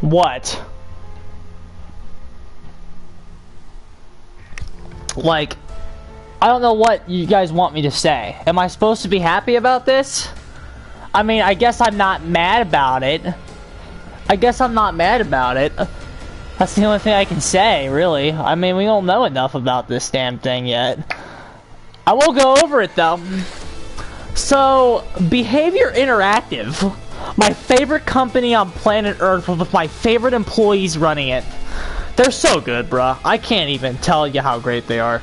What? Like, I don't know what you guys want me to say. Am I supposed to be happy about this? I mean, I guess I'm not mad about it. That's the only thing I can say, really. I mean, we don't know enough about this damn thing yet. I will go over it, though. So, Behavior Interactive. My favorite company on planet Earth with my favorite employees running it. They're so good, bruh. I can't even tell you how great they are.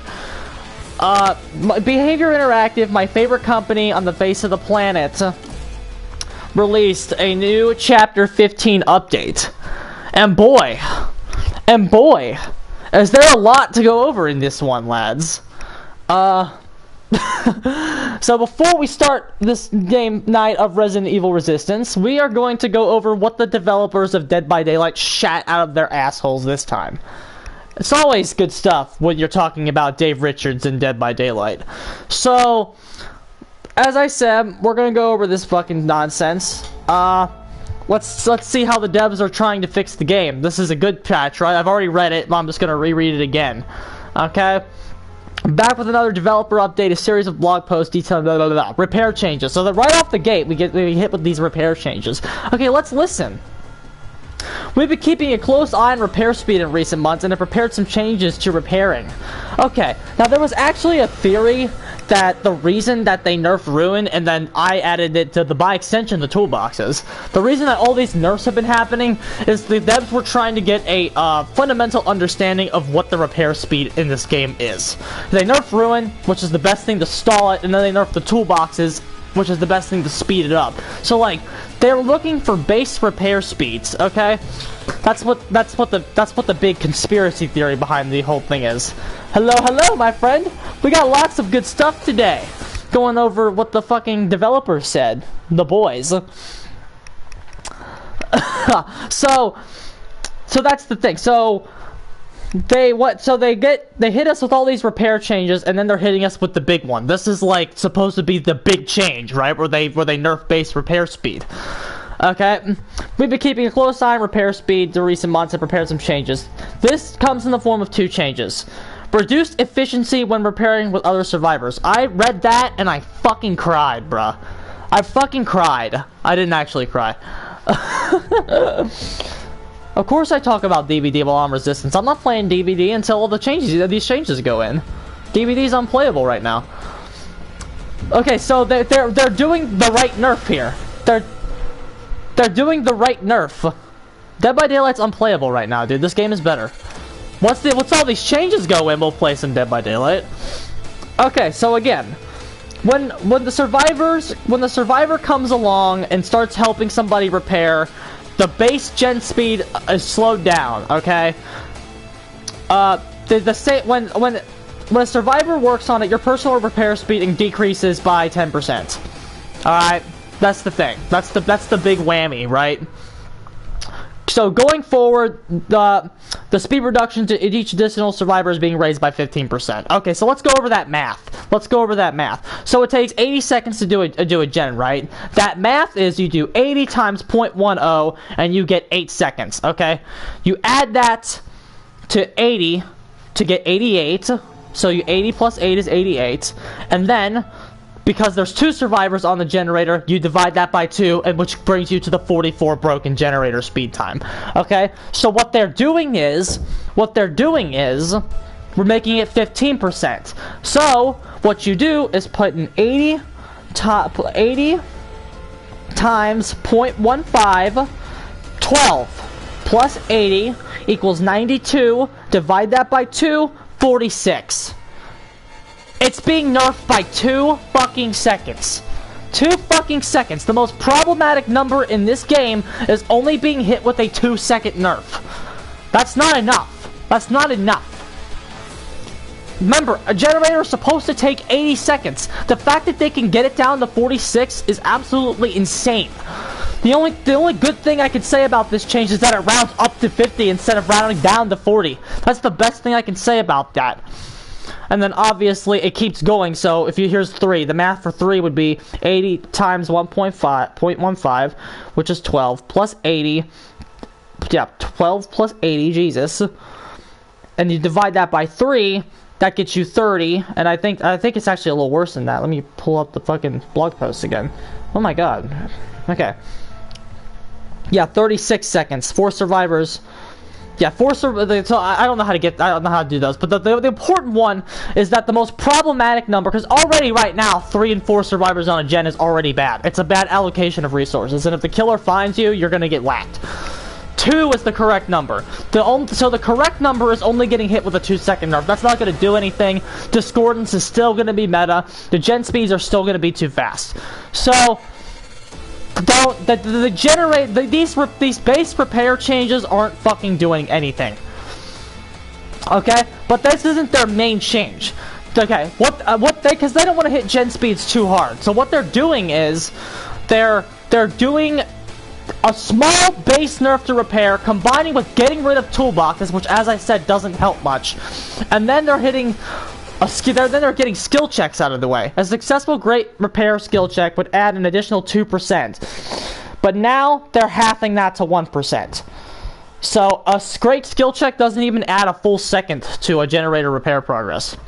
Behavior Interactive, my favorite company on the face of the planet, released a new Chapter 15 update. And boy, is there a lot to go over in this one, lads. So before we start this game night of Resident Evil Resistance, we are going to go over what the developers of Dead by Daylight shat out of their assholes this time. It's always good stuff when you're talking about Dave Richards and Dead by Daylight. So, as I said, we're gonna go over this fucking nonsense. Let's see how the devs are trying to fix the game. This is a good patch, right? I've already read it, but I'm just gonna reread it again. Okay? Back with another developer update, a series of blog posts detailing blah, blah, blah, blah. Repair changes. So that right off the gate, we hit with these repair changes. Okay, let's listen. We've been keeping a close eye on repair speed in recent months and have prepared some changes to repairing. Okay, now there was actually a theory that the reason that they nerfed Ruin, and then I added it to by extension the toolboxes, the reason that all these nerfs have been happening is the devs were trying to get a fundamental understanding of what the repair speed in this game is. They nerfed Ruin, which is the best thing to stall it, and then they nerfed the toolboxes, which is the best thing to speed it up. So like, they're looking for base repair speeds, okay? That's what the big conspiracy theory behind the whole thing is. Hello, my friend. We got lots of good stuff today. Going over what the fucking developers said, the boys. so that's the thing. So they hit us with all these repair changes, and then they're hitting us with the big one. This is like supposed to be the big change, right? Where they nerf base repair speed. Okay, we've been keeping a close eye on repair speed the recent months and prepared some changes. This comes in the form of two changes. Reduced efficiency when repairing with other survivors. I read that and I fucking cried, bruh. I fucking cried. I didn't actually cry. Of course I talk about DVD while I'm Resistance. I'm not playing DVD until all these changes go in. DVD's unplayable right now. Okay, so they're doing the right nerf here. They're doing the right nerf. Dead by Daylight's unplayable right now, dude. This game is better. Once all these changes go in, we'll play some Dead by Daylight. Okay, so again, when the survivor comes along and starts helping somebody repair, the base gen speed is slowed down. Okay. When a survivor works on it, your personal repair speed decreases by 10%. All right. That's the thing. That's the big whammy, right? So going forward, the speed reduction to each additional survivor is being raised by 15%. Okay, so let's go over that math. So it takes 80 seconds to do a gen, right? That math is you do 80 times 0.10 and you get 8 seconds, okay? You add that to 80 to get 88. So 80 plus 8 is 88. And then, because there's 2 survivors on the generator, you divide that by 2, and which brings you to the 44 broken generator speed time. Okay? So what they're doing is we're making it 15%. So what you do is put in 80 times 0.15, 12 plus 80 equals 92. Divide that by 2, 46. It's being nerfed by 2 fucking seconds. 2 fucking seconds. The most problematic number in this game is only being hit with a 2-second nerf. That's not enough. That's not enough. Remember, a generator is supposed to take 80 seconds. The fact that they can get it down to 46 is absolutely insane. The only good thing I can say about this change is that it rounds up to 50 instead of rounding down to 40. That's the best thing I can say about that. And then obviously it keeps going, so if here's 3, the math for 3 would be 80 times 1.15, which is 12, plus 80 yeah, 12 plus 80, Jesus. And you divide that by 3, that gets you 30, and I think it's actually a little worse than that. Let me pull up the fucking blog post again. Oh my god. Okay. Yeah, 36 seconds. 4 survivors. Yeah, so I don't know how to do those, but the important one is that the most problematic number, because already right now 3 and 4 survivors on a gen is already bad. It's a bad allocation of resources, and if the killer finds you, you're gonna get whacked. 2 is the correct number. So the correct number is only getting hit with a 2-second nerf. That's not gonna do anything. Discordance is still gonna be meta. The gen speeds are still gonna be too fast. So these base repair changes aren't fucking doing anything. Okay, but this isn't their main change. Okay, because they don't want to hit gen speeds too hard. So what they're doing is they're doing a small base nerf to repair, combining with getting rid of toolboxes, which, as I said, doesn't help much, and then they're hitting. Then they're getting skill checks out of the way. A successful great repair skill check would add an additional 2%. But now, they're halving that to 1%. So, a great skill check doesn't even add a full second to a generator repair progress.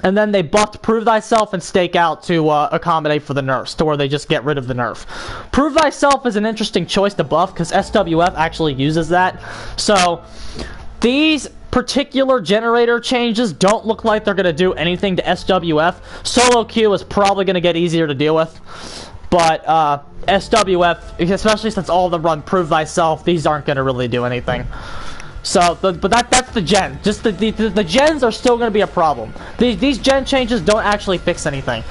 And then they buffed Prove Thyself and Stake Out to accommodate for the nerfs, to where they just get rid of the nerf. Prove Thyself is an interesting choice to buff, because SWF actually uses that. So, these particular generator changes don't look like they're going to do anything to SWF. Solo queue is probably going to get easier to deal with. But SWF, especially since all of them run Prove Thyself, these aren't going to really do anything. So, but that's the gen. Just the gens are still going to be a problem. These gen changes don't actually fix anything.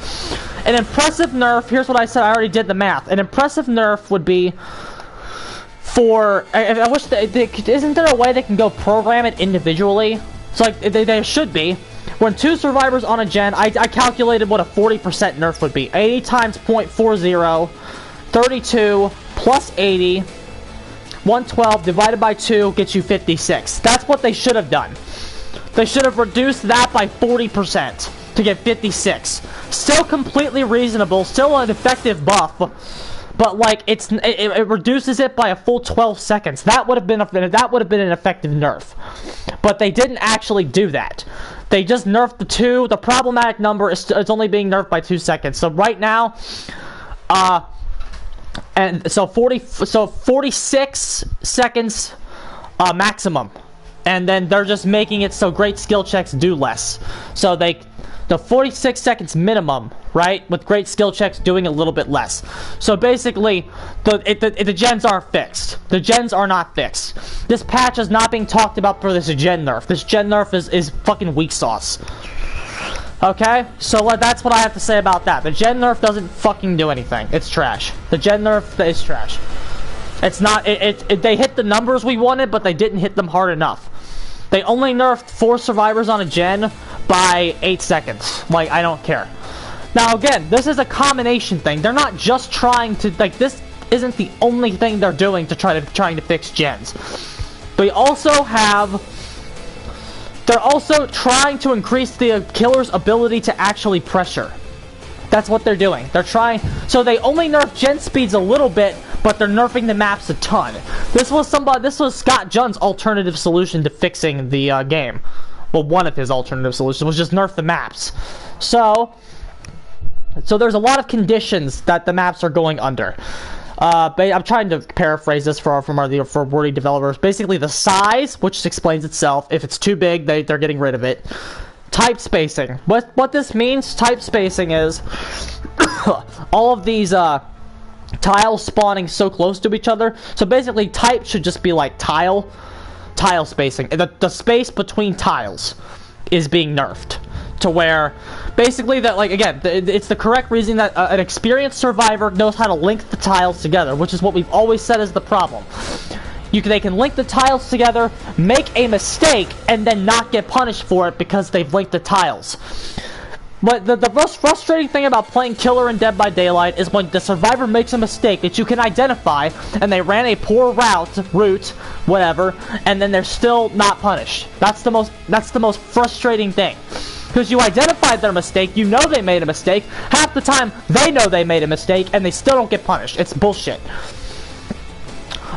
An impressive nerf, here's what I said, I already did the math. An impressive nerf would be I wish isn't there a way they can go program it individually? It's like, they should be. When 2 survivors on a gen, I calculated what a 40% nerf would be. 80 times 0.40, 32 plus 80, 112 divided by 2 gets you 56. That's what they should have done. They should have reduced that by 40% to get 56. Still completely reasonable, still an effective buff. But like it reduces it by a full 12 seconds. That would have been an effective nerf. But they didn't actually do that. They just nerfed the 2. The problematic number is it's only being nerfed by 2 seconds. So right now, and so 46 seconds maximum. And then they're just making it so great skill checks do less. So the 46 seconds minimum, right, with great skill checks doing a little bit less. So basically, the gens are fixed. The gens are not fixed. This patch is not being talked about for this gen nerf. This gen nerf is fucking weak sauce. Okay? So that's what I have to say about that. The gen nerf doesn't fucking do anything. It's trash. The gen nerf is trash. It's not, they hit the numbers we wanted, but they didn't hit them hard enough. They only nerfed 4 survivors on a gen by 8 seconds. Like, I don't care. Now, again, this is a combination thing. They're not just trying to, like, this isn't the only thing they're doing to trying to fix gens. They're also trying to increase the killer's ability to actually pressure. That's what they're doing. They're trying, so they only nerf gen speeds a little bit, but they're nerfing the maps a ton. This was Scott Junn's alternative solution to fixing the game. Well, one of his alternative solutions was just nerf the maps. So there's a lot of conditions that the maps are going under. I'm trying to paraphrase this for wordy developers. Basically, the size, which explains itself. If it's too big, they're getting rid of it. Type spacing. What this means, type spacing is all of these tiles spawning so close to each other. So basically, type should just be like tile spacing. The space between tiles is being nerfed to where basically that, like, again, it's the correct reason that an experienced survivor knows how to link the tiles together, which is what we've always said is the problem. They can link the tiles together, make a mistake, and then not get punished for it because they've linked the tiles. But the most frustrating thing about playing Killer in Dead by Daylight is when the survivor makes a mistake that you can identify, and they ran a poor route, whatever, and then they're still not punished. That's the most frustrating thing. Because you identified their mistake, you know they made a mistake, half the time they know they made a mistake, and they still don't get punished. It's bullshit.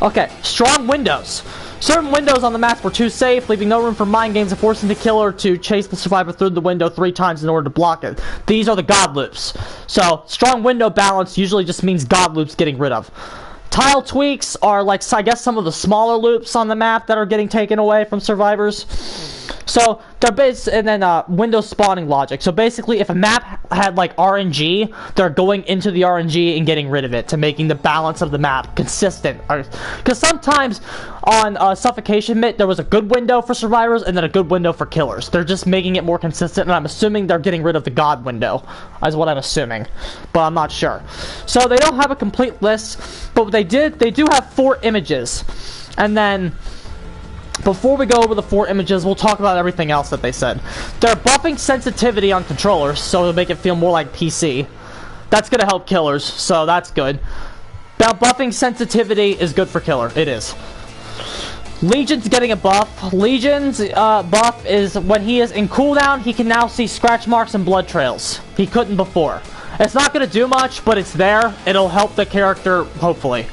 Okay, strong windows. Certain windows on the map were too safe, leaving no room for mind games and forcing the killer to chase the survivor through the window 3 times in order to block it. These are the god loops. So, strong window balance usually just means god loops getting rid of. Tile tweaks are like, I guess, some of the smaller loops on the map that are getting taken away from survivors. So, they're and then window spawning logic. So basically, if a map had like RNG, they're going into the RNG and getting rid of it to making the balance of the map consistent. Because sometimes on Suffocation Mitt, there was a good window for survivors and then a good window for killers. They're just making it more consistent, and I'm assuming they're getting rid of the God window, is what I'm assuming, but I'm not sure. So they don't have a complete list, but they do have 4 images, and then before we go over the 4 images, we'll talk about everything else that they said. They're buffing sensitivity on controllers, so to make it feel more like PC. That's gonna help killers, so that's good. Now, buffing sensitivity is good for killer. It is. Legion's getting a buff. Legion's buff is when he is in cooldown, he can now see scratch marks and blood trails. He couldn't before. It's not gonna do much, but it's there. It'll help the character, hopefully.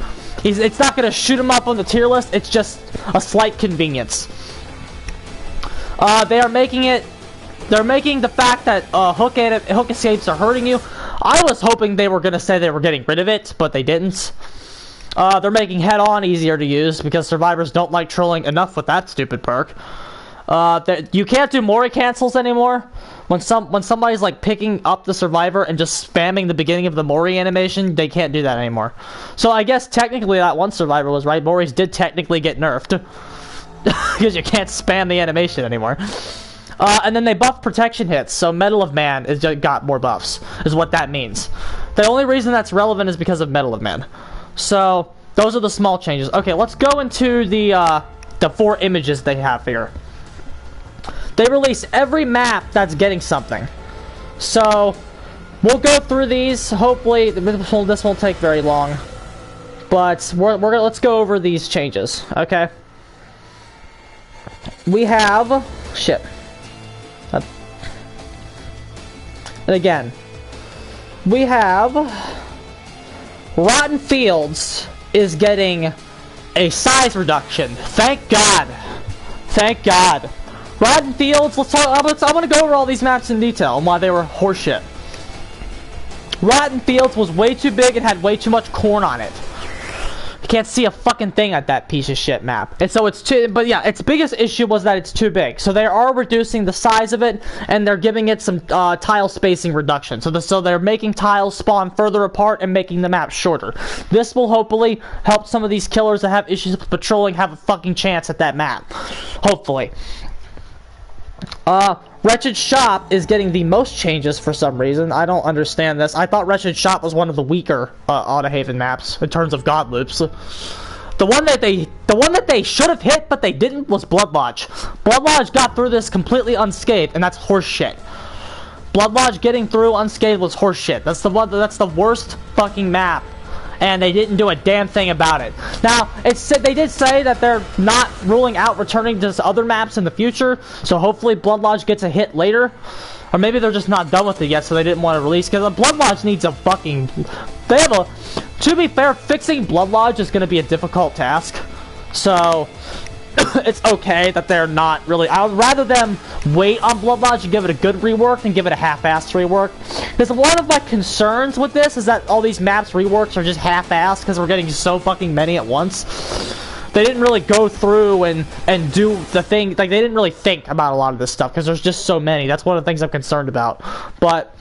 It's not going to shoot him up on the tier list. It's just a slight convenience. They're making the fact that hook escapes are hurting you. I was hoping they were going to say they were getting rid of it, but they didn't. They're making head-on easier to use because survivors don't like trolling enough with that stupid perk. You can't do Mori cancels anymore. When somebody's like picking up the survivor and just spamming the beginning of the Mori animation, they can't do that anymore. So I guess technically that one survivor was right. Moris did technically get nerfed because you can't spam the animation anymore. And then they buffed protection hits, so Medal of Man is just got more buffs, is what that means. The only reason that's relevant is because of Medal of Man. So those are the small changes. Okay, let's go into the 4 images they have here. They release every map that's getting something. So, we'll go through these. Hopefully, this won't take very long. But, let's go over these changes, okay? We have... Shit. And again. We have... Rotten Fields is getting a size reduction. Thank God. Thank God. Rotten Fields, let's talk. I want to go over all these maps in detail and why they were horseshit. Rotten Fields was way too big and had way too much corn on it. You can't see a fucking thing at that piece of shit map. And so it's too, but yeah, its biggest issue was that it's too big. So they are reducing the size of it, and they're giving it some tile spacing reduction. So they're making tiles spawn further apart and making the map shorter. This will hopefully help some of these killers that have issues with patrolling have a fucking chance at that map. Hopefully. Wretched Shop is getting the most changes for some reason. I don't understand this. I thought Wretched Shop was one of the weaker Autohaven maps in terms of god loops. The one that they should have hit but they didn't was Blood Lodge. Blood Lodge got through this completely unscathed, and that's horseshit. Blood Lodge getting through unscathed was horseshit. That's the worst fucking map. And they didn't do a damn thing about it. Now, they did say that they're not ruling out returning to other maps in the future, so hopefully Blood Lodge gets a hit later. Or maybe they're just not done with it yet, so they didn't want to release, because Blood Lodge needs a fucking... To be fair, fixing Blood Lodge is going to be a difficult task. So, it's okay that they're not really... I would rather them wait on Blood Lodge and give it a good rework than give it a half-assed rework. Because a lot of my concerns with this is that all these maps reworks are just half-assed because we're getting so fucking many at once. They didn't really go through and do the thing... Like, they didn't really think about a lot of this stuff because there's just so many. That's one of the things I'm concerned about. But...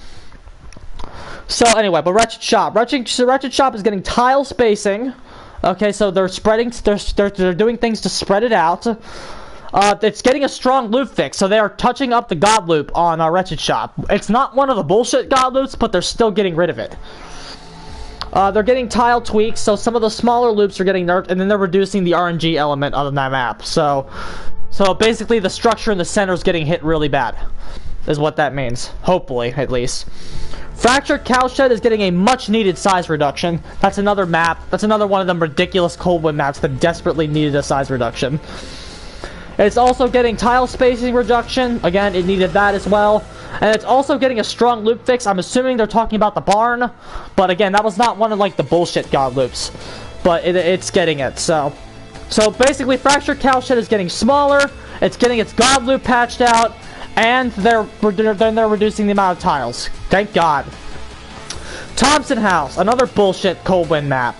So, anyway, but Wretched Shop. Wretched Shop is getting tile spacing. Okay, so they're spreading... They're doing things to spread it out. It's getting a strong loop fix, so they are touching up the god loop on Wretched Shop. It's not one of the bullshit god loops, but they're still getting rid of it. They're getting tile tweaks, so some of the smaller loops are getting nerfed, and then they're reducing the RNG element on that map. So basically the structure in the center is getting hit really bad, is what that means. Hopefully, at least. Fractured Cowshed is getting a much-needed size reduction. That's another map. That's another one of them ridiculous Coldwind maps that desperately needed a size reduction. It's also getting tile spacing reduction. Again, it needed that as well. And it's also getting a strong loop fix. I'm assuming they're talking about the barn. But again, that was not one of like the bullshit god loops. but it's getting it. So basically, Fractured Cowshed is getting smaller. It's getting its God Loop patched out, and they're reducing the amount of tiles. Thank God. Thompson House, another bullshit cold wind map.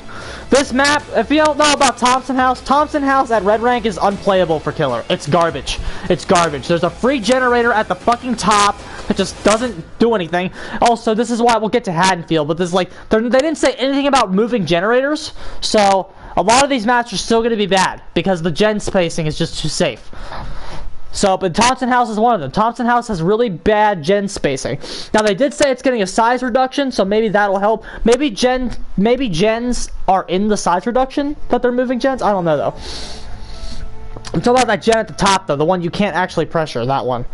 This map, if you don't know about Thompson House at red rank is unplayable for killer. It's garbage. It's garbage. There's a free generator at the fucking top that just doesn't do anything. Also, this is why we'll get to Haddonfield, but this like they didn't say anything about moving generators, so a lot of these maps are still going to be bad because the gen spacing is just too safe. So, but Thompson House is one of them. Thompson House has really bad gen spacing. Now, they did say it's getting a size reduction, so maybe that'll help. Maybe gens are in the size reduction that they're moving gens. I don't know, though. I'm talking about that gen at the top, though. The one you can't actually pressure, that one.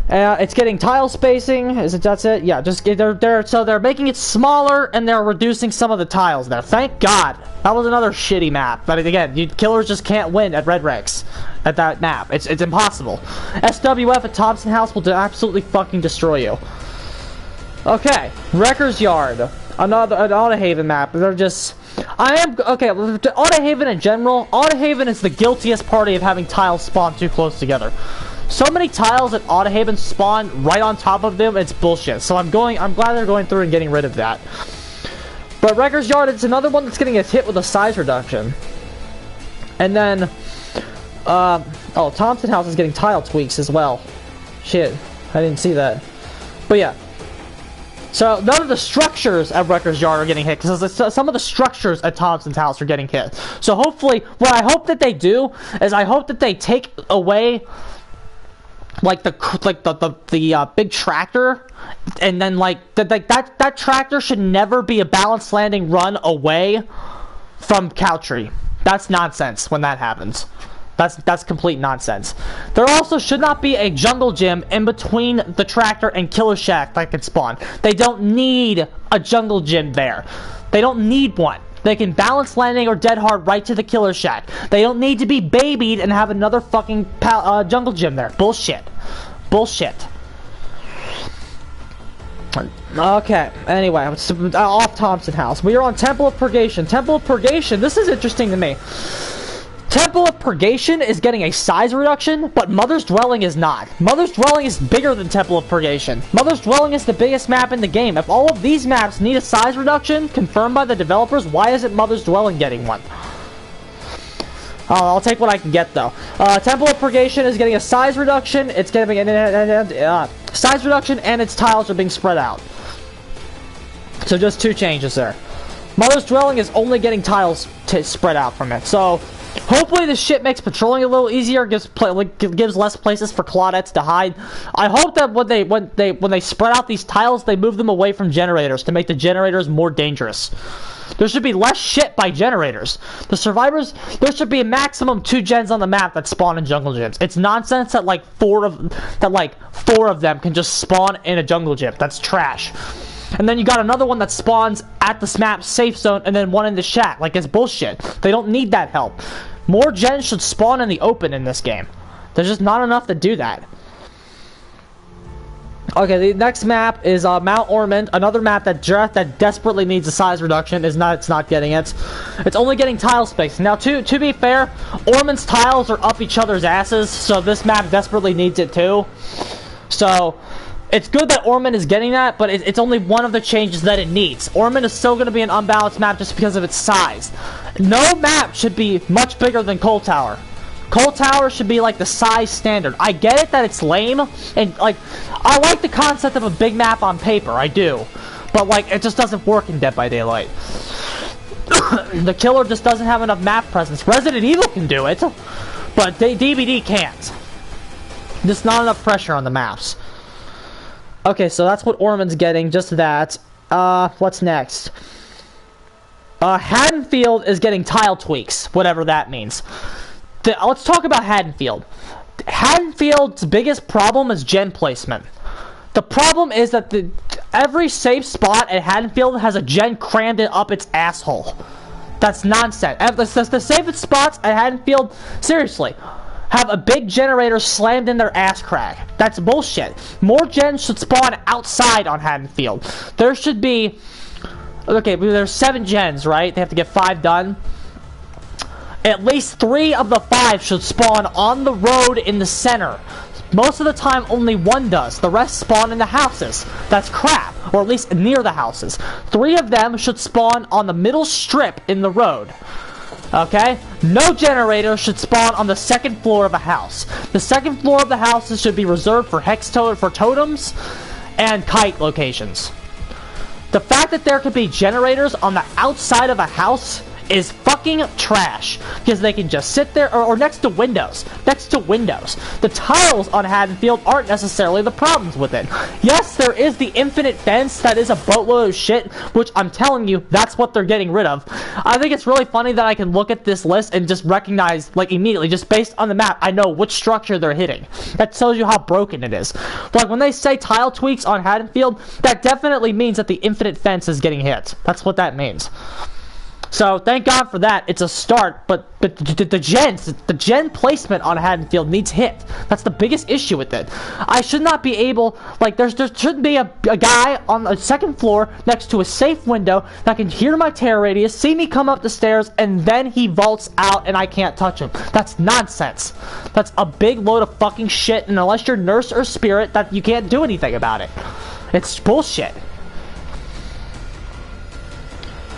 It's getting tile spacing. That's it? Yeah, just they're making it smaller and they're reducing some of the tiles there. Thank God. That was another shitty map. But again, killers just can't win at red ranks at that map. It's impossible. SWF at Thompson House will absolutely fucking destroy you. Okay, Wrecker's Yard, an Autohaven map. They're just. Autohaven in general. Autohaven is the guiltiest party of having tiles spawn too close together. So many tiles at Autohaven spawn right on top of them, it's bullshit. So I'm glad they're going through and getting rid of that. But Wrecker's Yard, it's another one that's getting hit with a size reduction. And then, Thompson House is getting tile tweaks as well. Shit, I didn't see that. But yeah. So none of the structures at Wrecker's Yard are getting hit, because some of the structures at Thompson's house are getting hit. So hopefully, what I hope that they do, is I hope that they take away like the big tractor, and then that tractor should never be a balanced landing run away from Cow Tree. That's nonsense when that happens. That's complete nonsense. There also should not be a jungle gym in between the tractor and Killer Shack that can spawn. They don't need a jungle gym there. They don't need one. They can balance landing or dead hard right to the Killer Shack. They don't need to be babied and have another fucking jungle gym there. Bullshit. Bullshit. Okay, anyway, off Thompson House. We are on Temple of Purgation. Temple of Purgation, this is interesting to me. Temple of Purgation is getting a size reduction, but Mother's Dwelling is not. Mother's Dwelling is bigger than Temple of Purgation. Mother's Dwelling is the biggest map in the game. If all of these maps need a size reduction confirmed by the developers, why isn't Mother's Dwelling getting one? I'll take what I can get, though. Temple of Purgation is getting a size reduction. It's getting a size reduction, and its tiles are being spread out. So just two changes there. Mother's Dwelling is only getting tiles spread out from it. So hopefully this shit makes patrolling a little easier, gives less places for Claudettes to hide. I hope that when they spread out these tiles, they move them away from generators to make the generators more dangerous. There should be less shit by generators. The survivors, there should be a maximum 2 gens on the map that spawn in jungle gyms. It's nonsense that like four of them can just spawn in a jungle gym. That's trash. And then you got another one that spawns at the map safe zone, and then one in the shack. Like, it's bullshit. They don't need that help. More gens should spawn in the open in this game. There's just not enough to do that. Okay, the next map is Mount Ormond, another map that desperately needs a size reduction. It's not getting it. It's only getting tile space. Now, to be fair, Ormond's tiles are up each other's asses, so this map desperately needs it too. So it's good that Ormond is getting that, but it's only one of the changes that it needs. Ormond is still going to be an unbalanced map just because of its size. No map should be much bigger than Coal Tower. Coal Tower should be like the size standard. I get it that it's lame, and like, I like the concept of a big map on paper, I do. But like, it just doesn't work in Dead by Daylight. The killer just doesn't have enough map presence. Resident Evil can do it, but DBD can't. Just not enough pressure on the maps. Okay, so that's what Ormond's getting, just that. What's next? Haddonfield is getting tile tweaks, whatever that means. Let's talk about Haddonfield. Haddonfield's biggest problem is gen placement. The problem is that every safe spot at Haddonfield has a gen crammed it up its asshole. That's nonsense. The safest spots at Haddonfield, seriously, have a big generator slammed in their ass crack. That's bullshit. More gens should spawn outside on Haddonfield. There should be Okay, but there's 7 gens, right? They have to get 5 done. At least 3 of the 5 should spawn on the road in the center. Most of the time, only 1 does. The rest spawn in the houses. That's crap. Or at least near the houses. 3 of them should spawn on the middle strip in the road. Okay? No generator should spawn on the 2nd floor of a house. The 2nd floor of the houses should be reserved for for totems and kite locations. The fact that there could be generators on the outside of a house is fucking trash, because they can just sit there or next to windows. The tiles on Haddonfield aren't necessarily the problems with it. Yes, there is the infinite fence that is a boatload of shit, which I'm telling you, that's what they're getting rid of. I think it's really funny that I can look at this list and just recognize, like, immediately, just based on the map, I know which structure they're hitting. That tells you how broken it is. Like, when they say tile tweaks on Haddonfield, that definitely means that the infinite fence is getting hit. That's what that means. So, thank God for that. It's a start, but the gen placement on Haddonfield needs hit. That's the biggest issue with it. I should not be able, like, there shouldn't be a guy on the 2nd floor next to a safe window that can hear my terror radius, see me come up the stairs, and then he vaults out and I can't touch him. That's nonsense. That's a big load of fucking shit, and unless you're nurse or spirit, that you can't do anything about it. It's bullshit.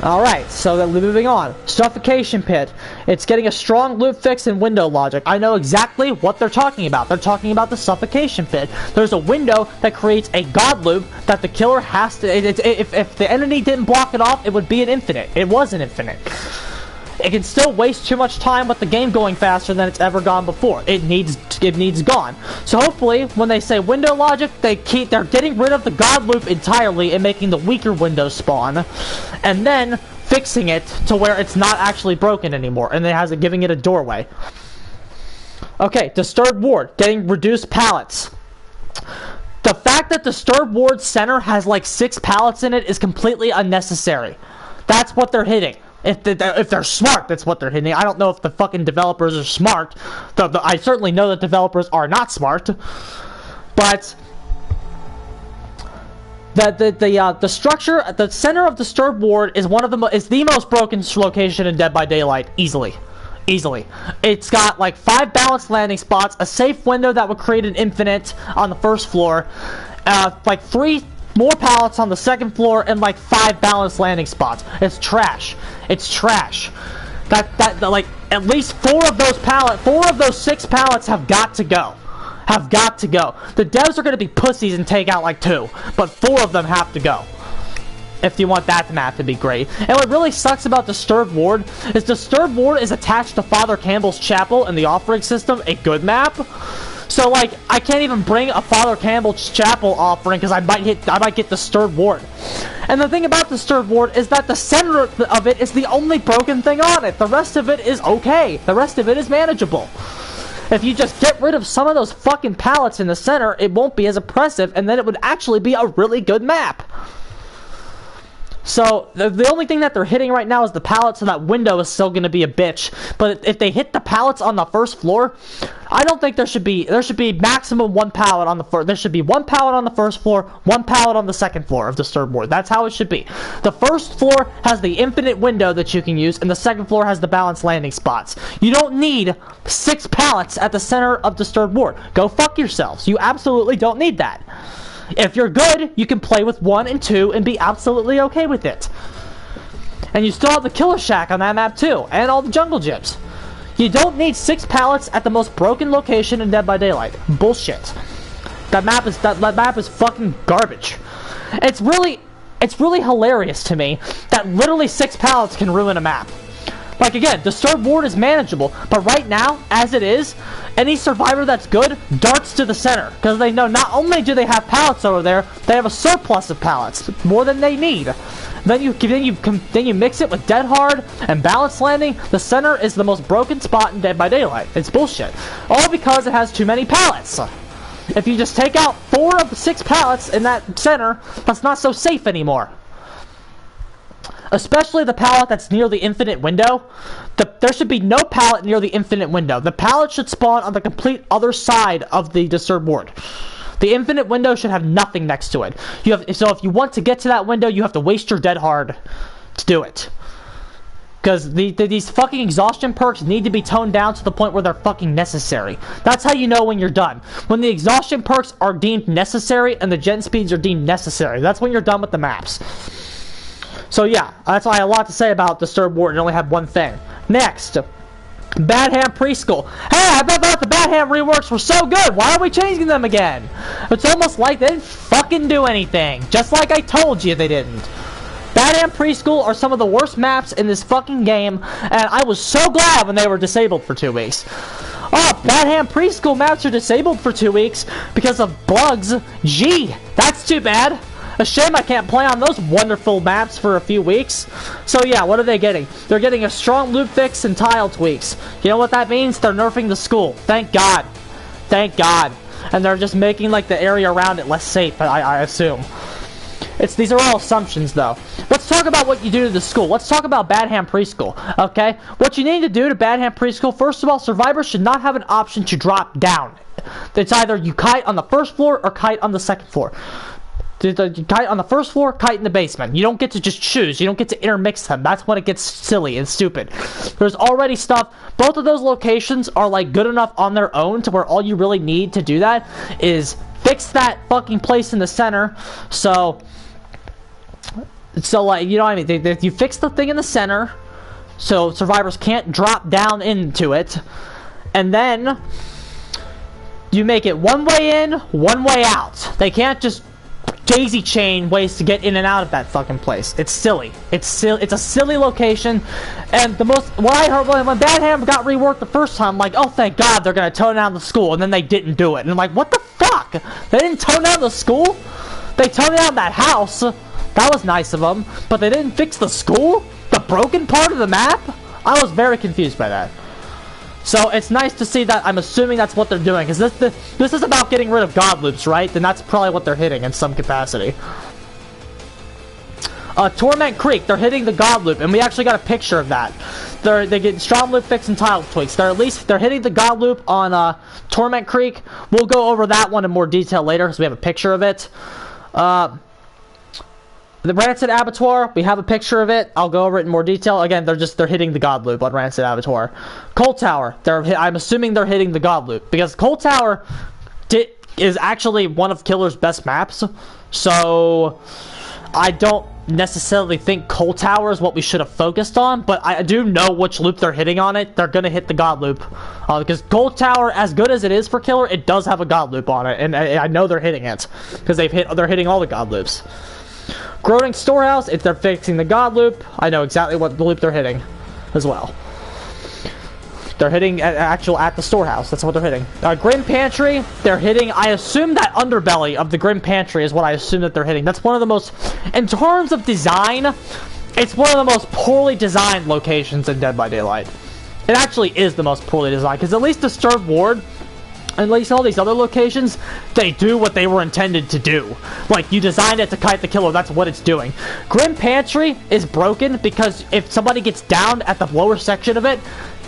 Alright, so then moving on. Suffocation pit. It's getting a strong loop fix in window logic. I know exactly what they're talking about. They're talking about the suffocation pit. There's a window that creates a god loop that the killer has to... If the entity didn't block it off, it would be an infinite. It was an infinite. It can still waste too much time with the game going faster than it's ever gone before. It needs gone. So hopefully, when they say window logic, they're getting rid of the god loop entirely and making the weaker windows spawn, and then fixing it to where it's not actually broken anymore, and then giving it a doorway. Okay, Disturbed Ward, getting reduced pallets. The fact that Disturbed Ward Center has like 6 pallets in it is completely unnecessary. That's what they're hitting. If they're smart, that's what they're hitting. I don't know if the fucking developers are smart. I certainly know that developers are not smart. But the structure at the center of Disturbed Ward is the most broken location in Dead by Daylight, easily. It's got like 5 balanced landing spots, a safe window that would create an infinite on the 1st floor, like 3 more pallets on the 2nd floor, and like 5 balanced landing spots. It's trash. Like at least 4 of those 6 pallets have got to go. The devs are going to be pussies and take out like 2, but 4 of them have to go if you want that map to be great. And what really sucks about Disturbed Ward is attached to Father Campbell's Chapel in the offering system, a good map. So, like, I can't even bring a Father Campbell's Chapel offering because I might get Disturbed Ward. And the thing about Disturbed Ward is that the center of it is the only broken thing on it. The rest of it is okay. The rest of it is manageable. If you just get rid of some of those fucking pallets in the center, it won't be as oppressive, and then it would actually be a really good map. So, the only thing that they're hitting right now is the pallets, so that window is still going to be a bitch. But if they hit the pallets on the 1st floor, I don't think there should be maximum 1 pallet on the first. There should be 1 pallet on the 1st floor, 1 pallet on the 2nd floor of Disturbed Ward. That's how it should be. The 1st floor has the infinite window that you can use, and the 2nd floor has the balanced landing spots. You don't need 6 pallets at the center of Disturbed Ward. Go fuck yourselves. You absolutely don't need that. If you're good, you can play with 1 and 2 and be absolutely okay with it. And you still have the Killer Shack on that map too, and all the jungle gyms. You don't need 6 pallets at the most broken location in Dead by Daylight. Bullshit. That map is fucking garbage. It's really hilarious to me that literally 6 pallets can ruin a map. Like, again, Disturbed Ward is manageable, but right now, as it is, any survivor that's good darts to the center, because they know not only do they have pallets over there, they have a surplus of pallets, more than they need. Then you mix it with Dead Hard and Balanced Landing. The center is the most broken spot in Dead by Daylight. It's bullshit. All because it has too many pallets. If you just take out 4 of the 6 pallets in that center, that's not so safe anymore. Especially the pallet that's near the infinite window. There should be no pallet near the infinite window. The pallet should spawn on the complete other side of the Disturbed Ward. The infinite window should have nothing next to it. So if you want to get to that window, you have to waste your dead hard to do it. Because these fucking exhaustion perks need to be toned down to the point where they're fucking necessary. That's how you know when you're done. When the exhaustion perks are deemed necessary and the gen speeds are deemed necessary. That's when you're done with the maps. So yeah, that's why I have a lot to say about Disturbed Ward and only have one thing. Next, Bad Hand Preschool. Hey, I thought the Bad Hand reworks were so good. Why are we changing them again? It's almost like they didn't fucking do anything. Just like I told you they didn't. Bad Hand Preschool are some of the worst maps in this fucking game, and I was so glad when they were disabled for 2 weeks. Oh, Bad Hand Preschool maps are disabled for 2 weeks because of bugs. Gee, that's too bad. A shame I can't play on those wonderful maps for a few weeks. So yeah, what are they getting? They're getting a strong loop fix and tile tweaks. You know what that means? They're nerfing the school. Thank God. Thank God. And they're just making like the area around it less safe, I assume. These are all assumptions, though. Let's talk about what you do to the school. Let's talk about Bad Hand Preschool, okay? What you need to do to Bad Hand Preschool, first of all, survivors should not have an option to drop down. It's either you kite on the first floor or kite on the second floor. You kite on the first floor, kite in the basement. You don't get to just choose. You don't get to intermix them. That's when it gets silly and stupid. There's already stuff. Both of those locations are, like, good enough on their own to where all you really need to do that is fix that fucking place in the center. So like, you know what I mean? You fix the thing in the center so survivors can't drop down into it, and then you make it one way in, one way out. They can't just daisy chain ways to get in and out of that fucking place. It's silly. It's a silly location. And what I heard when Bad Hand got reworked the first time, I'm like, oh, thank God they're gonna tone down the school, and then they didn't do it. And I'm like, what the fuck? They didn't tone down the school? They toned down that house. That was nice of them, but they didn't fix the school? The broken part of the map? I was very confused by that. So it's nice to see that. I'm assuming that's what they're doing, because this is about getting rid of god loops, right? Then that's probably what they're hitting in some capacity. Torment Creek, they're hitting the god loop, and we actually got a picture of that. They get strong loop fix and tile tweaks. They're hitting the god loop on Torment Creek. We'll go over that one in more detail later, because we have a picture of it. The Rancid Abattoir, we have a picture of it. I'll go over it in more detail. Again, they're hitting the god loop on Rancid Abattoir. Cold Tower, I'm assuming they're hitting the god loop, because Cold Tower is actually one of Killer's best maps. So I don't necessarily think Cold Tower is what we should have focused on, but I do know which loop they're hitting on it. They're gonna hit the god loop, because Cold Tower, as good as it is for Killer, it does have a god loop on it, and I know they're hitting it because they're hitting all the god loops. Groaning Storehouse, if they're fixing the god loop, I know exactly what the loop they're hitting as well. They're hitting at the storehouse. That's what they're hitting. Grim Pantry, they're hitting, I assume that underbelly of the Grim Pantry is what I assume that they're hitting. That's one of the most, in terms of design, it's one of the most poorly designed locations in Dead by Daylight. It actually is the most poorly designed, because at least Disturbed Ward, at least all these other locations, they do what they were intended to do. Like, you designed it to kite the killer, that's what it's doing. Grim Pantry is broken because if somebody gets down at the lower section of it,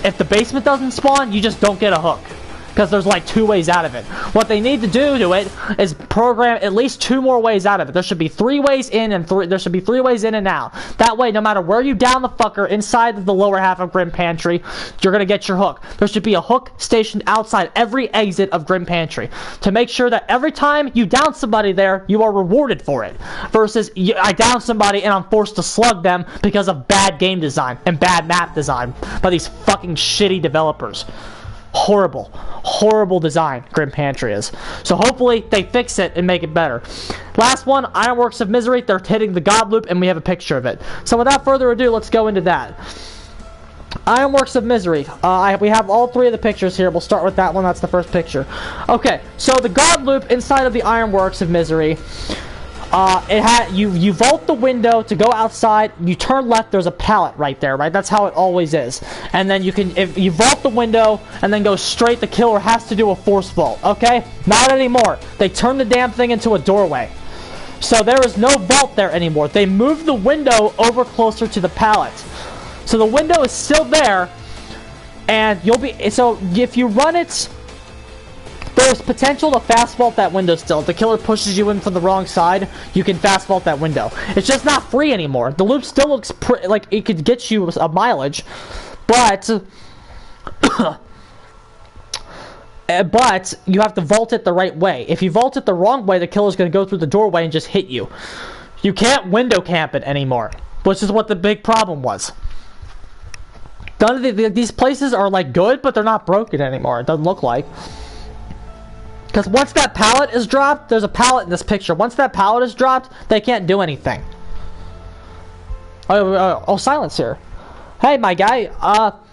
if the basement doesn't spawn, you just don't get a hook. Because there's like 2 ways out of it. What they need to do to it is program at least 2 more ways out of it. There should be 3 ways in and there should be 3 ways in and out. That way, no matter where you down the fucker inside of the lower half of Grim Pantry, you're gonna get your hook. There should be a hook stationed outside every exit of Grim Pantry to make sure that every time you down somebody there, you are rewarded for it. Versus, I down somebody and I'm forced to slug them because of bad game design and bad map design by these fucking shitty developers. Horrible design Grim Pantry is. So hopefully they fix it and make it better. Last one, Ironworks of Misery. They're hitting the god loop and we have a picture of it. So without further ado, let's go into that. Ironworks of Misery. We have all 3 of the pictures here. We'll start with that one. That's the first picture. Okay, so the god loop inside of the Ironworks of Misery. You vault the window to go outside, you turn left, there's a pallet right there, right? That's how it always is. And then if you vault the window and then go straight, the killer has to do a force vault, okay? Not anymore. They turn the damn thing into a doorway. So there is no vault there anymore. They moved the window over closer to the pallet. So the window is still there, and so if you run it there's potential to fast vault that window still. If the killer pushes you in from the wrong side, you can fast vault that window. It's just not free anymore. The loop still looks like it could get you a mileage, but but you have to vault it the right way. If you vault it the wrong way, the killer's going to go through the doorway and just hit you. You can't window camp it anymore, which is what the big problem was. None of these places are like good, but they're not broken anymore. It doesn't look like. Because once that pallet is dropped, there's a pallet in this picture. Once that pallet is dropped, they can't do anything. Oh, silence here. Hey, my guy.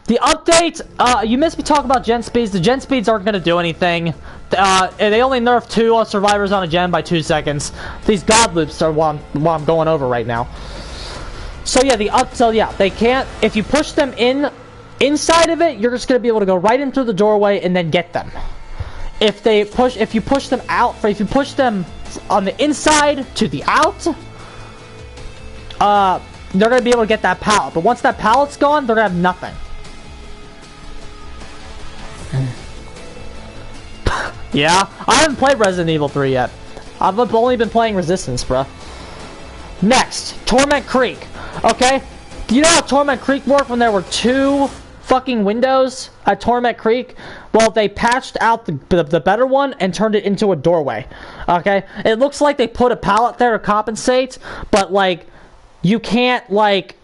The update, you missed me talking about gen speeds. The gen speeds aren't going to do anything. They only nerfed 2 survivors on a gen by 2 seconds. These god loops are what I'm going over right now. So yeah, they can't. If you push them inside of it, you're just going to be able to go right in through the doorway and then get them. If you push them out, if you push them on the inside to the out, they're going to be able to get that pallet. But once that pallet's gone, they're going to have nothing. Yeah, I haven't played Resident Evil 3 yet. I've only been playing Resistance, bruh. Next, Torment Creek. Okay, you know how Torment Creek worked when there were 2 fucking windows at Torment Creek? Well, they patched out the better one and turned it into a doorway. Okay, it looks like they put a pallet there to compensate, but like, you can't like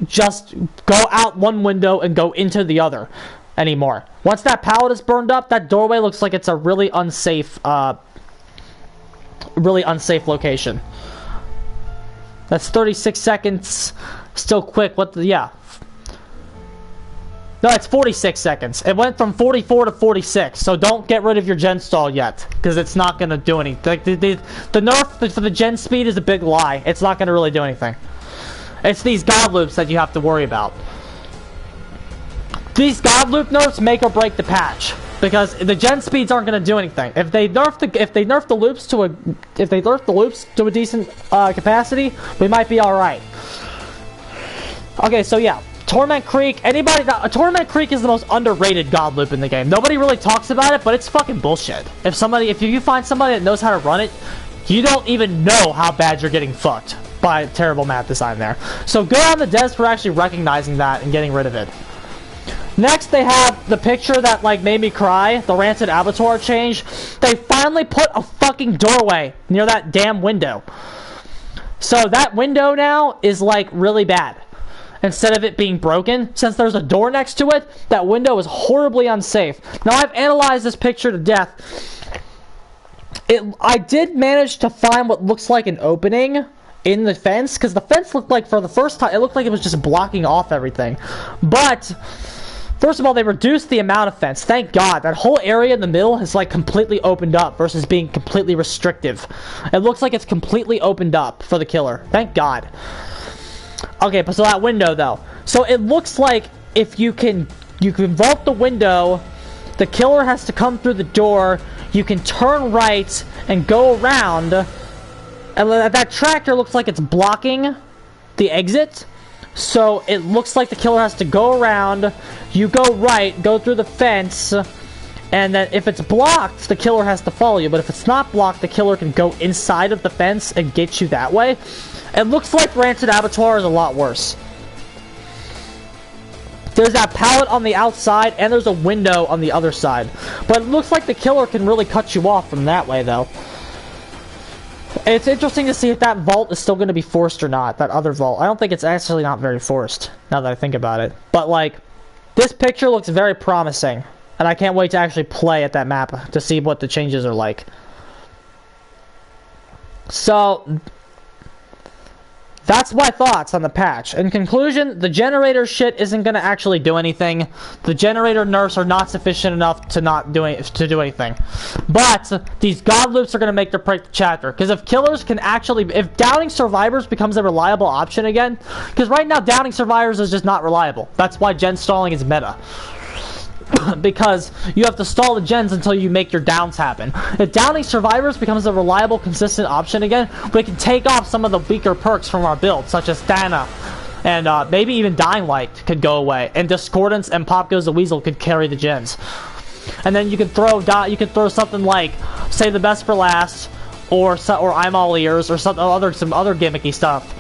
just go out one window and go into the other anymore. Once that pallet is burned up, that doorway looks like it's a really unsafe location. That's 36 seconds. Still quick. Yeah. No, it's 46 seconds. It went from 44 to 46. So don't get rid of your gen stall yet, because it's not going to do anything. Like, the nerf for the gen speed is a big lie. It's not going to really do anything. It's these god loops that you have to worry about. These god loop nerfs make or break the patch, because the gen speeds aren't going to do anything. If they nerf the loops to a decent capacity, we might be all right. Okay, so yeah, Torment Creek. Torment Creek is the most underrated god loop in the game. Nobody really talks about it, but it's fucking bullshit. If you find somebody that knows how to run it, you don't even know how bad you're getting fucked by terrible map design there. So good on the devs for actually recognizing that and getting rid of it. Next, they have the picture that like made me cry, the Rancid Abattoir change. They finally put a fucking doorway near that damn window. So that window now is like really bad. Instead of it being broken, since there's a door next to it, that window is horribly unsafe. Now, I've analyzed this picture to death. I did manage to find what looks like an opening in the fence, because the fence looked like, for the first time, it looked like it was just blocking off everything. But first of all, they reduced the amount of fence. Thank God. That whole area in the middle is like completely opened up versus being completely restrictive. It looks like it's completely opened up for the killer. Thank God. Okay, but so that window though. So it looks like if you can vault the window, the killer has to come through the door. You can turn right and go around, and that tractor looks like it's blocking the exit. So it looks like the killer has to go around. You go right, go through the fence, and then if it's blocked, the killer has to follow you. But if it's not blocked, the killer can go inside of the fence and get you that way. It looks like Rancid Abattoir is a lot worse. There's that pallet on the outside, and there's a window on the other side. But it looks like the killer can really cut you off from that way, though. It's interesting to see if that vault is still going to be forced or not, that other vault. I don't think it's actually not very forced, now that I think about it. But, like, this picture looks very promising, and I can't wait to actually play at that map to see what the changes are like. So that's my thoughts on the patch. In conclusion, the generator shit isn't going to actually do anything. The generator nerfs are not sufficient enough to do anything. But these god loops are going to make or break the chapter. Because if killers can actually, if downing survivors becomes a reliable option again, because right now downing survivors is just not reliable. That's why gen stalling is meta. Because you have to stall the gens until you make your downs happen. If downing survivors becomes a reliable, consistent option again, we can take off some of the weaker perks from our build, such as Thana, and maybe even Dying Light could go away, and Discordance and Pop Goes the Weasel could carry the gens. and then you can throw something like Save the Best for Last, or I'm All Ears, or some other gimmicky stuff.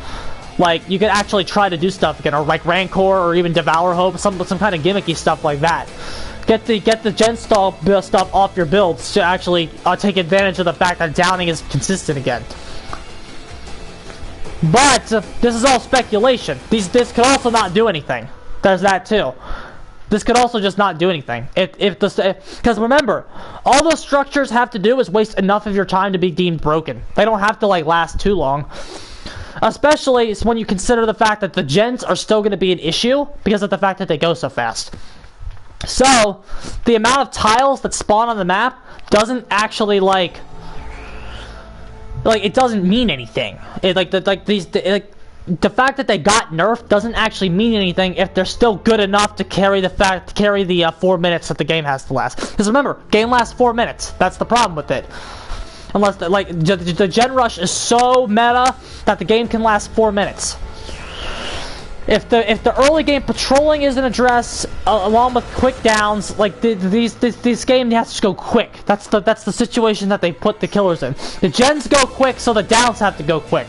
Like, you could actually try to do stuff again, or like Rancor, or even Devour Hope, some kind of gimmicky stuff like that. Get the gen stuff off your builds to actually take advantage of the fact that downing is consistent again. But this is all speculation. This could also not do anything. There's that too. This could also just not do anything. Because remember, all those structures have to do is waste enough of your time to be deemed broken. They don't have to like last too long. Especially when you consider the fact that the gens are still going to be an issue because of the fact that they go so fast. So, the amount of tiles that spawn on the map doesn't actually it doesn't mean anything. The fact that they got nerfed doesn't actually mean anything if they're still good enough to carry the 4 minutes that the game has to last. Because remember, game lasts 4 minutes. That's the problem with it. Unless the gen rush is so meta that the game can last 4 minutes. If the early game patrolling isn't addressed along with quick downs, like this game has to go quick. That's the situation that they put the killers in. The gens go quick, so the downs have to go quick.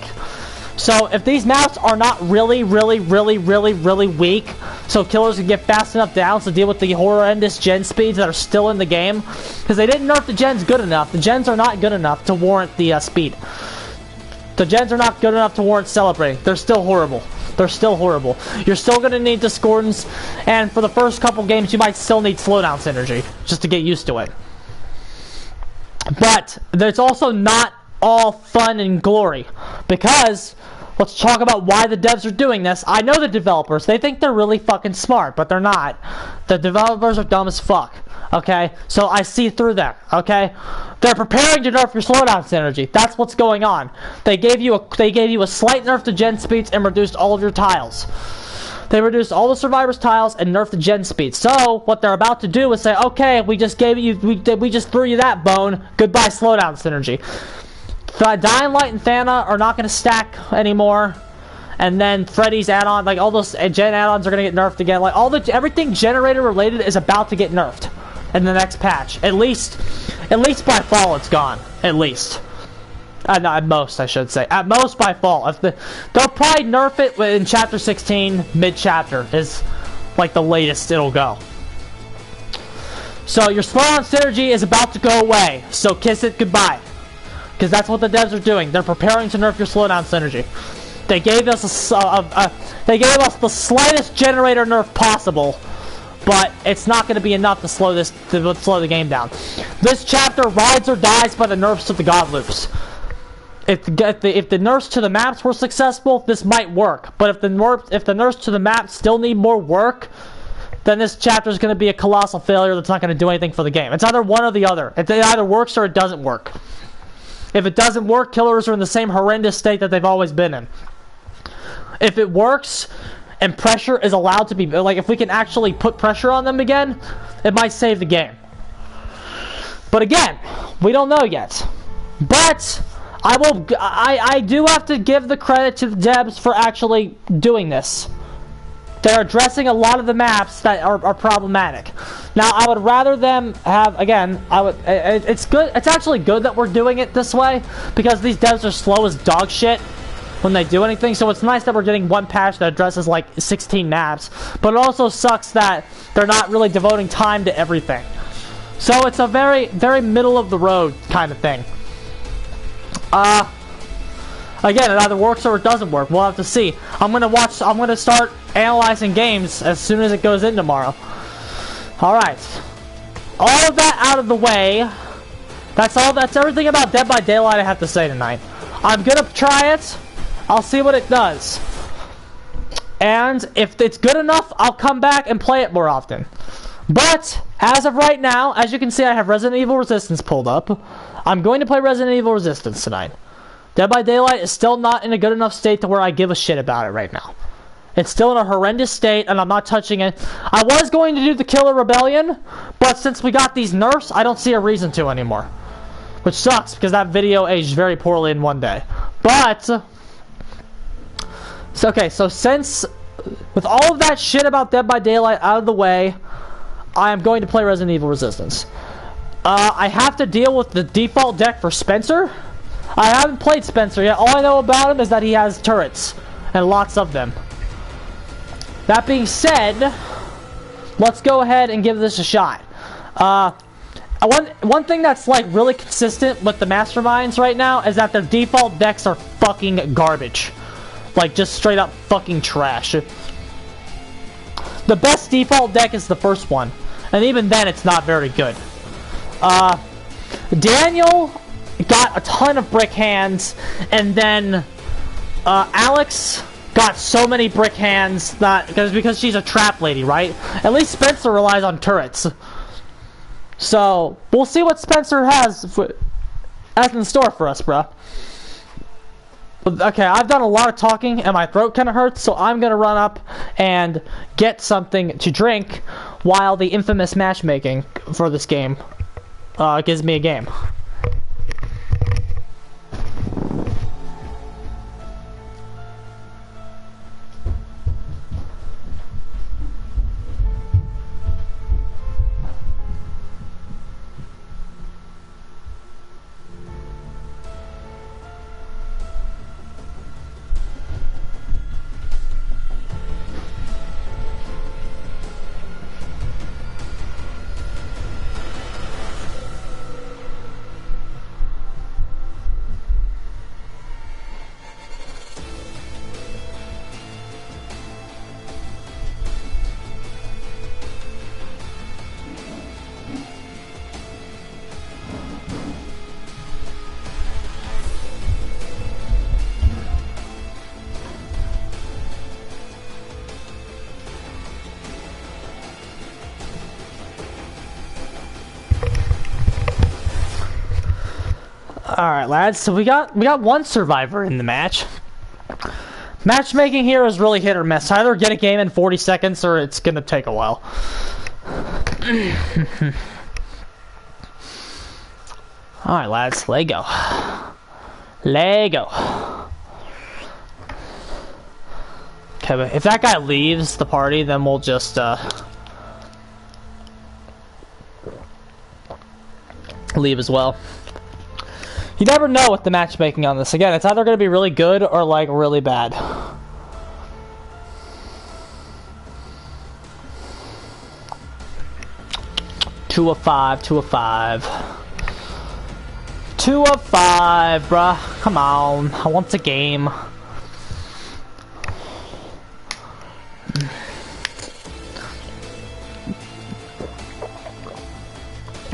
So if these maps are not really weak, so killers can get fast enough downs to deal with the horrendous gen speeds that are still in the game, because they didn't nerf the gens good enough. The gens are not good enough to warrant the speed. The gens are not good enough to warrant celebrating. They're still horrible. They're still horrible. You're still going to need discordance, and for the first couple games, you might still need slowdown synergy, just to get used to it. But it's also not all fun and glory, because let's talk about why the devs are doing this. I know the developers, they think they're really fucking smart, but they're not. The developers are dumb as fuck, okay? So I see through them, okay? They're preparing to nerf your slowdown synergy. That's what's going on. They gave you a slight nerf to gen speeds and reduced all of your tiles. They reduced all the survivors' tiles and nerfed the gen speed. So what they're about to do is say, okay, we just threw you that bone. Goodbye slowdown synergy. Dying Light and Thana are not going to stack anymore, and then Freddy's add-on, like all those gen add-ons are going to get nerfed again. Like everything generator related is about to get nerfed in the next patch. At least by fall it's gone. At least. No, at most I should say. At most by fall. They'll probably nerf it in Chapter 16 mid-chapter is like the latest it'll go. So your slowdown synergy is about to go away. So kiss it goodbye. Because that's what the devs are doing. They're preparing to nerf your slowdown synergy. They gave us the slightest generator nerf possible, but it's not going to be enough to slow the game down. This chapter rides or dies by the nerfs to the god loops. If the nerfs to the maps were successful, this might work. But if the nerfs to the maps still need more work, then this chapter is going to be a colossal failure that's not going to do anything for the game. It's either one or the other. It either works or it doesn't work. If it doesn't work, killers are in the same horrendous state that they've always been in. If it works, and pressure is allowed to be, like, if we can actually put pressure on them again, it might save the game. But again, we don't know yet. But I do have to give the credit to the devs for actually doing this. They're addressing a lot of the maps that are problematic. Now, I would rather them have, again, it's good. It's actually good that we're doing it this way, because these devs are slow as dog shit when they do anything. So it's nice that we're getting one patch that addresses like 16 maps, but it also sucks that they're not really devoting time to everything. So it's a very, very middle of the road kind of thing. Again, it either works or it doesn't work. We'll have to see. I'm gonna start analyzing games as soon as it goes in tomorrow. Alright. All of that out of the way. That's everything about Dead by Daylight I have to say tonight. I'm gonna try it. I'll see what it does. And if it's good enough, I'll come back and play it more often. But, as of right now, as you can see, I have Resident Evil Resistance pulled up. I'm going to play Resident Evil Resistance tonight. Dead by Daylight is still not in a good enough state to where I give a shit about it right now. It's still in a horrendous state, and I'm not touching it. I was going to do the Killer Rebellion, but since we got these nerfs, I don't see a reason to anymore. Which sucks, because that video aged very poorly in one day. But, so since, with all of that shit about Dead by Daylight out of the way, I am going to play Resident Evil Resistance. I have to deal with the default deck for Spencer. I haven't played Spencer yet. All I know about him is that he has turrets, and lots of them. That being said, let's go ahead and give this a shot. One thing that's like really consistent with the Masterminds right now is that their default decks are fucking garbage. Like, just straight up fucking trash. The best default deck is the first one, and even then it's not very good. Daniel got a ton of brick hands, and then Alex got so many brick hands that because she's a trap lady, right? At least Spencer relies on turrets. So we'll see what Spencer has in store for us, bruh. Okay, I've done a lot of talking and my throat kind of hurts, so I'm gonna run up and get something to drink while the infamous matchmaking for this game gives me a game. Alright, lads, so we got one survivor in the match. Matchmaking here is really hit or miss. Either get a game in 40 seconds or it's gonna take a while. Alright, lads, Lego. Lego. Okay, but if that guy leaves the party, then we'll just leave as well. You never know with the matchmaking on this. Again, it's either going to be really good or, like, really bad. Two of five, 2 of 5. 2 of 5, bruh. Come on. I want a game.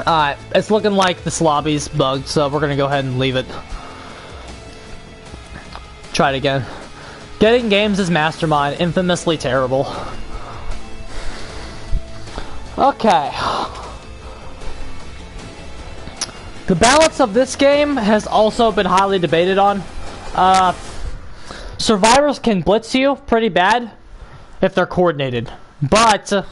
Alright, it's looking like this lobby's bugged, so we're gonna go ahead and leave it. Try it again. Getting games is Mastermind, infamously terrible. Okay. The balance of this game has also been highly debated on. Survivors can blitz you pretty bad if they're coordinated, but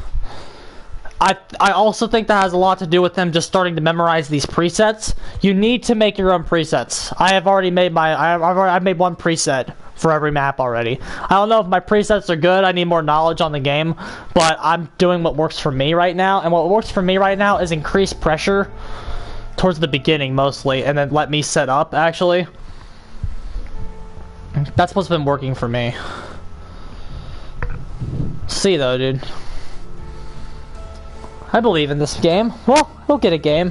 I also think that has a lot to do with them just starting to memorize these presets. You need to make your own presets. I have already made I've made one preset for every map already. I don't know if my presets are good. I need more knowledge on the game, but I'm doing what works for me right now. And what works for me right now is increased pressure towards the beginning mostly, and then let me set up actually. That's what's been working for me. See though, dude. I believe in this game. Well, we'll get a game.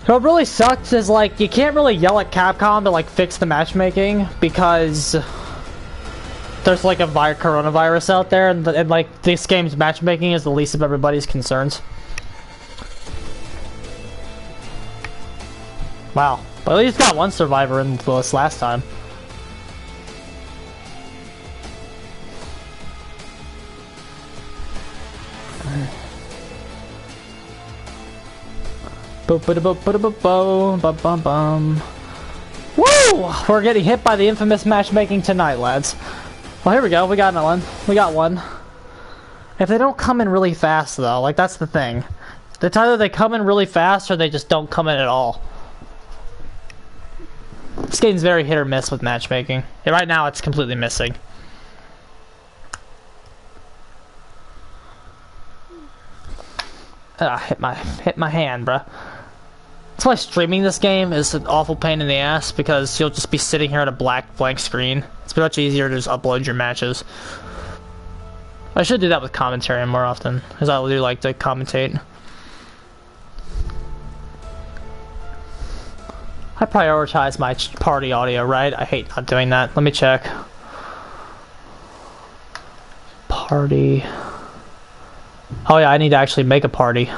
What really sucks is, like, you can't really yell at Capcom to, like, fix the matchmaking because there's, like, a coronavirus out there, and like, this game's matchmaking is the least of everybody's concerns. Wow. But at least got one survivor in the list last time. Woo! We're getting hit by the infamous matchmaking tonight, lads. Well, here we go. We got one. We got one. If they don't come in really fast, though, like, that's the thing. It's either they come in really fast or they just don't come in at all. This game's very hit or miss with matchmaking. And right now, it's completely missing. Hit my hand, bruh. That's why streaming this game is an awful pain in the ass, because you'll just be sitting here at a blank screen. It's much easier to just upload your matches. I should do that with commentary more often, because I do like to commentate. I prioritize my party audio, right? I hate not doing that. Let me check. Party. Oh yeah, I need to actually make a party.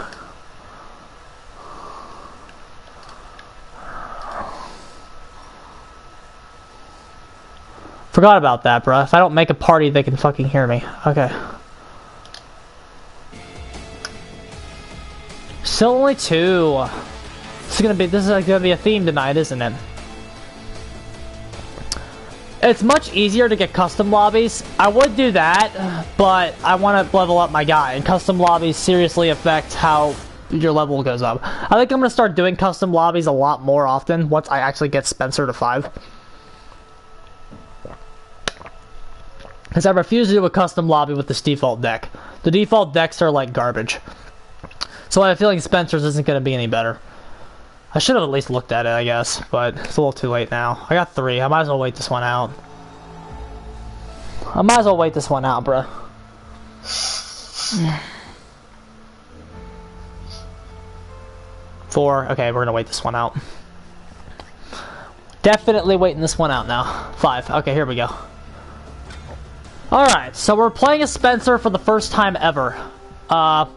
Forgot about that, bruh. If I don't make a party, they can fucking hear me. Okay. Still only 2. This is gonna be a theme tonight, isn't it? It's much easier to get custom lobbies. I would do that, but I want to level up my guy, and custom lobbies seriously affect how your level goes up. I think I'm gonna start doing custom lobbies a lot more often once I actually get Spencer to 5. Because I refuse to do a custom lobby with this default deck. The default decks are like garbage. So I have a feeling Spencer's isn't going to be any better. I should have at least looked at it, I guess, but it's a little too late now. I got 3. I might as well wait this one out. Bruh. Four. Okay, we're going to wait this one out. Definitely waiting this one out now. 5. Okay, here we go. Alright, so we're playing as Spencer for the first time ever. I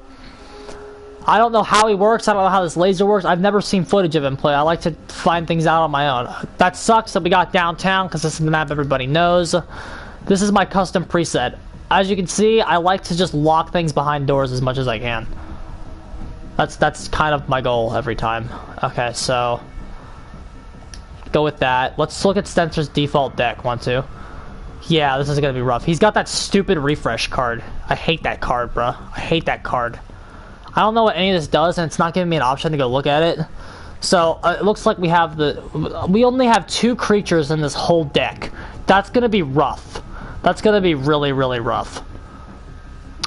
don't know how he works, I don't know how this laser works, I've never seen footage of him play. I like to find things out on my own. That sucks that we got downtown, because this is the map everybody knows. This is my custom preset. As you can see, I like to just lock things behind doors as much as I can. That's kind of my goal every time. Okay, so... go with that. Let's look at Spencer's default deck. 1, 2. Yeah, this is gonna be rough. He's got that stupid refresh card. I hate that card, bruh. I hate that card. I don't know what any of this does, and it's not giving me an option to go look at it. So, it looks like we only have 2 creatures in this whole deck. That's gonna be rough. That's gonna be really, really rough.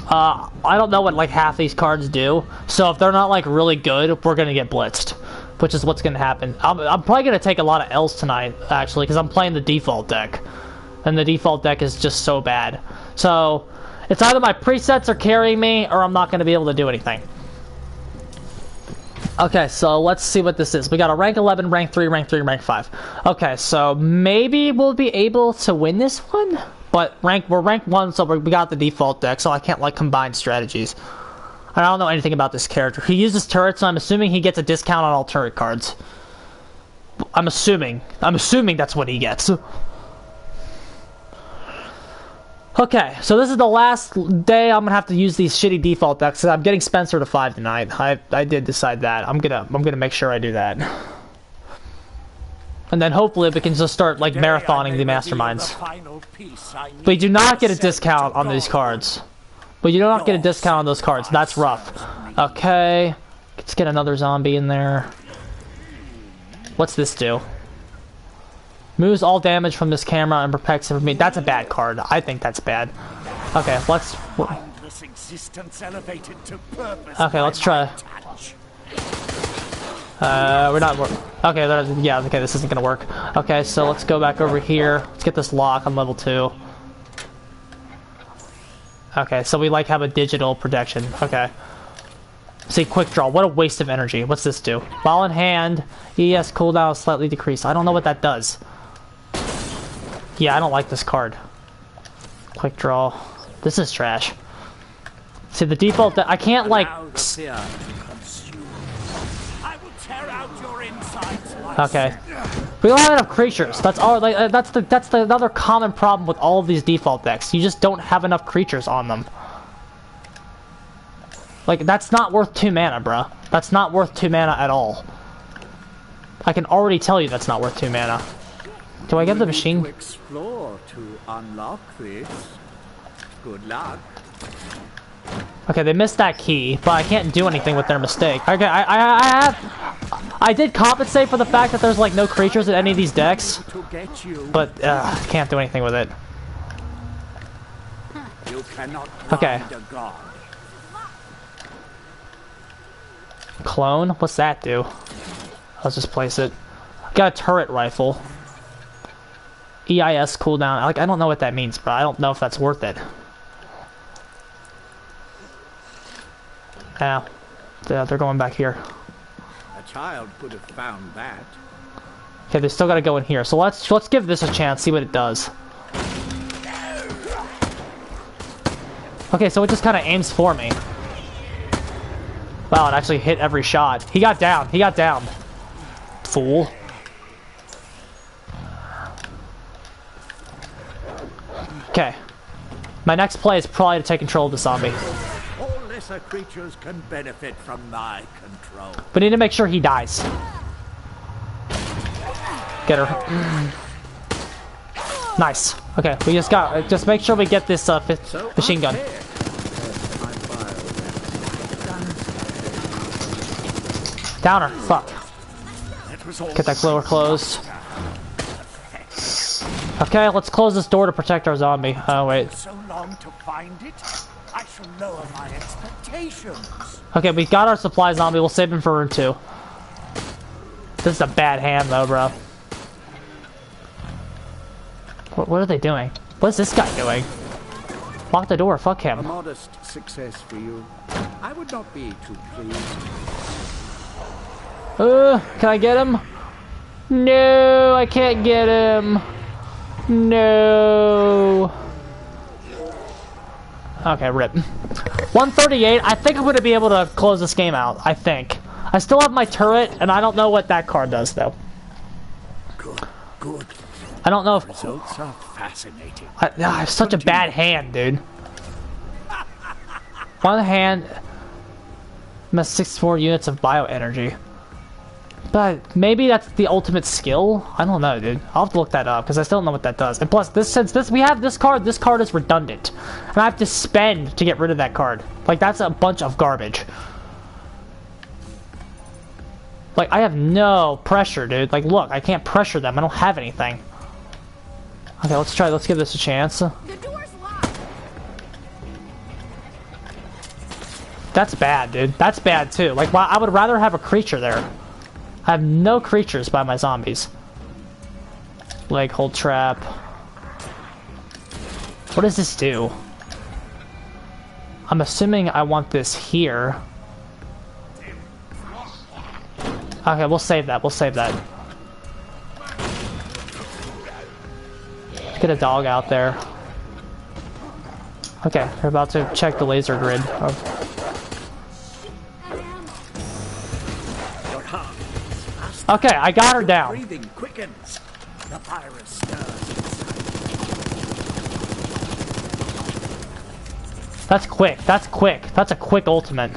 I don't know what, like, half these cards do. So, if they're not, like, really good, we're gonna get blitzed. Which is what's gonna happen. I'm probably gonna take a lot of L's tonight, actually, because I'm playing the default deck. And the default deck is just so bad. So, it's either my presets are carrying me, or I'm not going to be able to do anything. Okay, so let's see what this is. We got a rank 11, rank 3, rank 3, rank 5. Okay, so maybe we'll be able to win this one? But we're rank 1, so we got the default deck, so I can't, like, combine strategies. I don't know anything about this character. He uses turrets, so I'm assuming he gets a discount on all turret cards. I'm assuming that's what he gets. Okay, so this is the last day I'm gonna have to use these shitty default decks. I'm getting Spencer to 5 tonight. I did decide that. I'm gonna make sure I do that. And then hopefully we can just start like marathoning the masterminds. We do not get a discount on these cards. We do not get a discount on those cards. That's rough. Okay, let's get another zombie in there. What's this do? Moves all damage from this camera and protects it from me. That's a bad card. I think that's bad. Okay, let's... okay, let's try... we're not... okay, yeah, okay, this isn't gonna work. Okay, so let's go back over here. Let's get this lock on level 2. Okay, so we, like, have a digital protection. Okay. See, quick draw. What a waste of energy. What's this do? Ball in hand. ES cooldown slightly decreased. I don't know what that does. Yeah, I don't like this card. Quick draw. This is trash. See, the default... I can't, like... okay. We don't have enough creatures. That's all. Like, that's the another common problem with all of these default decks. You just don't have enough creatures on them. Like, that's not worth 2 mana, bruh. That's not worth 2 mana at all. I can already tell you that's not worth 2 mana. Do I get the machine? Explore to unlock this. Good luck. Okay, they missed that key, but I can't do anything with their mistake. Okay, I did compensate for the fact that there's like no creatures in any of these decks, but can't do anything with it. You cannot okay. Clone? What's that do? Let's just place it. Got a turret rifle. EIS cooldown. Like, I don't know what that means, but I don't know if that's worth it. Yeah, they're going back here. A child could have found that. Okay, they still gotta go in here. So let's give this a chance, see what it does. Okay, so it just kind of aims for me. Wow, it actually hit every shot. He got down. He got down. Fool. Okay. My next play is probably to take control of the zombie. All lesser creatures can benefit from my control. We need to make sure he dies. Get her. Nice. Okay, we just make sure we get this machine gun. Downer. Fuck. Get that door closed. Okay, let's close this door to protect our zombie. Oh wait. So long to find it, I shall lower my expectations. Okay, we got our supply zombie. We'll save him for room 2. This is a bad hand though, bro. What are they doing? What is this guy doing? Lock the door. Fuck him. A modest success for you. I would not be too pleased. Can I get him? No, I can't get him. No. Okay, rip. 138. I think I'm going to be able to close this game out. I think. I still have my turret, and I don't know what that card does, though. Good. I don't know if... Results are fascinating. I have such a bad hand, dude. One hand... Has 64 units of bioenergy. But maybe that's the ultimate skill? I don't know, dude. I'll have to look that up, because I still don't know what that does. And plus, since we have this card is redundant. And I have to spend to get rid of that card. Like, that's a bunch of garbage. Like, I have no pressure, dude. Like, look, I can't pressure them. I don't have anything. Okay, let's give this a chance. The door's locked. That's bad, dude. That's bad, too. Like, I would rather have a creature there. I have no creatures by my zombies. Leg hold trap. What does this do? I'm assuming I want this here. Okay, we'll save that. We'll save that. Get a dog out there. Okay, we're about to check the laser grid. Okay, I got her down. Breathing quickens. The virus stirs. That's quick. That's quick. That's a quick ultimate.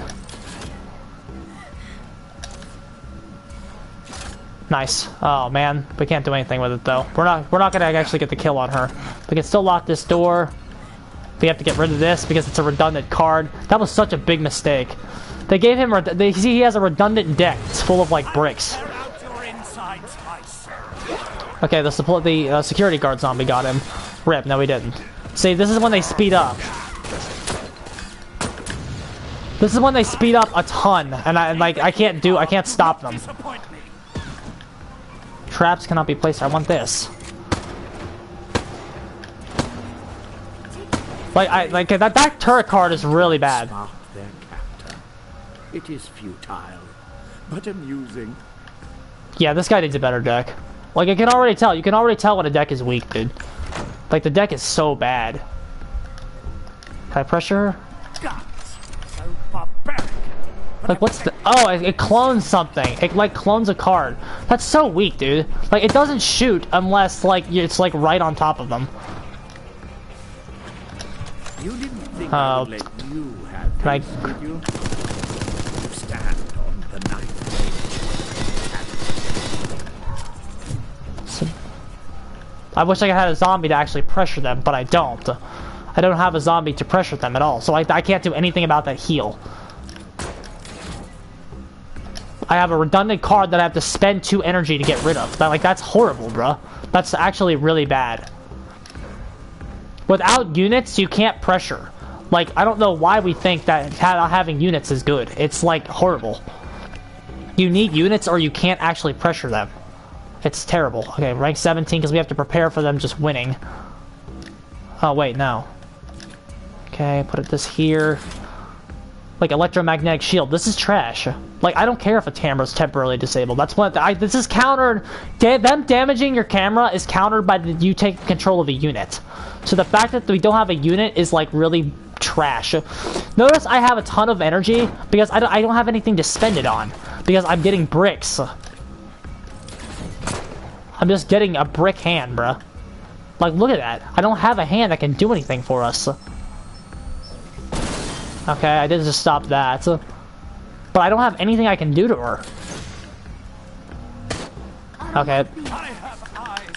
Nice. Oh man, we can't do anything with it though. We're not gonna actually get the kill on her. We can still lock this door. We have to get rid of this because it's a redundant card. That was such a big mistake. They gave him. He has a redundant deck. It's full of like bricks. Okay, the security guard zombie got him. Rip. No, he didn't. See, this is when they speed up. This is when they speed up a ton, and I can't stop them. Traps cannot be placed. I want this. Like that turret card is really bad. Spark their captor. It is futile, but amusing. Yeah, this guy needs a better deck. Like, I can already tell. You can already tell when a deck is weak, dude. Like, the deck is so bad. Can I pressure her? So barbaric. Like, what's the... Oh, it clones something. It, like, clones a card. That's so weak, dude. Like, it doesn't shoot unless, like, it's, like, right on top of them. You didn't think I would let you have this, did you? You stand on the knife blade. I wish I had a zombie to actually pressure them, but I don't. I don't have a zombie to pressure them at all, so I can't do anything about that heal. I have a redundant card that I have to spend 2 energy to get rid of. That's horrible, bruh. That's actually really bad. Without units, you can't pressure. Like, I don't know why we think that having units is good. It's, like, horrible. You need units or you can't actually pressure them. It's terrible. Okay, rank 17 because we have to prepare for them just winning. Oh, wait, no. Okay, put this here. Like, electromagnetic shield. This is trash. Like, I don't care if a camera's temporarily disabled. That's what... this is countered... them damaging your camera is countered by you taking control of a unit. So the fact that we don't have a unit is, like, really trash. Notice I have a ton of energy because I don't have anything to spend it on. Because I'm getting bricks. I'm just getting a brick hand, bruh. Like, look at that. I don't have a hand that can do anything for us. Okay, I did just stop that. But I don't have anything I can do to her. Okay.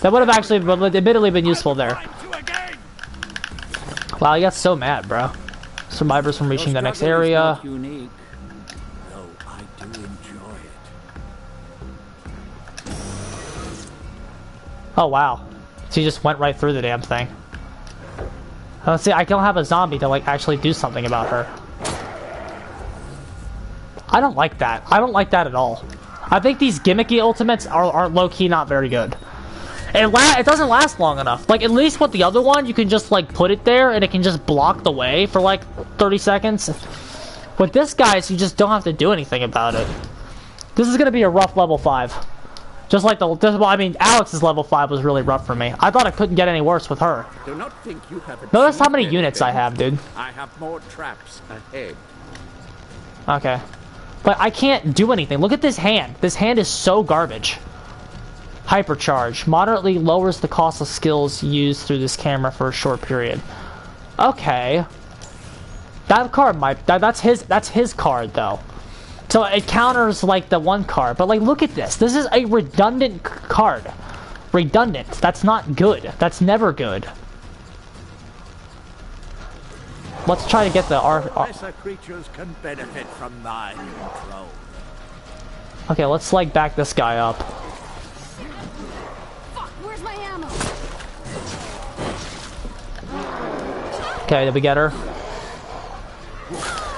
That would have actually admittedly been useful there. Wow, I got so mad, bro. Survivors from reaching the next area. Unique, though I do enjoy it. Oh, wow. She just went right through the damn thing. Let's see, I don't have a zombie to, like, actually do something about her. I don't like that. I don't like that at all. I think these gimmicky ultimates are low-key not very good. It doesn't last long enough. Like, at least with the other one, you can just, like, put it there and it can just block the way for, like, 30 seconds. With this guy's, you just don't have to do anything about it. This is gonna be a rough level 5. Just like well, I mean, Alex's level 5 was really rough for me. I thought it couldn't get any worse with her. Do not think you have Notice how many units I have, dude. I have more traps ahead. Okay. But I can't do anything. Look at this hand. This hand is so garbage. Hypercharge. Moderately lowers the cost of skills used through this camera for a short period. Okay. That card might... That's his card, though. So it counters, like, the one card. But, like, look at this. This is a redundant card. Redundant. That's not good. That's never good. Let's try to get the Lesser creatures can benefit from thy control. Okay, let's, like, back this guy up. Fuck, where's my ammo? Okay, did we get her?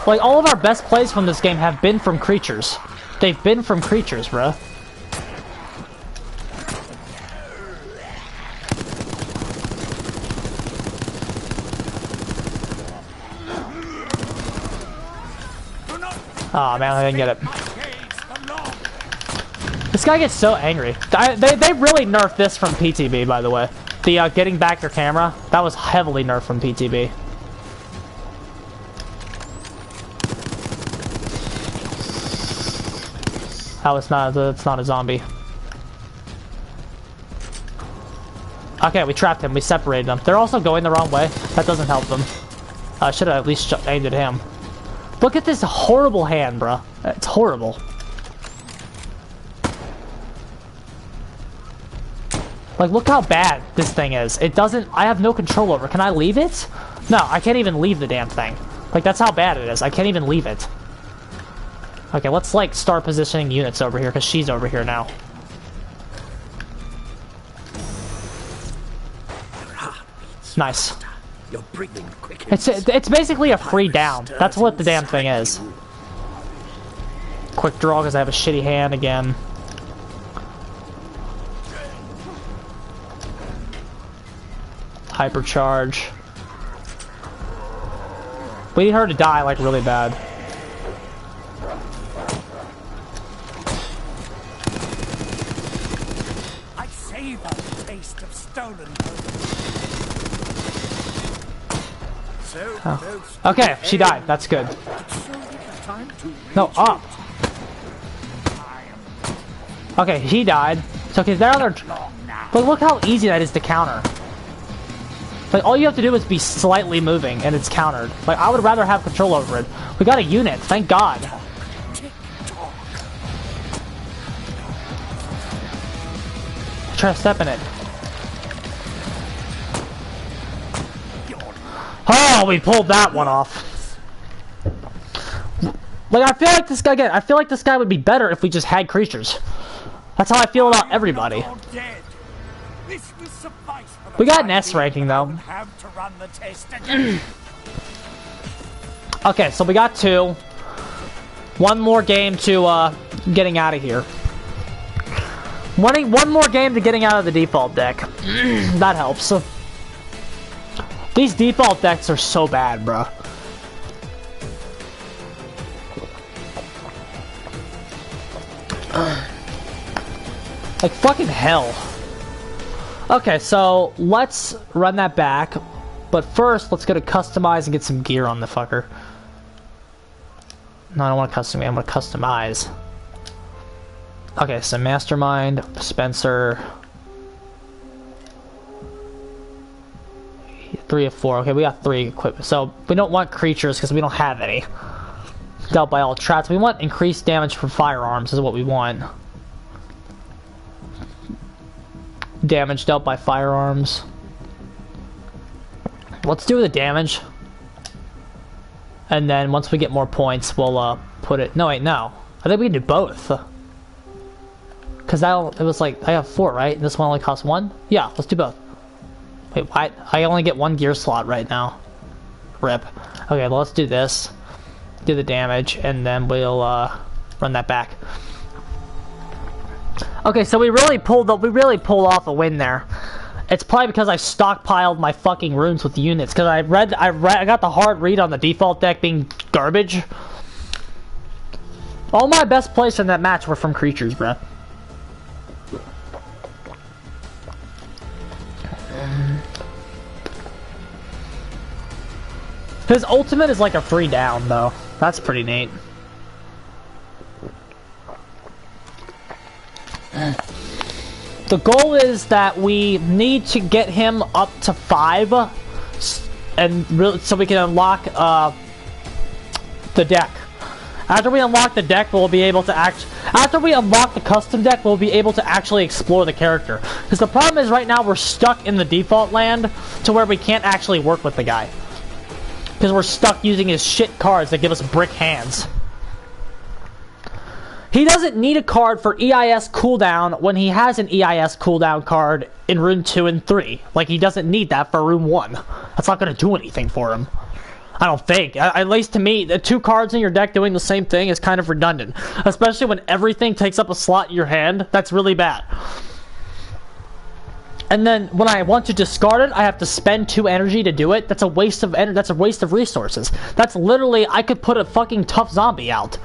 Like, all of our best plays from this game have been from creatures. They've been from creatures, bruh. Aw, man, I didn't get it. This guy gets so angry. They really nerfed this from PTB, by the way. The getting back your camera, that was heavily nerfed from PTB. Oh, it's not a zombie. Okay, we trapped him. We separated them. They're also going the wrong way. That doesn't help them. I should have at least aimed at him. Look at this horrible hand, bruh. It's horrible. Like, look how bad this thing is. It doesn't... I have no control over it. Can I leave it? No, I can't even leave the damn thing. Like, that's how bad it is. I can't even leave it. Okay, let's, like, start positioning units over here, because she's over here now. Nice. You're breathing quick. It's basically a free down. That's what the damn thing is. Quick draw, because I have a shitty hand again. Hypercharge. We need her to die, like, really bad. I savor the taste of stolen. Oh. Okay, she died. That's good. No, up. Okay, he died. So, okay, they're on their... But look how easy that is to counter. Like, all you have to do is be slightly moving, and it's countered. Like, I would rather have control over it. We got a unit, thank God. Try to step in it. Oh, we pulled that one off. Like, I feel like this guy, again, I feel like this guy would be better if we just had creatures. That's how I feel about everybody. We got an S ranking, though. Okay, so we got 2. One more game to getting out of here. One more game to getting out of the default deck. That helps. These default decks are so bad, bro. Like fucking hell. Okay, so let's run that back. But first, let's go to customize and get some gear on the fucker. No, I don't want to customize. I'm going to customize. Okay, so Mastermind, Spencer. 3 of 4. Okay, we got 3 equipment. So we don't want creatures because we don't have any. Dealt by all traps. We want increased damage from firearms is what we want. Damage dealt by firearms. Let's do the damage. And then once we get more points, we'll put it... No, wait, no. I think we can do both. Because it was like... I have 4, right? And this one only costs 1? Yeah, let's do both. Wait, what? I only get 1 gear slot right now. Rip. Okay, well, let's do this. Do the damage, and then we'll run that back. Okay, so we really pulled off a win there. It's probably because I stockpiled my fucking runes with units. Because I got the hard read on the default deck being garbage. All my best plays in that match were from creatures, bruh. His ultimate is like a free down, though. That's pretty neat. The goal is that we need to get him up to 5, and really, so we can unlock the deck. After we unlock the deck, we'll be able to after we unlock the custom deck, we'll be able to actually explore the character. Because the problem is right now we're stuck in the default land to where we can't actually work with the guy. Because we're stuck using his shit cards that give us brick hands. He doesn't need a card for EIS cooldown when he has an EIS cooldown card in Rune 2 and 3. Like, he doesn't need that for Rune 1. That's not going to do anything for him. I don't think. At least to me, the 2 cards in your deck doing the same thing is kind of redundant. Especially when everything takes up a slot in your hand. That's really bad. And then when I want to discard it, I have to spend 2 energy to do it. That's a waste of energy. That's a waste of resources. That's literally, I could put a fucking tough zombie out.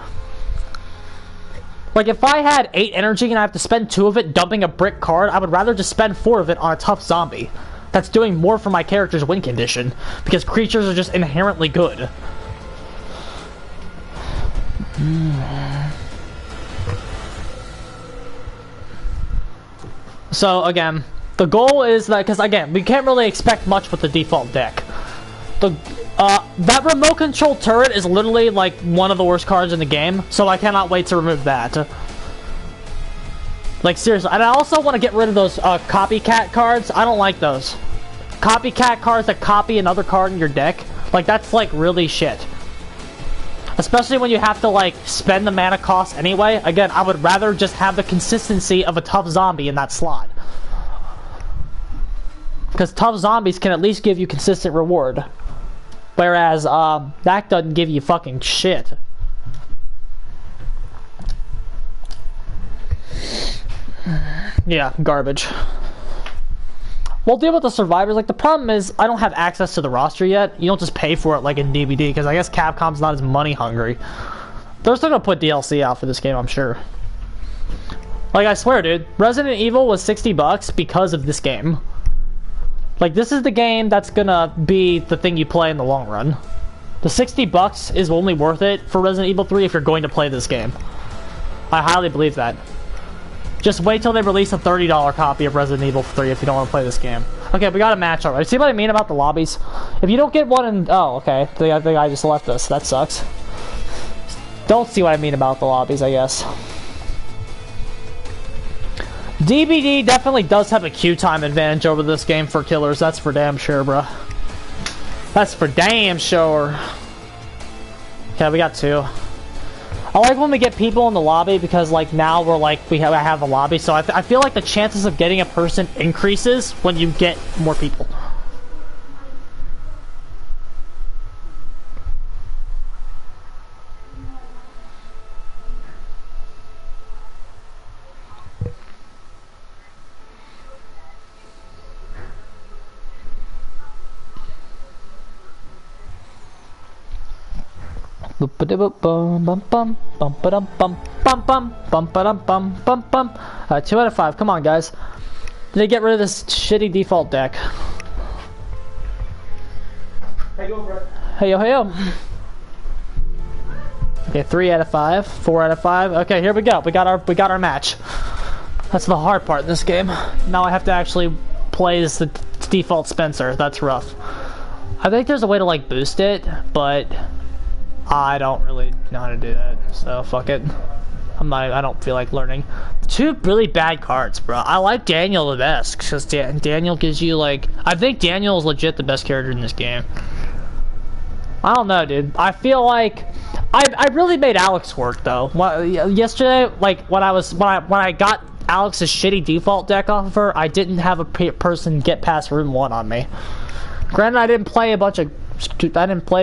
Like, if I had 8 energy and I have to spend 2 of it dumping a brick card, I would rather just spend 4 of it on a tough zombie. That's doing more for my character's win condition. Because creatures are just inherently good. So, again... The goal is that, because again, we can't really expect much with the default deck. That remote control turret is literally like one of the worst cards in the game, so I cannot wait to remove that. Like seriously, and I also want to get rid of those copycat cards. I don't like those. Copycat cards that copy another card in your deck, like that's like really shit. Especially when you have to like spend the mana cost anyway. Again, I would rather just have the consistency of a tough zombie in that slot. Because tough zombies can at least give you consistent reward. Whereas, that doesn't give you fucking shit. Yeah, garbage. We'll deal with the survivors. Like, the problem is, I don't have access to the roster yet. You don't just pay for it like in DBD, because I guess Capcom's not as money hungry. They're still gonna put DLC out for this game, I'm sure. Like, I swear, dude, Resident Evil was $60 because of this game. Like, this is the game that's gonna be the thing you play in the long run. The $60 is only worth it for Resident Evil 3 if you're going to play this game. I highly believe that. Just wait till they release a $30 copy of Resident Evil 3 if you don't want to play this game. Okay, we got a match already. See what I mean about the lobbies? If you don't get one in... Oh, okay. The guy just left us. That sucks. Don't see what I mean about the lobbies, I guess. DBD definitely does have a queue time advantage over this game for killers. That's for damn sure, bro. That's for damn sure. Okay, we got 2. I like when we get people in the lobby because, like, now we're like, I have a lobby. So I feel like the chances of getting a person increases when you get more people. 2 out of 5. Come on, guys. They get rid of this shitty default deck. Hey, go for it. Hey yo, hey yo. Okay, 3 out of 5, 4 out of 5. Okay, here we go. We got our match. That's the hard part in this game. Now I have to actually play as the default Spencer. That's rough. I think there's a way to like boost it, but I don't really know how to do that. So fuck it. I don't feel like learning. 2 really bad cards, bro. I like Daniel the best because Daniel gives you like. I think Daniel is legit the best character in this game. I don't know, dude. I feel like I really made Alex work though. Yesterday, like when I got Alex's shitty default deck off of her, I didn't have a person get past room 1 on me. Granted, I didn't play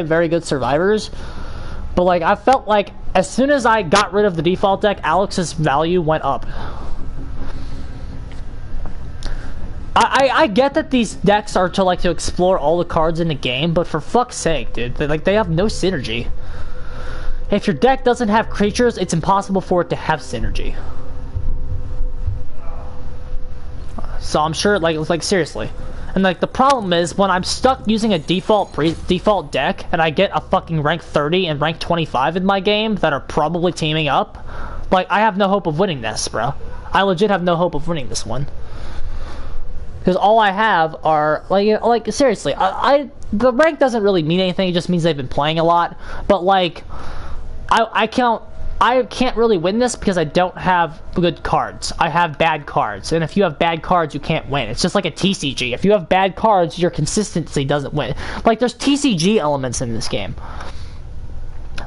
very good survivors, but like I felt like as soon as I got rid of the default deck, Alex's value went up. I get that these decks are to explore all the cards in the game, but for fuck's sake, dude, they have no synergy. If your deck doesn't have creatures, it's impossible for it to have synergy. So I'm sure, like seriously. And like the problem is when I'm stuck using a default deck and I get a fucking rank 30 and rank 25 in my game that are probably teaming up, like I have no hope of winning this, bro. I legit have no hope of winning this one. Because all I have are like seriously, the rank doesn't really mean anything. It just means they've been playing a lot. But like, I can't really win this because I don't have good cards. I have bad cards, and if you have bad cards, you can't win. It's just like a TCG. If you have bad cards, your consistency doesn't win. Like there's TCG elements in this game.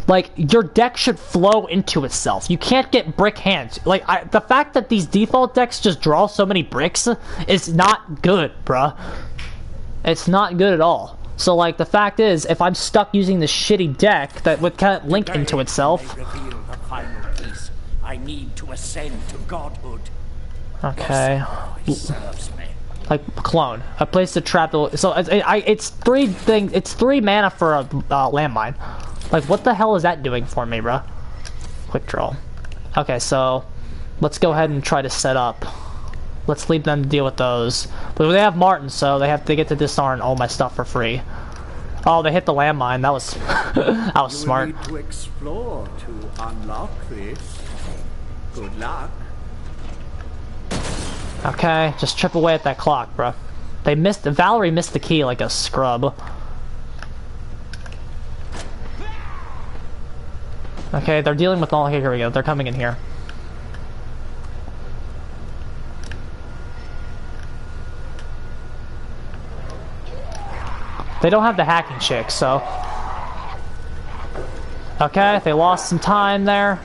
Like, your deck should flow into itself. You can't get brick hands. Like, the fact that these default decks just draw so many bricks is not good, bruh. It's not good at all. So, like, the fact is, if I'm stuck using this shitty deck that would kind of link into itself... I need to ascend to godhood. Okay. Like, clone. I placed a trap... So, it's 3 mana for a landmine. Like, what the hell is that doing for me, bro? Quick draw. Okay, so let's go ahead and try to set up. Let's leave them to deal with those. But they have Martin, so they get to disarm all my stuff for free. Oh, they hit the landmine. That was that was smart. You need to explore to unlock this. Good luck. Okay, just chip away at that clock, bro. Valerie missed the key like a scrub. Okay, they're dealing with all... Here we go. They're coming in here. They don't have the hacking chick, so... Okay, they lost some time there.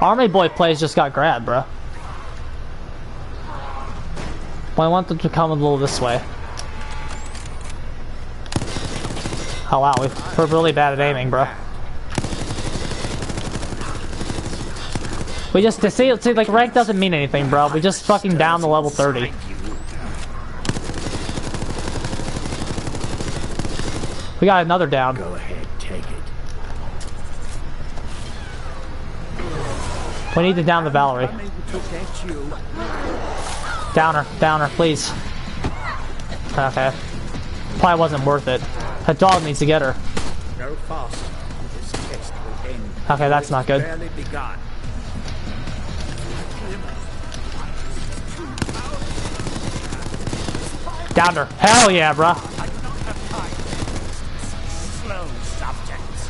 Army Boy plays just got grabbed, bro. Well, I want them to come a little this way. Oh wow, we're really bad at aiming, bro. We just, see, like, rank doesn't mean anything, bro. We just fucking down to level 30. We got another down. Go ahead, take it. We need to down the Valerie. Down her, please. Okay. Probably wasn't worth it. That dog needs to get her. Go fast. This test will end. Okay, that's not good. Barely begun. Downed her. Hell yeah, bro. I do not have time. Slow subjects.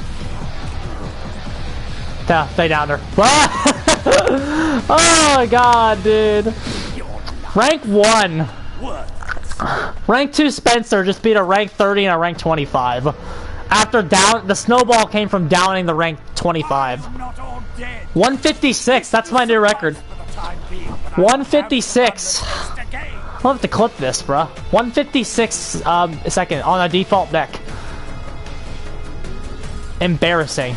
Yeah, they downed her. Oh my god, dude. Rank 1. Rank 2 Spencer just beat a rank 30 and a rank 25. After the snowball came from downing the rank 25. 156, that's my new record. 156. I'll have to clip this, bro. 156 second on a default deck. Embarrassing.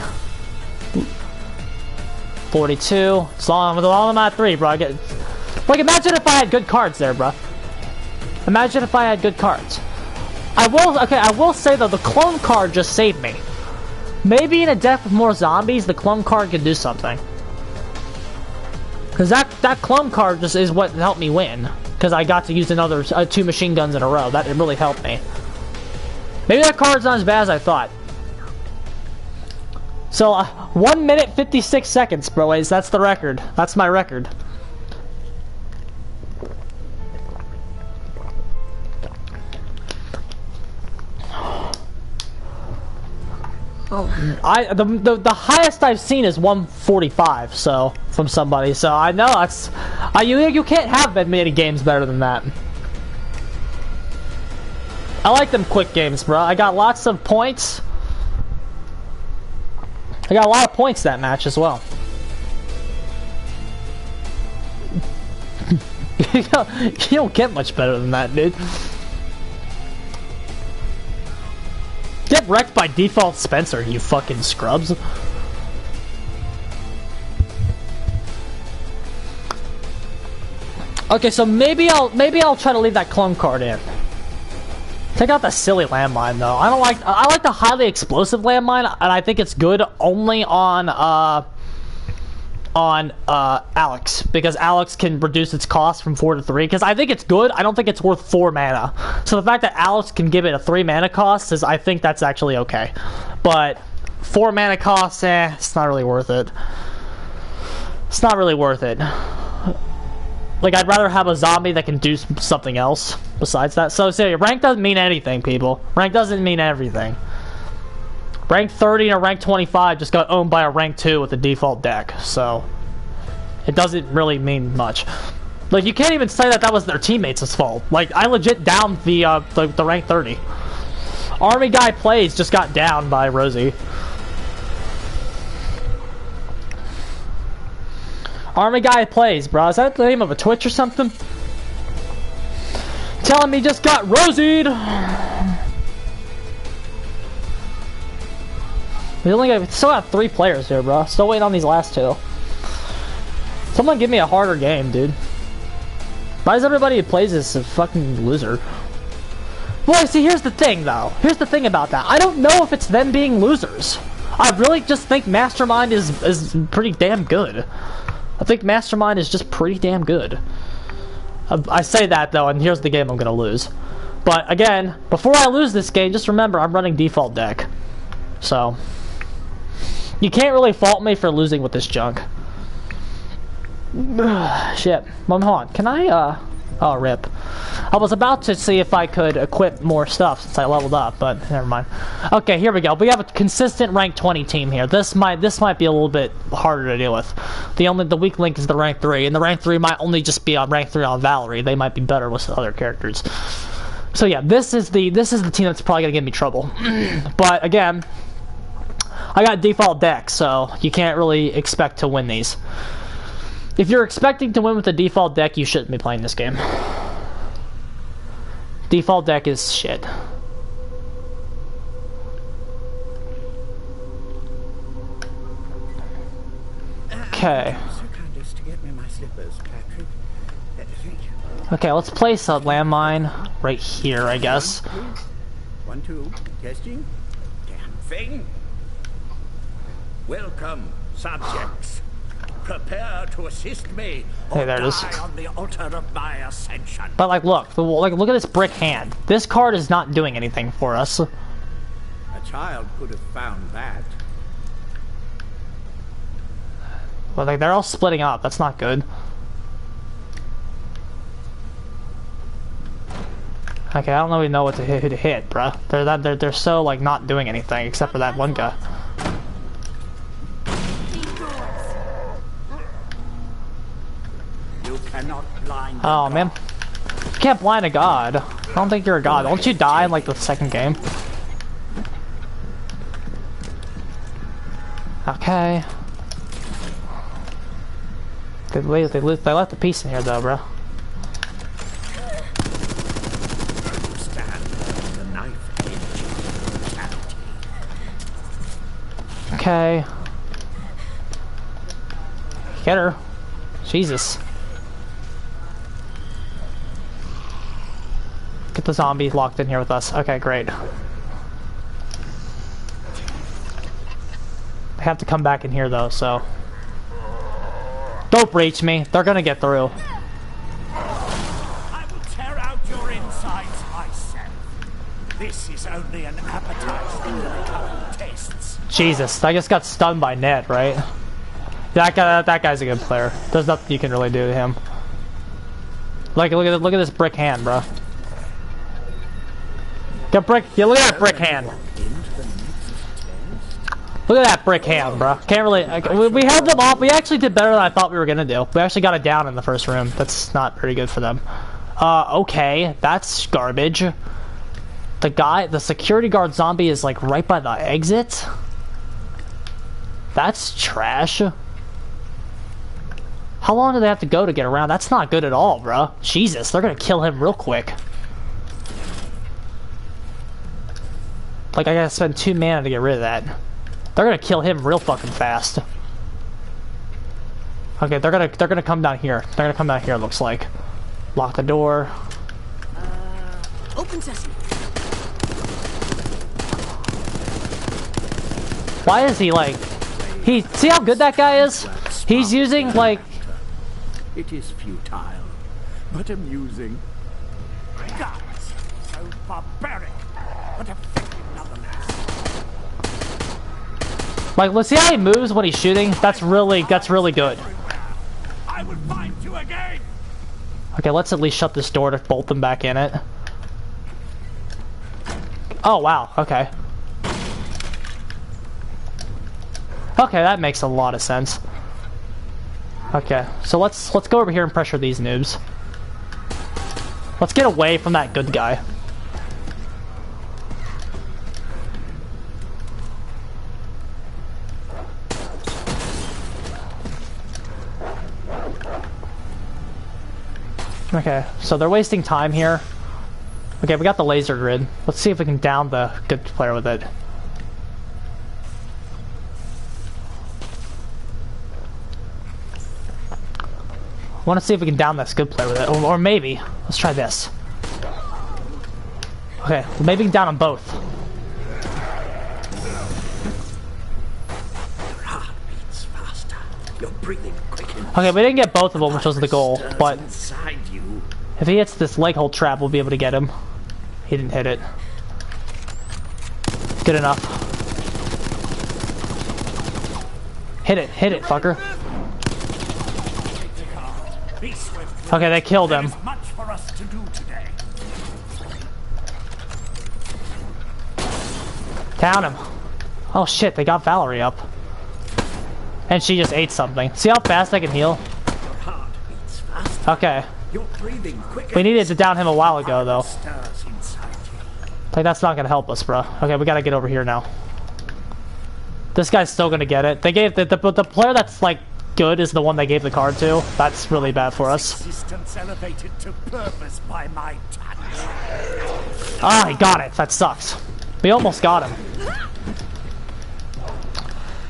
42. As long as I'm at 3, bro. Like, imagine if I had good cards there, bro. Imagine if I had good cards. I will say though, the clone card just saved me. Maybe in a deck with more zombies, the clone card could do something. Because that clone card just is what helped me win. Because I got to use another 2 machine guns in a row. That it really helped me. Maybe that card's not as bad as I thought. So, 1 minute 56 seconds, broways. That's the record. That's my record. The highest I've seen is 145, so from somebody. So I know that's you can't have that many games better than that. I like them quick games, bro. I got lots of points. I got a lot of points that match as well. You don't get much better than that, dude. Get wrecked by default Spencer, you fucking scrubs. Okay, so maybe I'll try to leave that clone card in. Take out the silly landmine though. I like the highly explosive landmine, and I think it's good only on Alex, because Alex can reduce its cost from 4 to 3, because I think it's good. I don't think it's worth 4 mana. So the fact that Alex can give it a 3 mana cost is, I think that's actually okay. But 4 mana cost, it's not really worth it. It's not really worth it. Like, I'd rather have a zombie that can do something else besides that. So rank doesn't mean anything, people. Rank doesn't mean everything. Rank 30 and a rank 25 just got owned by a rank 2 with the default deck, so it doesn't really mean much. Like, you can't even say that was their teammates' fault. Like, I legit downed the rank 30. Army Guy Plays just got downed by Rosie. Army Guy Plays, bro. Is that the name of a Twitch or something? Telling me just got Rosied! We still have 3 players here, bro. Still waiting on these last 2. Someone give me a harder game, dude. Why is everybody who plays this a fucking loser? Boy, see, here's the thing, though. Here's the thing about that. I don't know if it's them being losers. I really just think Mastermind is pretty damn good. I think Mastermind is just pretty damn good. I say that, though, and here's the game I'm gonna lose. But, again, before I lose this game, just remember, I'm running default deck. So you can't really fault me for losing with this junk. Shit. Well, hold on. Can I, oh, rip. I was about to see if I could equip more stuff since I leveled up, but never mind. Okay, here we go. We have a consistent rank 20 team here. This might be a little bit harder to deal with. The weak link is the rank 3, and the rank 3 might only just be on rank 3 on Valerie. They might be better with other characters. So yeah, this is the team that's probably gonna give me trouble. But again, I got default deck, so you can't really expect to win these. If you're expecting to win with the default deck, you shouldn't be playing this game. Default deck is shit. Okay. Okay, let's place a landmine right here, I guess. 1, 2, testing. Damn thing. Welcome, subjects. Prepare to assist me, or hey, there it is. die on the altar of my ascension. But look at this brick hand. This card is not doing anything for us. A child could have found that. Well, they're all splitting up. That's not good. Okay, I don't really know what to hit, who to hit, bruh. They're so like not doing anything except for that one guy. You cannot blind. Oh man, you can't blind a god. I don't think you're a god. Don't you die in like the second game? Okay. They left the piece in here though, bro. Okay. Get her. Jesus. Get the zombie locked in here with us. Okay, great. They have to come back in here though, so. Don't breach me. They're gonna get through. I will tear out your insides myself. This is only an appetizer for the coming tests. Jesus, I just got stunned by Ned, right? That guy's a good player. There's nothing you can really do to him. Like, look at this brick hand, bro. Get brick. Yeah, look at that brick hand. Look at that brick hand, bro. Can't really. We held them off. We actually did better than I thought we were gonna do. We actually got it down in the first room. That's not very good for them. Okay, that's garbage. The security guard zombie is like right by the exit. That's trash. How long do they have to go to get around? That's not good at all, bro. Jesus, they're gonna kill him real quick. Like, I gotta spend 2 mana to get rid of that. They're gonna kill him real fucking fast. Okay, they're gonna come down here. They're gonna come down here, it looks like. Lock the door. Open sesame. Why is he like... See how good that guy is? He's using, like... It is futile, but amusing. Guts, so barbaric, but effective nonetheless. Like, let's see how he moves when he's shooting. That's really good. I will find you again. Okay, let's at least shut this door to bolt them back in it. Oh, wow, okay. Okay, that makes a lot of sense. Okay, so let's go over here and pressure these noobs. Let's get away from that good guy. Okay, so they're wasting time here. Okay, we got the laser grid. Let's see if we can down the good player with it. I want to see if we can down this good player with it, or maybe let's try this. Okay, maybe we can down them both. Your heart beats faster. Your breathing quickens. Okay, we didn't get both of them, which was the goal, but Inside you. if he hits this leg hold trap, we'll be able to get him. He didn't hit it. Good enough. Hit it, fucker. Be swift. Okay, they killed him. There is much for us to do today. Down him. Oh shit, they got Valerie up. And she just ate something. See how fast I can heal? Your heart beats faster. Okay. Your breathing quickens. We needed to down him a while ago, though. Stirs inside you. Like, that's not gonna help us, bro. Okay, we gotta get over here now. This guy's still gonna get it. They gave the player that's like good is the one they gave the card to. That's really bad for us. Existence elevated to purpose by my touch. Ah, he got it. That sucks. We almost got him.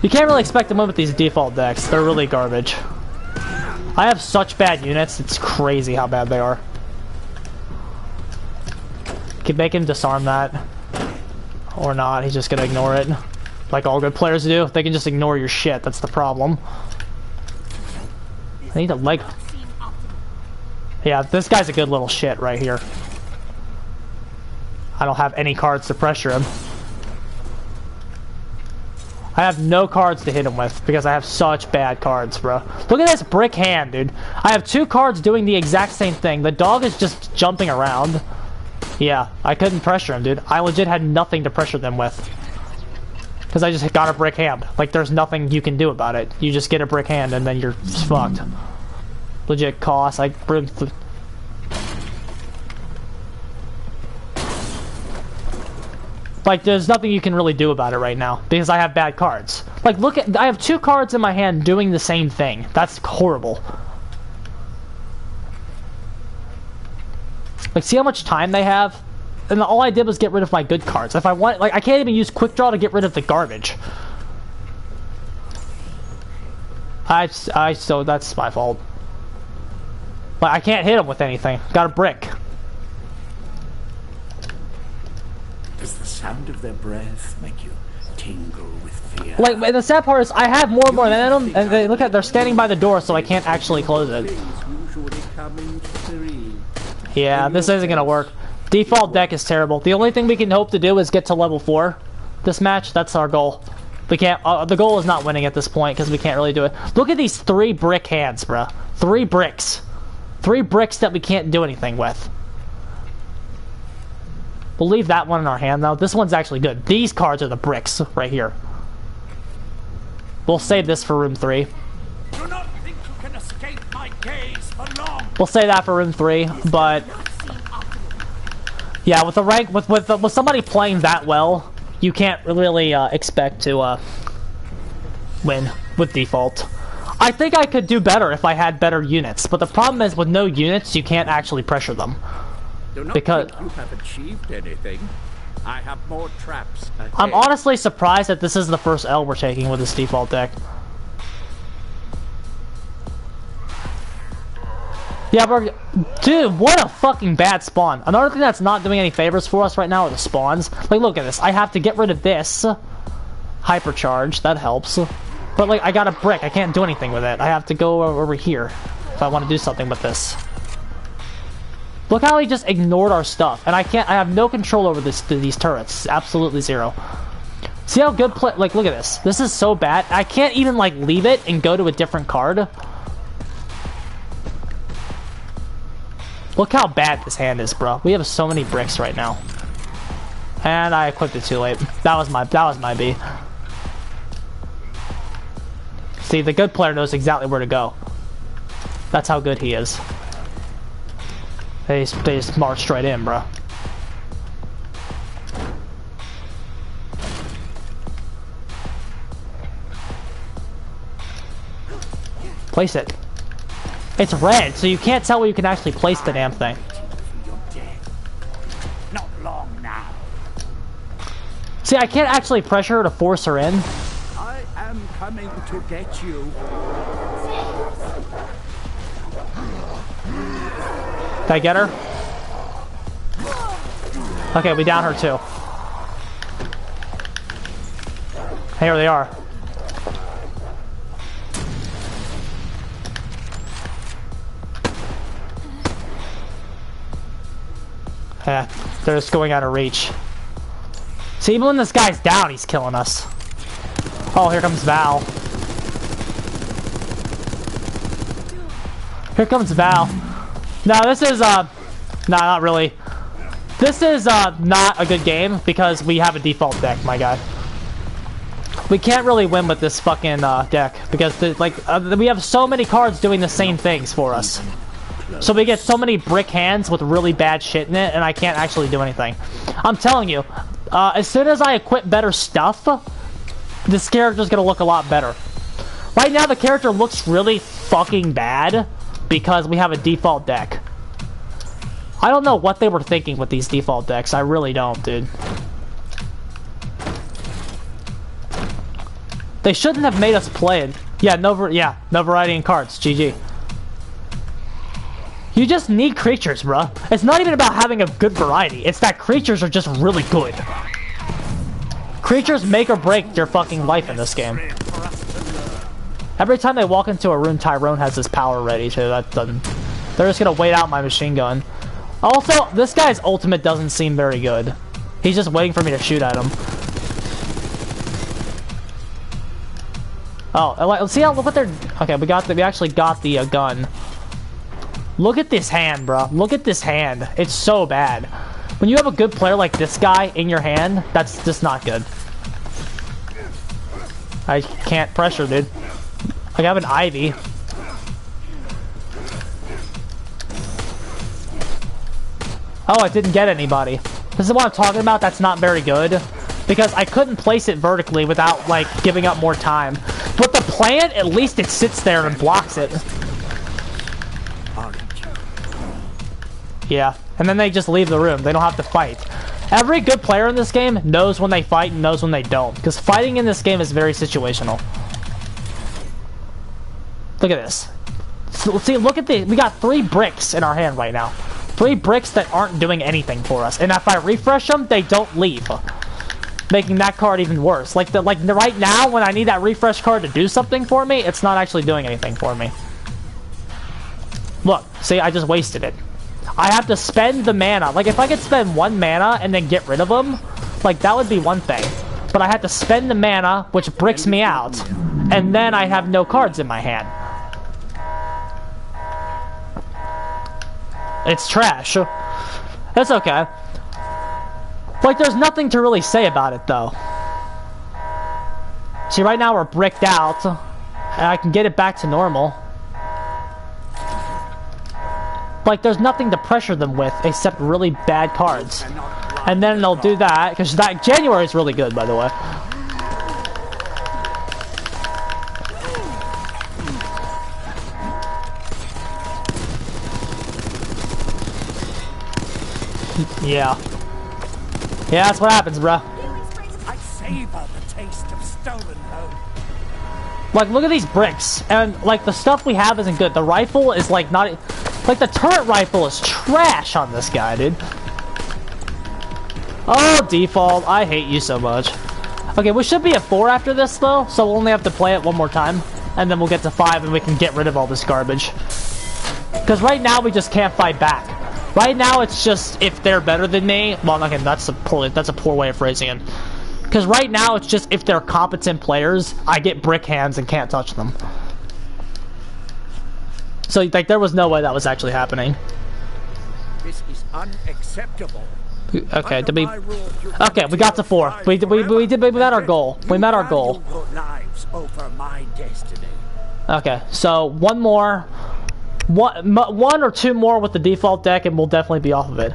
You can't really expect to win with these default decks. They're really garbage. I have such bad units. It's crazy how bad they are. Can make him disarm that. Or not. He's just gonna ignore it. Like all good players do. They can just ignore your shit. That's the problem. I need a leg. Yeah, this guy's a good little shit right here. I don't have any cards to pressure him. I have no cards to hit him with because I have such bad cards, bro. Look at this brick hand, dude. I have 2 cards doing the exact same thing. The dog is just jumping around. Yeah, I couldn't pressure him, dude. I legit had nothing to pressure them with. Because I just got a brick hand. Like, there's nothing you can do about it. You just get a brick hand and then you're fucked. Legit cost. Like, there's nothing you can really do about it right now because I have bad cards. Like, look at, I have 2 cards in my hand doing the same thing. That's horrible. Like, see how much time they have? And all I did was get rid of my good cards. If I want, like, I can't even use quick draw to get rid of the garbage. So that's my fault. But I can't hit him with anything. Got a brick. Does the sound of their breath make you tingle with fear. Like, and the sad part is, I have more momentum, and they look at they're standing by the door, so I can't actually close it. Yeah, this isn't gonna work. Default deck is terrible. The only thing we can hope to do is get to level 4 this match. That's our goal. We can't. The goal is not winning at this point because we can't really do it. Look at these 3 brick hands, bruh. 3 bricks. 3 bricks that we can't do anything with. We'll leave that one in our hand, though. This one's actually good. These cards are the bricks right here. We'll save this for room 3. Do not think you can escape my gaze for long. We'll say that for room 3, but yeah, with the rank, with somebody playing that well, you can't really expect to win with default. I think I could do better if I had better units, but the problem is with no units, you can't actually pressure them. Do not Because think you have achieved anything. I have more traps ahead. I'm honestly surprised that this is the first L we're taking with this default deck. Yeah, but dude, what a fucking bad spawn. Another thing that's not doing any favors for us right now are the spawns. Like, look at this. I have to get rid of this hypercharge. That helps. But like, I got a brick. I can't do anything with it. I have to go over here if I want to do something with this. Look how he just ignored our stuff, and I have no control over these turrets. Absolutely zero. See how good play? Like, look at this. This is so bad. I can't even like leave it and go to a different card. Look how bad this hand is, bro. We have so many bricks right now, and I equipped it too late. That was my B. See, the good player knows exactly where to go. That's how good he is. They just march straight in, bro. Place it. It's red, so you can't tell where you can actually place the damn thing. Not long now. See, I can't actually pressure her to force her in. I am coming to get you. Did I get her? Okay, we down her too. Here they are. Yeah, they're just going out of reach. See, even when this guy's down, he's killing us. Oh, here comes Val. Here comes Val. No, this is, nah, not really. This is, not a good game because we have a default deck, my guy. We can't really win with this fucking, deck because, we have so many cards doing the same things for us. So we get so many brick hands with really bad shit in it, and I can't actually do anything. I'm telling you, as soon as I equip better stuff, this character's gonna look a lot better. Right now, the character looks really fucking bad because we have a default deck. I don't know what they were thinking with these default decks. I really don't, dude. They shouldn't have made us play it. Yeah, no variety in cards. GG. You just need creatures, bruh. It's not even about having a good variety. It's that creatures are just really good. Creatures make or break your fucking life in this game. Every time they walk into a room, Tyrone has his power ready too. That doesn't. They're just gonna wait out my machine gun. Also, this guy's ultimate doesn't seem very good. He's just waiting for me to shoot at him. Oh, let's see how. Look what they're. Okay, we actually got the gun. Look at this hand, bro. Look at this hand. It's so bad. When you have a good player like this guy in your hand, that's just not good. I can't pressure, dude. I have an Ivy. Oh, I didn't get anybody. This is what I'm talking about. That's not very good. Because I couldn't place it vertically without, like, giving up more time. But the plant, at least it sits there and blocks it. Yeah, and then they just leave the room. They don't have to fight. Every good player in this game knows when they fight and knows when they don't. Because fighting in this game is very situational. Look at this. So, see, look at this. We got 3 bricks in our hand right now. 3 bricks that aren't doing anything for us. And if I refresh them, they don't leave. making that card even worse. Like right now, when I need that refresh card to do something for me, it's not actually doing anything for me. Look, see, I just wasted it. I have to spend the mana. Like, if I could spend 1 mana and then get rid of them, like, that would be one thing. But I have to spend the mana, which bricks me out, and then I have no cards in my hand. It's trash. That's okay. Like, there's nothing to really say about it, though. See, right now we're bricked out, and I can get it back to normal. Like, there's nothing to pressure them with except really bad cards. And then they'll do that, because that January is really good, by the way. Yeah. Yeah, that's what happens, bruh. I savor the taste of stolen home. Like, look at these bricks. And, like, the stuff we have isn't good. The rifle is, like, not... Like, the turret rifle is trash on this guy, dude. Oh, default. I hate you so much. Okay, we should be at 4 after this, though, so we'll only have to play it one more time. And then we'll get to 5 and we can get rid of all this garbage. Because right now, we just can't fight back. Right now, it's just if they're better than me. Well, okay, that's a poor way of phrasing it. Because right now, it's just if they're competent players, I get brick hands and can't touch them. So, like, there was no way that was actually happening. This is unacceptable. Okay, did we... Okay, we got to 4. We met our goal. We met our goal. Your lives over my destiny. Okay, so one more... One or 2 more with the default deck and we'll definitely be off of it.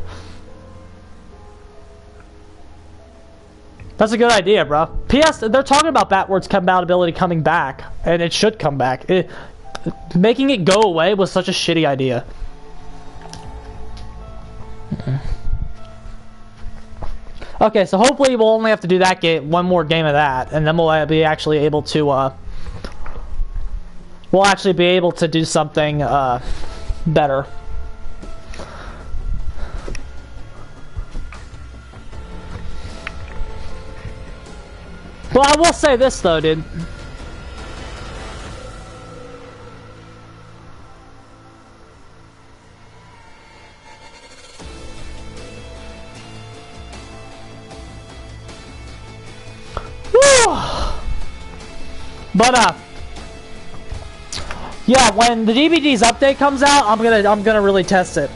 That's a good idea, bro. P.S. They're talking about backwards compatibility coming back, and it should come back. Making it go away was such a shitty idea. Okay, so hopefully we'll only have to do that game, one more game of that, and then we'll be actually able to, we'll actually be able to do something, better. Well, I will say this, though, dude. But yeah, when the DVD's update comes out, I'm gonna really test it.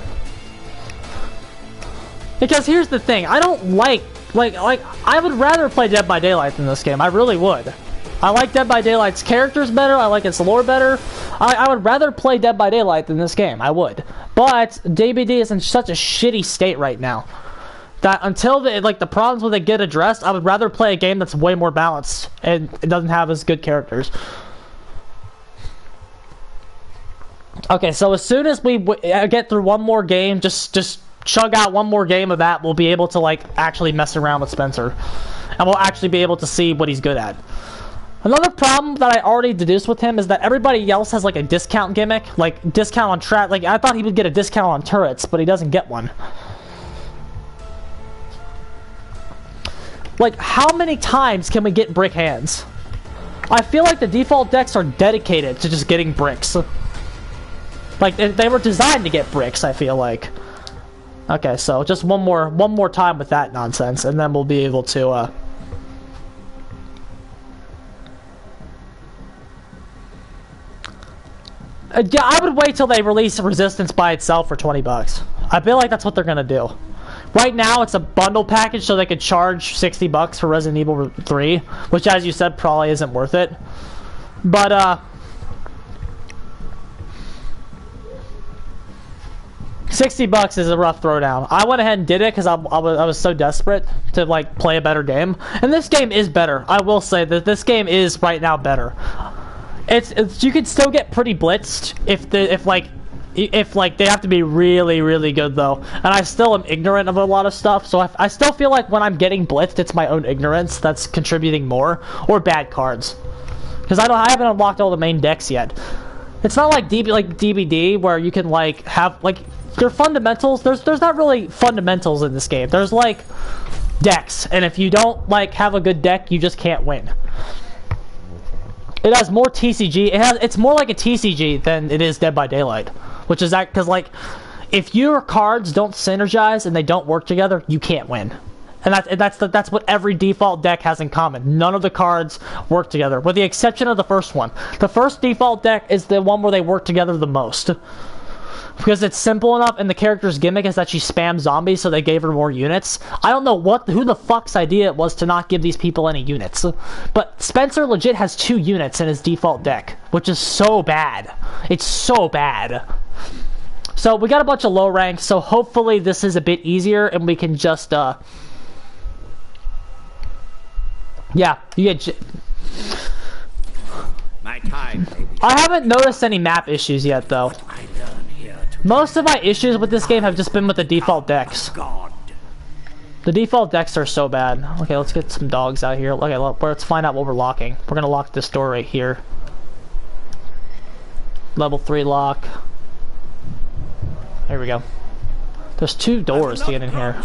Because here's the thing, I don't like I would rather play Dead by Daylight than this game. I really would. I like Dead by Daylight's characters better. I like its lore better. I would rather play Dead by Daylight than this game. I would. But DVD is in such a shitty state right now that until the problems with it get addressed, I would rather play a game that's way more balanced and it doesn't have as good characters. Okay, so as soon as we get through one more game, just chug out one more game of that, we'll be able to actually mess around with Spencer, and we'll actually be able to see what he's good at. Another problem that I already deduced with him is that everybody else has a discount gimmick, discount on trap. I thought he would get a discount on turrets, but he doesn't get one. How many times can we get brick hands? I feel like the default decks are dedicated to just getting bricks. They were designed to get bricks, I feel like. Okay, so just one more time with that nonsense, and then we'll be able to, yeah, I would wait till they release Resistance by itself for 20 bucks. I feel like that's what they're gonna do. Right now, it's a bundle package, so they could charge 60 bucks for Resident Evil 3, which, as you said, probably isn't worth it. But, 60 bucks is a rough throwdown. I went ahead and did it because I was so desperate to play a better game. And this game is better. I will say that this game is right now better. It's you can still get pretty blitzed if they have to be really, really good though. And I still am ignorant of a lot of stuff, so I still feel like when I'm getting blitzed, it's my own ignorance that's contributing more, or bad cards. Because I haven't unlocked all the main decks yet. It's not like DBD where you can have your fundamentals. There's not really fundamentals in this game. There's decks, and if you don't like have a good deck, you just can't win. It has more TCG. It's more like a TCG than it is Dead by Daylight, which is that because like if your cards don't synergize and they don't work together, you can't win. And that's what every default deck has in common. None of the cards work together, with the exception of the first one. The first default deck is the one where they work together the most. Because it's simple enough, and the character's gimmick is that she spams zombies, so they gave her more units. I don't know who the fuck's idea it was to not give these people any units. But Spencer legit has 2 units in his default deck, which is so bad. It's so bad. So we got a bunch of low ranks, so hopefully this is a bit easier, and we can just, yeah, you get... My time, baby. I haven't noticed any map issues yet, though. Most of my issues with this game have just been with the default decks. The default decks are so bad. Okay, let's get some dogs out here. Okay, let's find out what we're locking. We're gonna lock this door right here. Level 3 lock. There we go. There's 2 doors to get in here.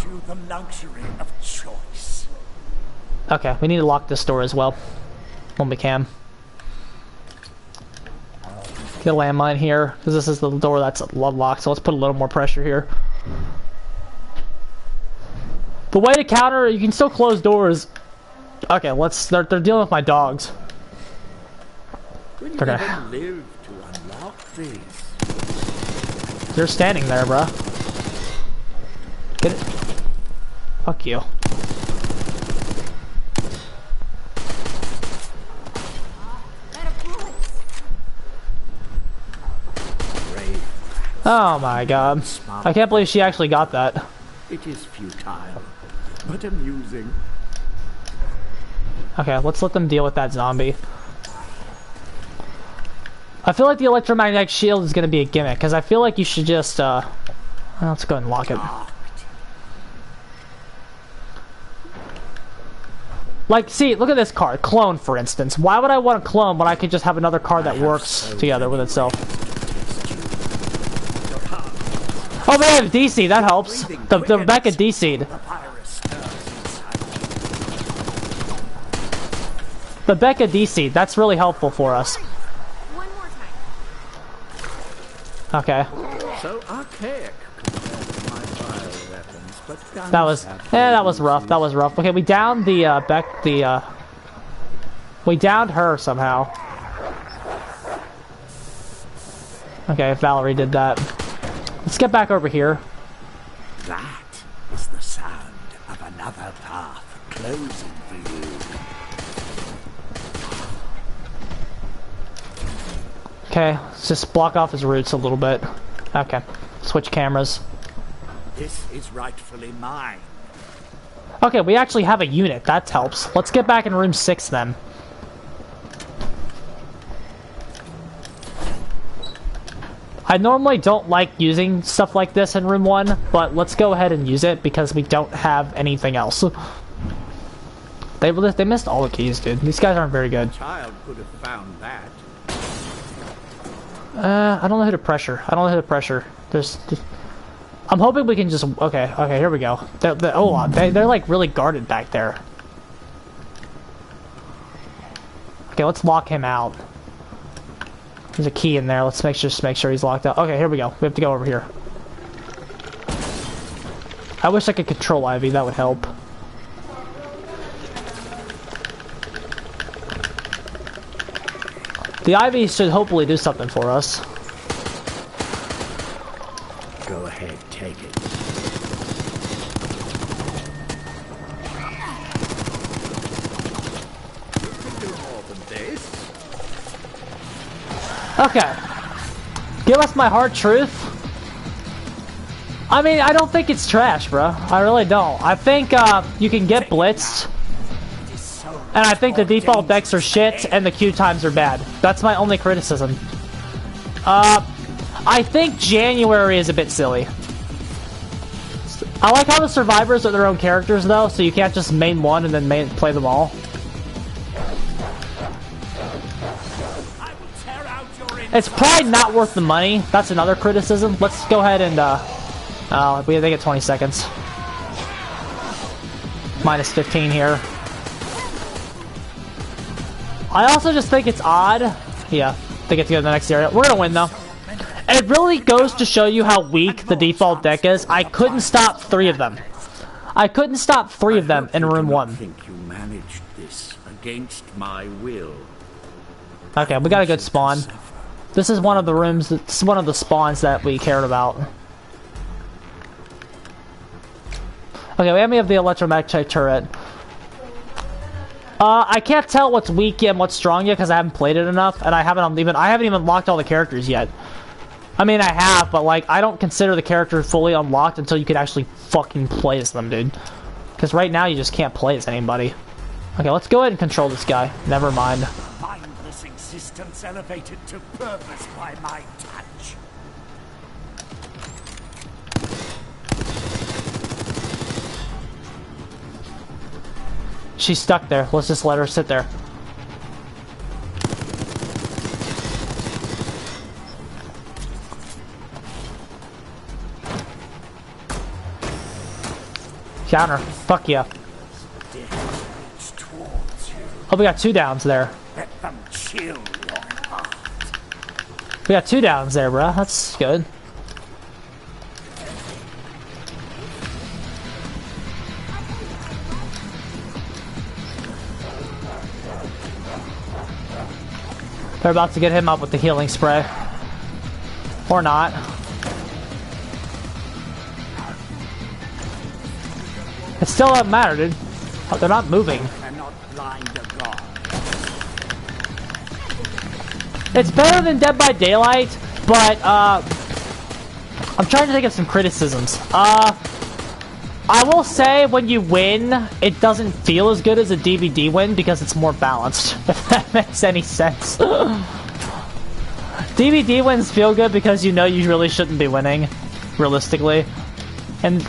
Okay, we need to lock this door as well. When we can. Get a landmine here, because this is the door that's locked, so let's put a little more pressure here. The way to counter, you can still close doors. Okay, they're dealing with my dogs. They're gonna live to unlock these. You're standing there, bruh. Get it. Fuck you. Oh my god. I can't believe she actually got that. It is futile, but amusing. Okay, let's let them deal with that zombie. I feel like the electromagnetic shield is going to be a gimmick, because I feel like you should just, let's go ahead and lock it. Like, see, look at this card. Clone, for instance. Why would I want a clone when I could just have another card that works together with itself? Oh, they have DC, that helps. The Rebecca DC'd. The Becca DC'd, that's really helpful for us. Okay. So archaic compared to my bioweapons, but that was rough. That was rough. Okay, we downed the we downed her somehow. Okay, Valerie did that. Let's get back over here. That is the sound of another path closing for you. Okay, let's just block off his roots a little bit. Okay, switch cameras. This is rightfully mine. Okay, we actually have a unit. That helps. Let's get back in room 6 then. I normally don't like using stuff like this in room 1, but let's go ahead and use it because we don't have anything else. They missed all the keys, dude. These guys aren't very good. A child could have found that. I don't know who to pressure. I don't know who to pressure. I'm hoping we can just... Okay, here we go. They're like really guarded back there. Okay, let's lock him out. There's a key in there. Let's just make sure he's locked out. Okay, here we go. We have to go over here. I wish I could control Ivy. That would help. The Ivy should hopefully do something for us. Go ahead, take it. You can do more than this. Okay. Give us my hard truth. I mean, I don't think it's trash, bro. I really don't. I think you can get blitzed. And I think the default decks are shit and the queue times are bad. That's my only criticism. I think January is a bit silly. I like how the survivors are their own characters though, so you can't just main one and then play them all. It's probably not worth the money. That's another criticism. Let's go ahead and they get 20 seconds. minus 15 here. I also just think it's odd. Yeah, they get to go to the next area. We're gonna win though. And it really goes to show you how weak the default deck is. I couldn't stop 3 of them. I couldn't stop 3 of them in room 1. I think you managed this against my will. Okay, we got a good spawn. This is one of the rooms, it's one of the spawns that we cared about. Okay, we have the electromagnetic turret. I can't tell what's weak yet and what's strong yet because I haven't played it enough, and I haven't even locked all the characters yet. I mean, I have, but like, I don't consider the character fully unlocked until you can actually fucking play as them, dude. Because right now you just can't play as anybody. Okay, let's go ahead and control this guy. Never mind. Mindless existence elevated to purpose by my touch. She's stuck there. Let's just let her sit there. Got her. Fuck yeah. Oh, we got 2 downs there. Let them chill your heart. We got 2 downs there, bruh. That's good. They're about to get him up with the healing spray. Or not. It still doesn't matter, dude. Oh, they're not moving. It's better than Dead by Daylight, but I'm trying to think of some criticisms. I will say when you win, it doesn't feel as good as a DVD win because it's more balanced, if that makes any sense. DVD wins feel good because you know you really shouldn't be winning, realistically. And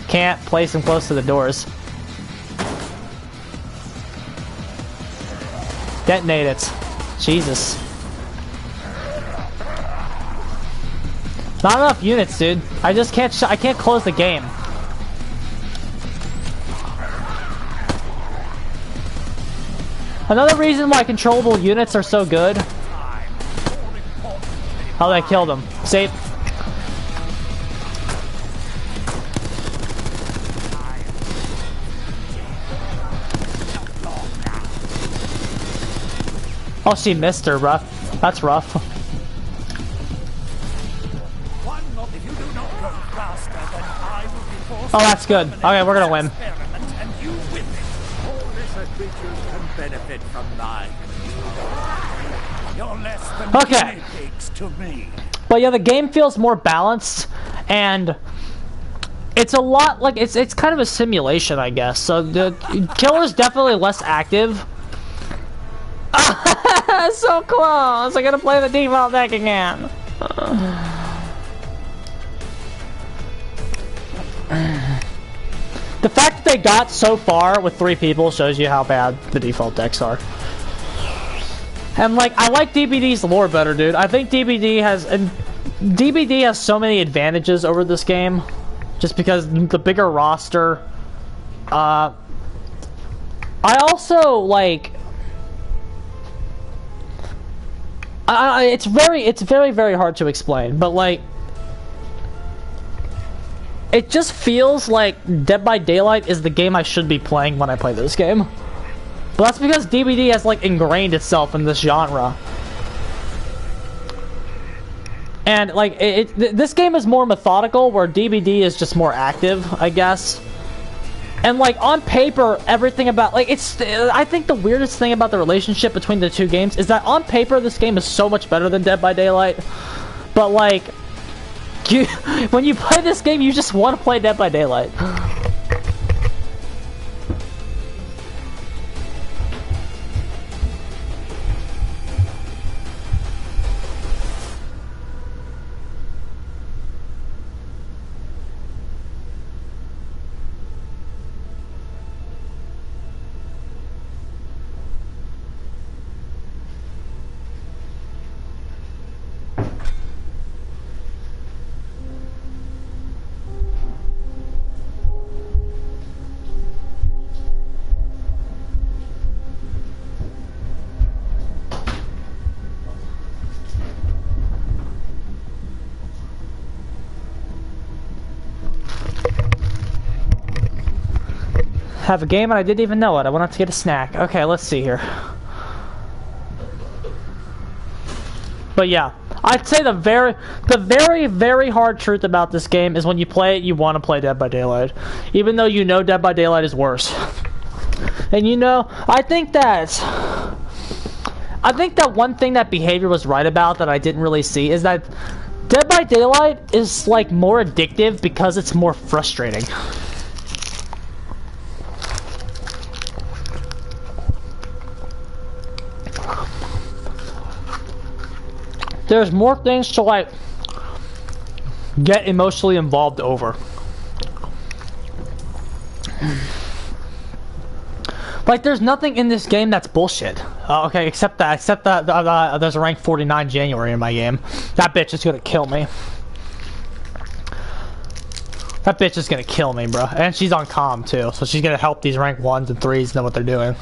can't place them close to the doors. Detonate it. Jesus. Not enough units, dude. I just can't I can't close the game. Another reason why controllable units are so good. Oh, they killed him. Safe. Oh, she missed her, rough. That's rough. Oh, that's good. Okay, we're gonna win. Okay. But yeah, the game feels more balanced, and it's a lot like it's kind of a simulation, I guess. So the killer's definitely less active. So close! I gotta play the default deck again. The fact that they got so far with 3 people shows you how bad the default decks are. And like, I like DBD's lore better, dude. I think DBD has so many advantages over this game, just because the bigger roster. I also like. It's very hard to explain, but like, it just feels like Dead by Daylight is the game I should be playing when I play this game. But that's because DBD has like ingrained itself in this genre. And like, this game is more methodical, where DBD is just more active, I guess. And like, on paper, everything about, like, I think the weirdest thing about the relationship between the 2 games is that on paper, this game is so much better than Dead by Daylight. But like, when you play this game, you just want to play Dead by Daylight. Have a game and I didn't even know it. I went out to get a snack. Okay, let's see here. But yeah, I'd say the very hard truth about this game is when you play it, you want to play Dead by Daylight, even though you know Dead by Daylight is worse. And you know, I think that one thing that Behavior was right about that I didn't really see is that Dead by Daylight is like more addictive because it's more frustrating. There's more things to like get emotionally involved over. Like there's nothing in this game that's bullshit. Okay, except that there's a rank 49 January in my game. That bitch is gonna kill me. That bitch is gonna kill me, bro. And she's on comm too, so she's gonna help these rank 1s and 3s know what they're doing.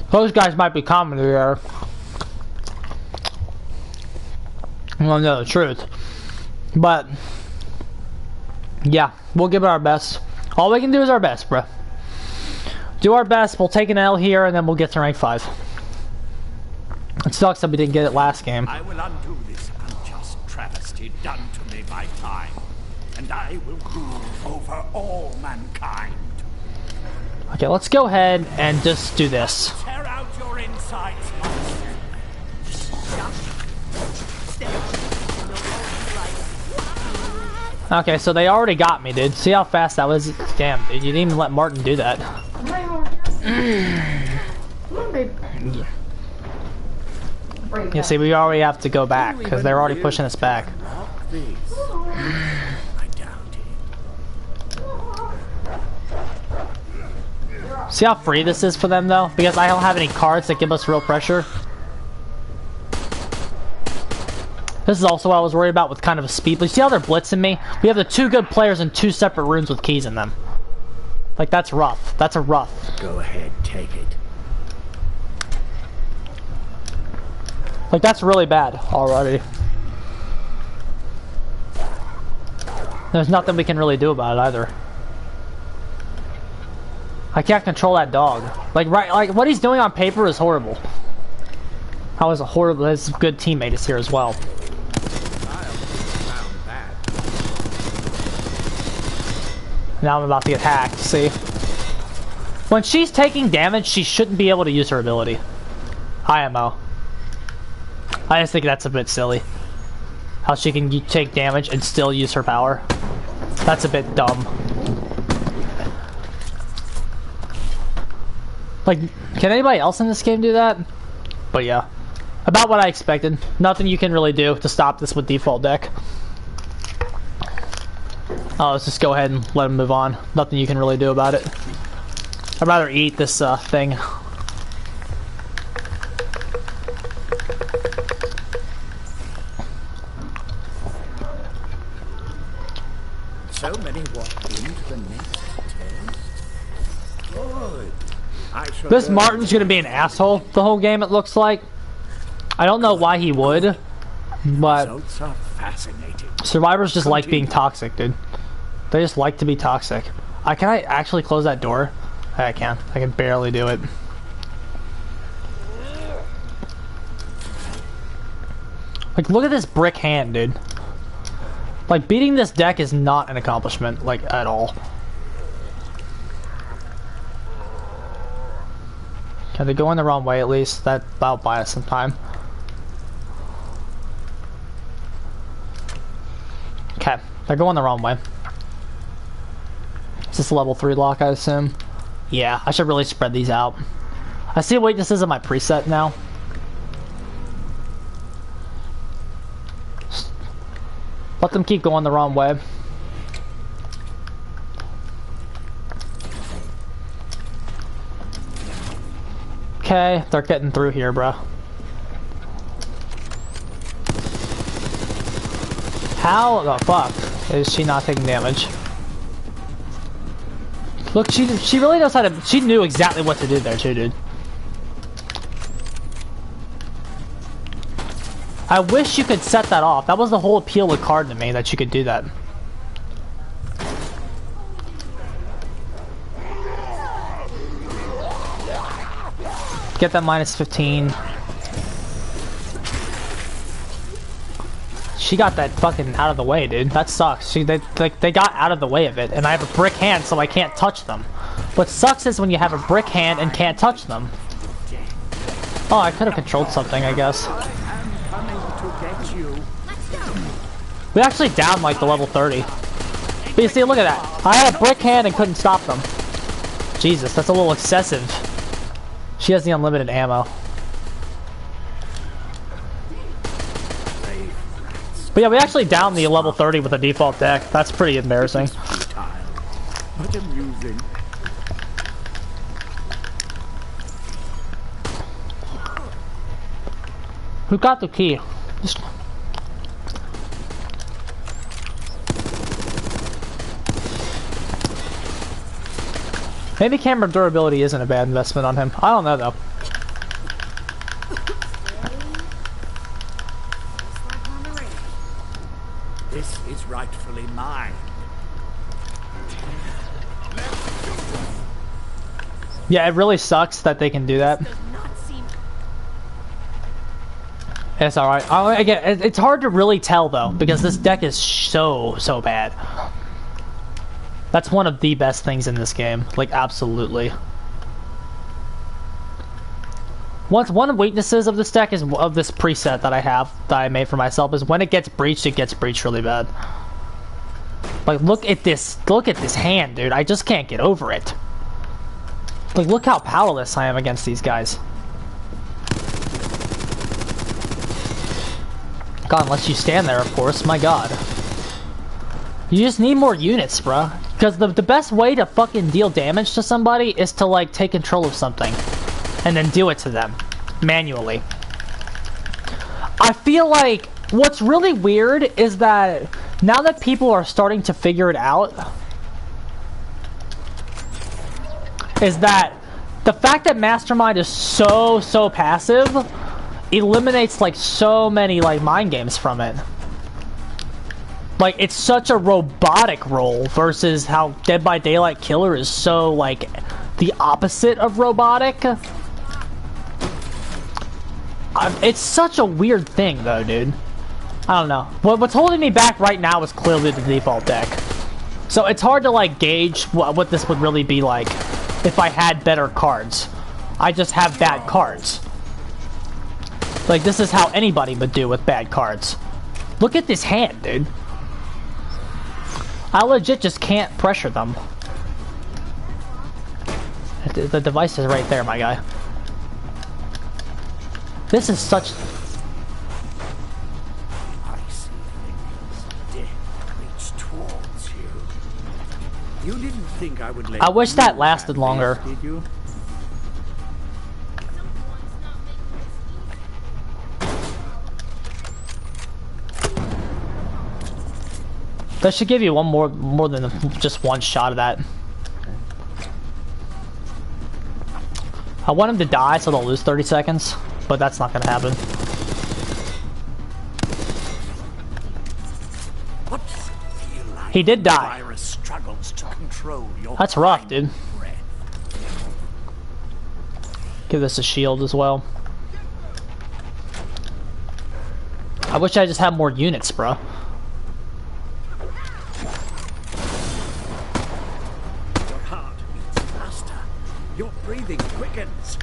Those guys might be comedy there. I don't know the truth. But, yeah, we'll give it our best. All we can do is our best, bro. Do our best, we'll take an L here, and then we'll get to rank 5. It sucks that we didn't get it last game. I will undo this unjust travesty done to me by time, and I will rule over all mankind. Okay, let's go ahead and just do this. Tear out your insides, Okay, so they already got me, dude. See how fast that was? Damn, dude, you didn't even let Martin do that. Yeah, see, we already have to go back, because they're already pushing us back. See how free this is for them, though? Because I don't have any cards that give us real pressure. This is also what I was worried about with kind of a speed. But you see how they're blitzing me? We have the 2 good players in 2 separate rooms with keys in them. Like, that's rough. That's a rough. Go ahead, take it. Like, that's really bad already. There's nothing we can really do about it either. I can't control that dog. Like, right, like what he's doing on paper is horrible. How is a horrible? His good teammate is here as well. Now I'm about to get hacked. See, when she's taking damage, she shouldn't be able to use her ability. IMO. I just think that's a bit silly. How she can take damage and still use her power. That's a bit dumb. Like, can anybody else in this game do that? But yeah. About what I expected. Nothing you can really do to stop this with default deck. Oh, let's just go ahead and let him move on. Nothing you can really do about it. I'd rather eat this thing. So many walked into the next test. Good. This Martin's gonna be an asshole the whole game, it looks like. I don't know why he would, but survivors just like being toxic, dude. They just like to be toxic. Can I actually close that door? I can. I can barely do it. Like, look at this brick hand, dude. Like, beating this deck is not an accomplishment, like, at all. Can they go in the wrong way at least? That'll buy us some time. Okay, they're going the wrong way. Is this a level 3 lock, I assume? Yeah, I should really spread these out. I see weaknesses in my preset now. Let them keep going the wrong way. Okay, they're getting through here, bro. How the fuck is she not taking damage? Look, she really knows how to. She knew exactly what to do there too, dude. I wish you could set that off. That was the whole appeal of card to me, that you could do that. Get that minus 15. She got that fucking out of the way, dude. That sucks. They got out of the way of it, and I have a brick hand, so I can't touch them. What sucks is when you have a brick hand and can't touch them. Oh, I could have controlled something, I guess. We actually downed like the level 30. But you see, look at that. I had a brick hand and couldn't stop them. Jesus, that's a little excessive. She has the unlimited ammo. But yeah, we actually downed the level 30 with a default deck. That's pretty embarrassing. But amusing. Who got the key? Just... Maybe camera durability isn't a bad investment on him. I don't know though. This is rightfully mine. Yeah, it really sucks that they can do that. It's alright. Again, it's hard to really tell though, because this deck is so bad. That's one of the best things in this game. Like, absolutely. One of the weaknesses of this deck is, of this preset that I have, that I made for myself, is when it gets breached really bad. Like, look at this hand, dude. I just can't get over it. Like, look how powerless I am against these guys. God, unless you stand there, of course. My God. You just need more units, bruh. Because the best way to fucking deal damage to somebody is to, like, take control of something. And then do it to them. Manually. I feel like what's really weird is that now that people are starting to figure it out, is that the fact that Mastermind is so passive eliminates, like, so many, like, mind games from it. Like, it's such a robotic role versus how Dead by Daylight Killer is so, like, the opposite of robotic. It's such a weird thing, though, dude. I don't know. What's holding me back right now is clearly the default deck. So it's hard to, like, gauge what this would really be like if I had better cards. I just have bad cards. Like, this is how anybody would do with bad cards. Look at this hand, dude. I legit just can't pressure them. The device is right there, my guy. This is such... I see things. Death reach towards you. You didn't think I would let I wish you that lasted have longer. this, did you? That should give you one more than just one shot of that. I want him to die so they'll lose 30 seconds, but that's not gonna happen. What does it feel like? He did die. The virus struggles to control your That's rough, dude. breath. Give this a shield as well. I wish I just had more units, bro. Your breathing quickens.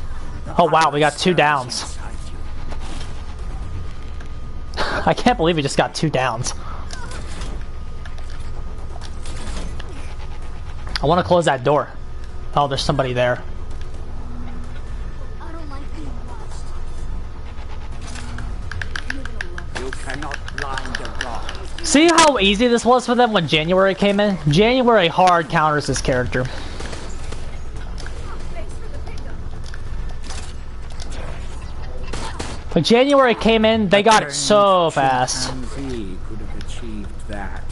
Oh wow, we got 2 downs. I can't believe we just got 2 downs. I want to close that door. Oh, there's somebody there. I don't like being watched. You cannot blind a god. See how easy this was for them when January came in? January hard counters this character. When January came in, they got it so fast. Chimpanzee could have achieved that.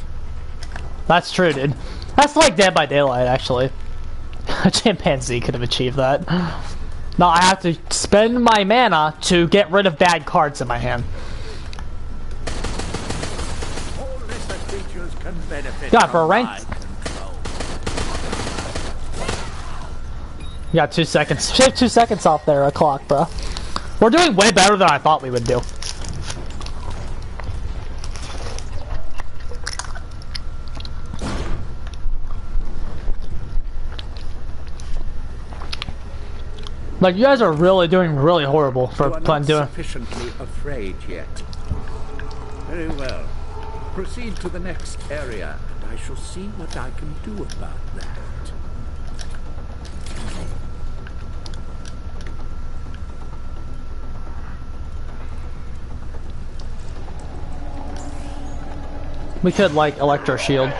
That's true, dude. That's like Dead by Daylight, actually. A chimpanzee could have achieved that. Now I have to spend my mana to get rid of bad cards in my hand. can benefit God, for a from rank. my control. You got 2 seconds. Shave 2 seconds off their clock, bro. We're doing way better than I thought we would do. Like, you guys are really doing really horrible for You are doing. not sufficiently afraid yet. Very well. Proceed to the next area, and I shall see what I can do about that. We could, like, electro shield.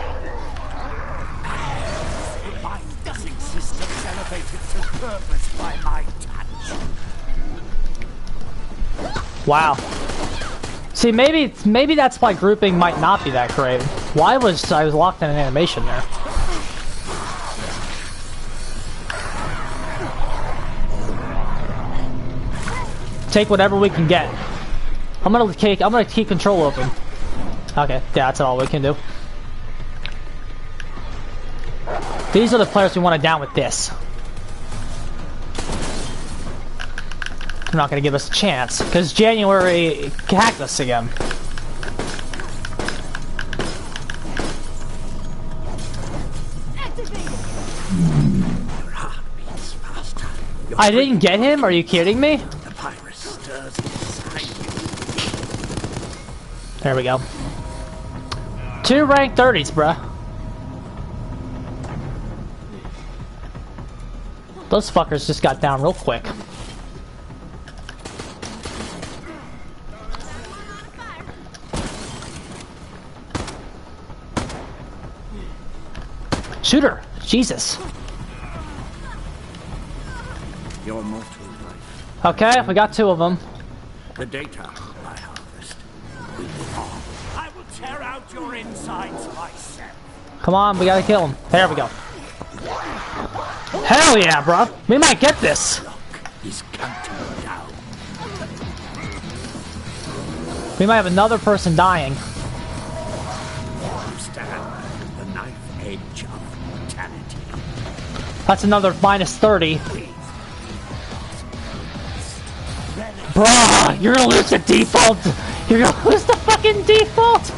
My guessing system's elevated to purpose by my touch. Wow. See, maybe that's why grouping might not be that great. Why was I was locked in an animation there? Take whatever we can get. I'm gonna keep control of them. Okay, yeah, that's all we can do. These are the players we want to down with this. They're not gonna give us a chance, because January hacked us again. I didn't get him? Are you kidding me? The virus stirs inside you. There we go. 2 rank 30s, bruh. Those fuckers just got down real quick. Shooter! Jesus. Your mortal life. Okay, we got 2 of them. The data I harvest will live on. I will tear out your insides myself. Come on, we gotta kill him. There we go. Hell yeah, bro. We might get this. He's counting down. We might have another person dying. You stand the knife edge of mortality. That's another minus 30. Bruh, you're gonna lose the default. You're gonna lose the fucking default.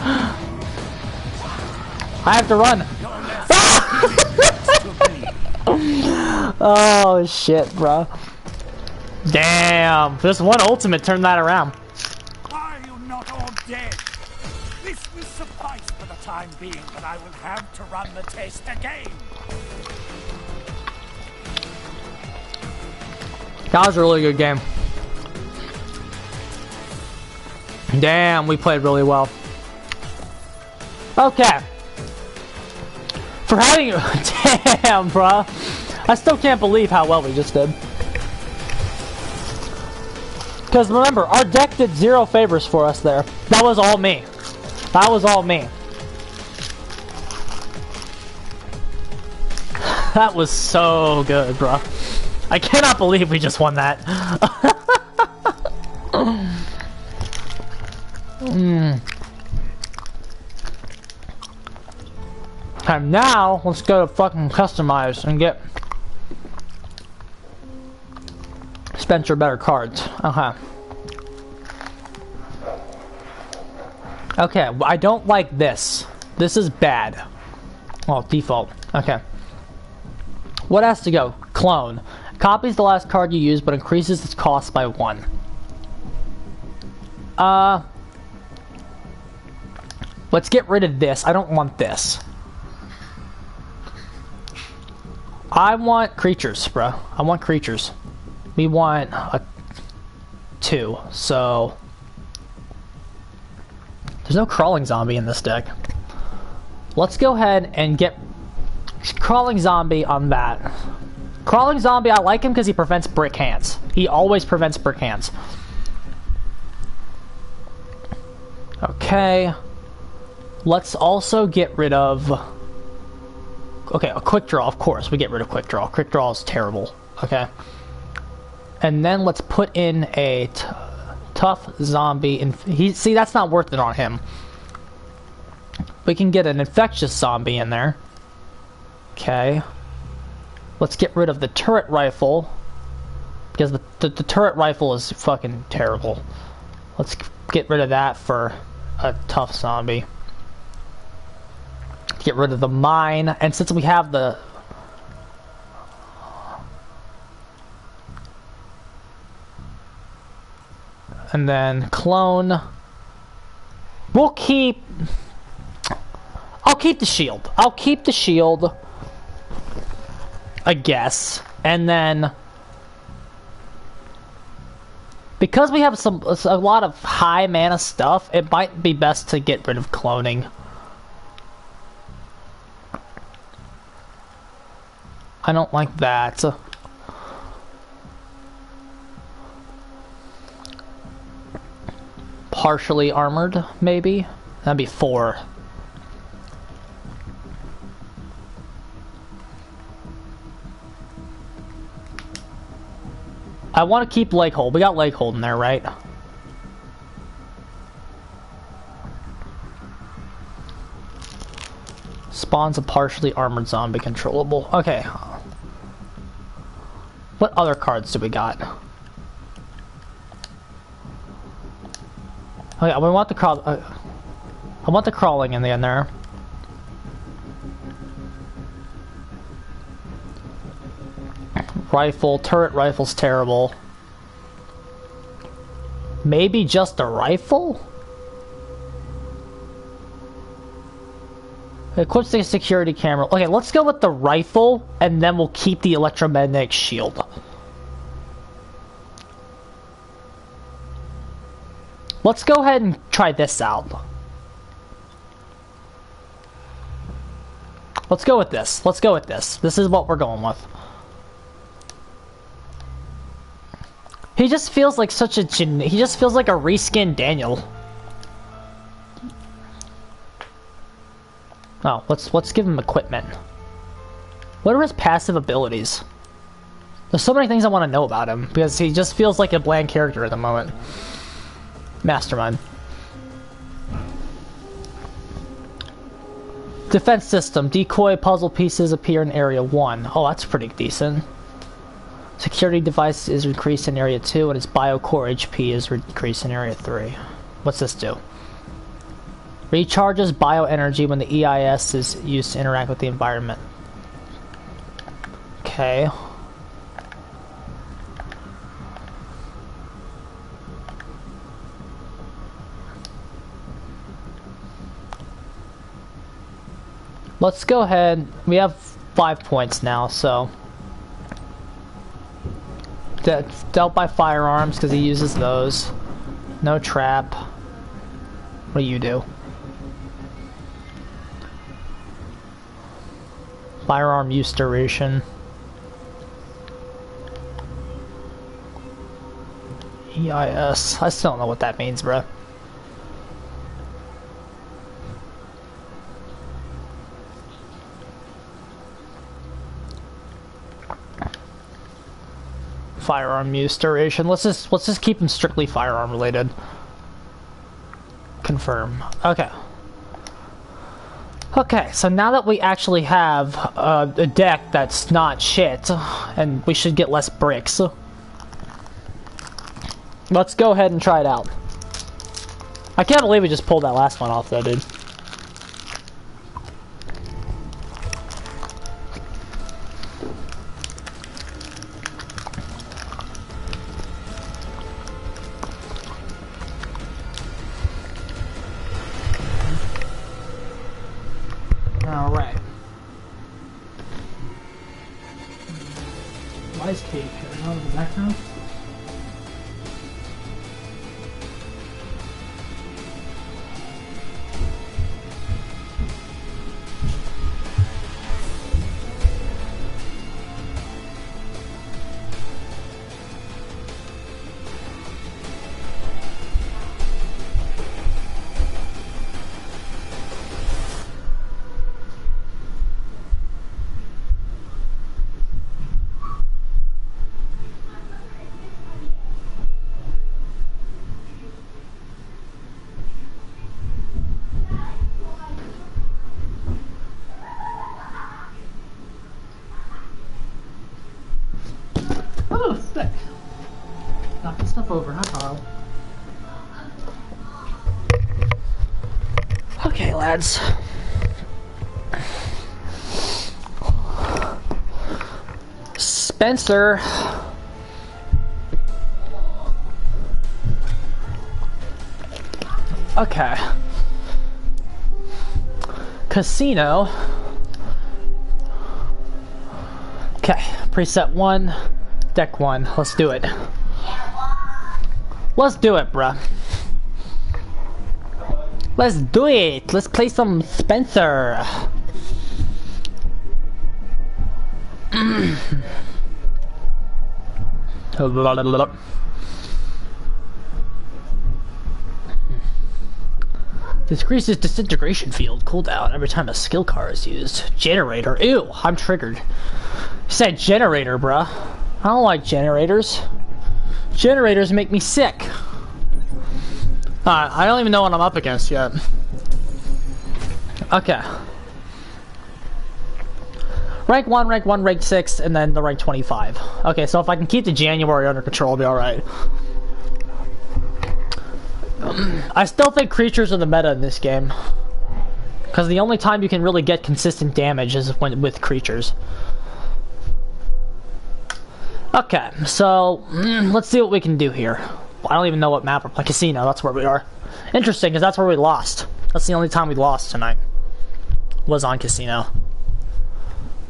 I have to run. Oh shit, bro. Damn, this one ultimate turned that around. Why are you not all dead? This will suffice for the time being, but I will have to run the test again. That was a really good game. Damn, we played really well. Okay. For having... Damn, bro. I still can't believe how well we just did. Because remember, our deck did 0 favors for us there. That was all me. That was all me. That was so good, bro. I cannot believe we just won that. And now, let's go to fucking customize and get Spencer better cards. Okay, I don't like this. This is bad. Oh, default. Okay. What has to go? Clone. Copies the last card you use, but increases its cost by 1. Let's get rid of this. I don't want this. I want creatures, bro. I want creatures. We want a 2, so... There's no crawling zombie in this deck. Let's go ahead and get crawling zombie on that. Crawling zombie, I like him because he prevents brick hands. He always prevents brick hands. Okay. Let's also get rid of... Okay, a quick draw, of course. We get rid of quick draw. Quick draw is terrible. Okay. And then let's put in a tough zombie. See, that's not worth it on him. We can get an infectious zombie in there. Okay. Let's get rid of the turret rifle. Because the turret rifle is fucking terrible. Let's get rid of that for a tough zombie. Get rid of the mine. And since we have the... And then clone. We'll keep... I'll keep the shield. I'll keep the shield. I guess. And then... Because we have a lot of high mana stuff, it might be best to get rid of cloning. I don't like that. Partially armored, maybe? That'd be 4. I want to keep leg hold. We got leg hold in there, right? Spawns a partially armored zombie controllable. Okay. What other cards do we got? Oh yeah, we want the crawl. I want the crawling in there. Rifle, turret rifle's terrible. Maybe just a rifle? Equips the security camera. Okay, let's go with the rifle, and then we'll keep the electromagnetic shield. Let's go ahead and try this out. Let's go with this. Let's go with this. This is what we're going with. He just feels like such a he just feels like a reskinned Daniel. Oh, let's give him equipment. What are his passive abilities? There's so many things I want to know about him because he just feels like a bland character at the moment. Mastermind. Defense system. Decoy puzzle pieces appear in area 1. Oh, that's pretty decent. Security device is increased in area 2 and its biocore HP is increased in area 3. What's this do? Recharges bioenergy when the EIS is used to interact with the environment. Okay. Let's go ahead. We have 5 points now, so... Dealt by firearms because he uses those. No trap. What do you do? Firearm use duration. EIS. I still don't know what that means, bruh. Firearm use duration. Let's just keep them strictly firearm related. Confirm. Okay. Okay, so now that we actually have a deck that's not shit, and we should get less bricks, let's go ahead and try it out. I can't believe we just pulled that last one off though, dude. Alright. Why is Kate here? Out of the background? stuff over, huh, Carl? Okay, lads. Spencer. Okay. Casino. Okay, preset 1, deck 1. Let's do it. Let's do it, bruh. Let's do it. Let's play some Spencer. Decreases disintegration field cooldown every time a skill card is used. Generator. Ew, I'm triggered. You said generator, bruh. I don't like generators. Generators make me sick. I don't even know what I'm up against yet. Okay. Rank 1, rank 6, and then the rank 25. Okay, so if I can keep the January under control, I'll be alright. I still think creatures are the meta in this game. Because the only time you can really get consistent damage is when with creatures. Okay, so let's see what we can do here. I don't even know what map we're playing. Casino, that's where we are. Interesting, because that's where we lost. That's the only time we lost tonight. Was on Casino.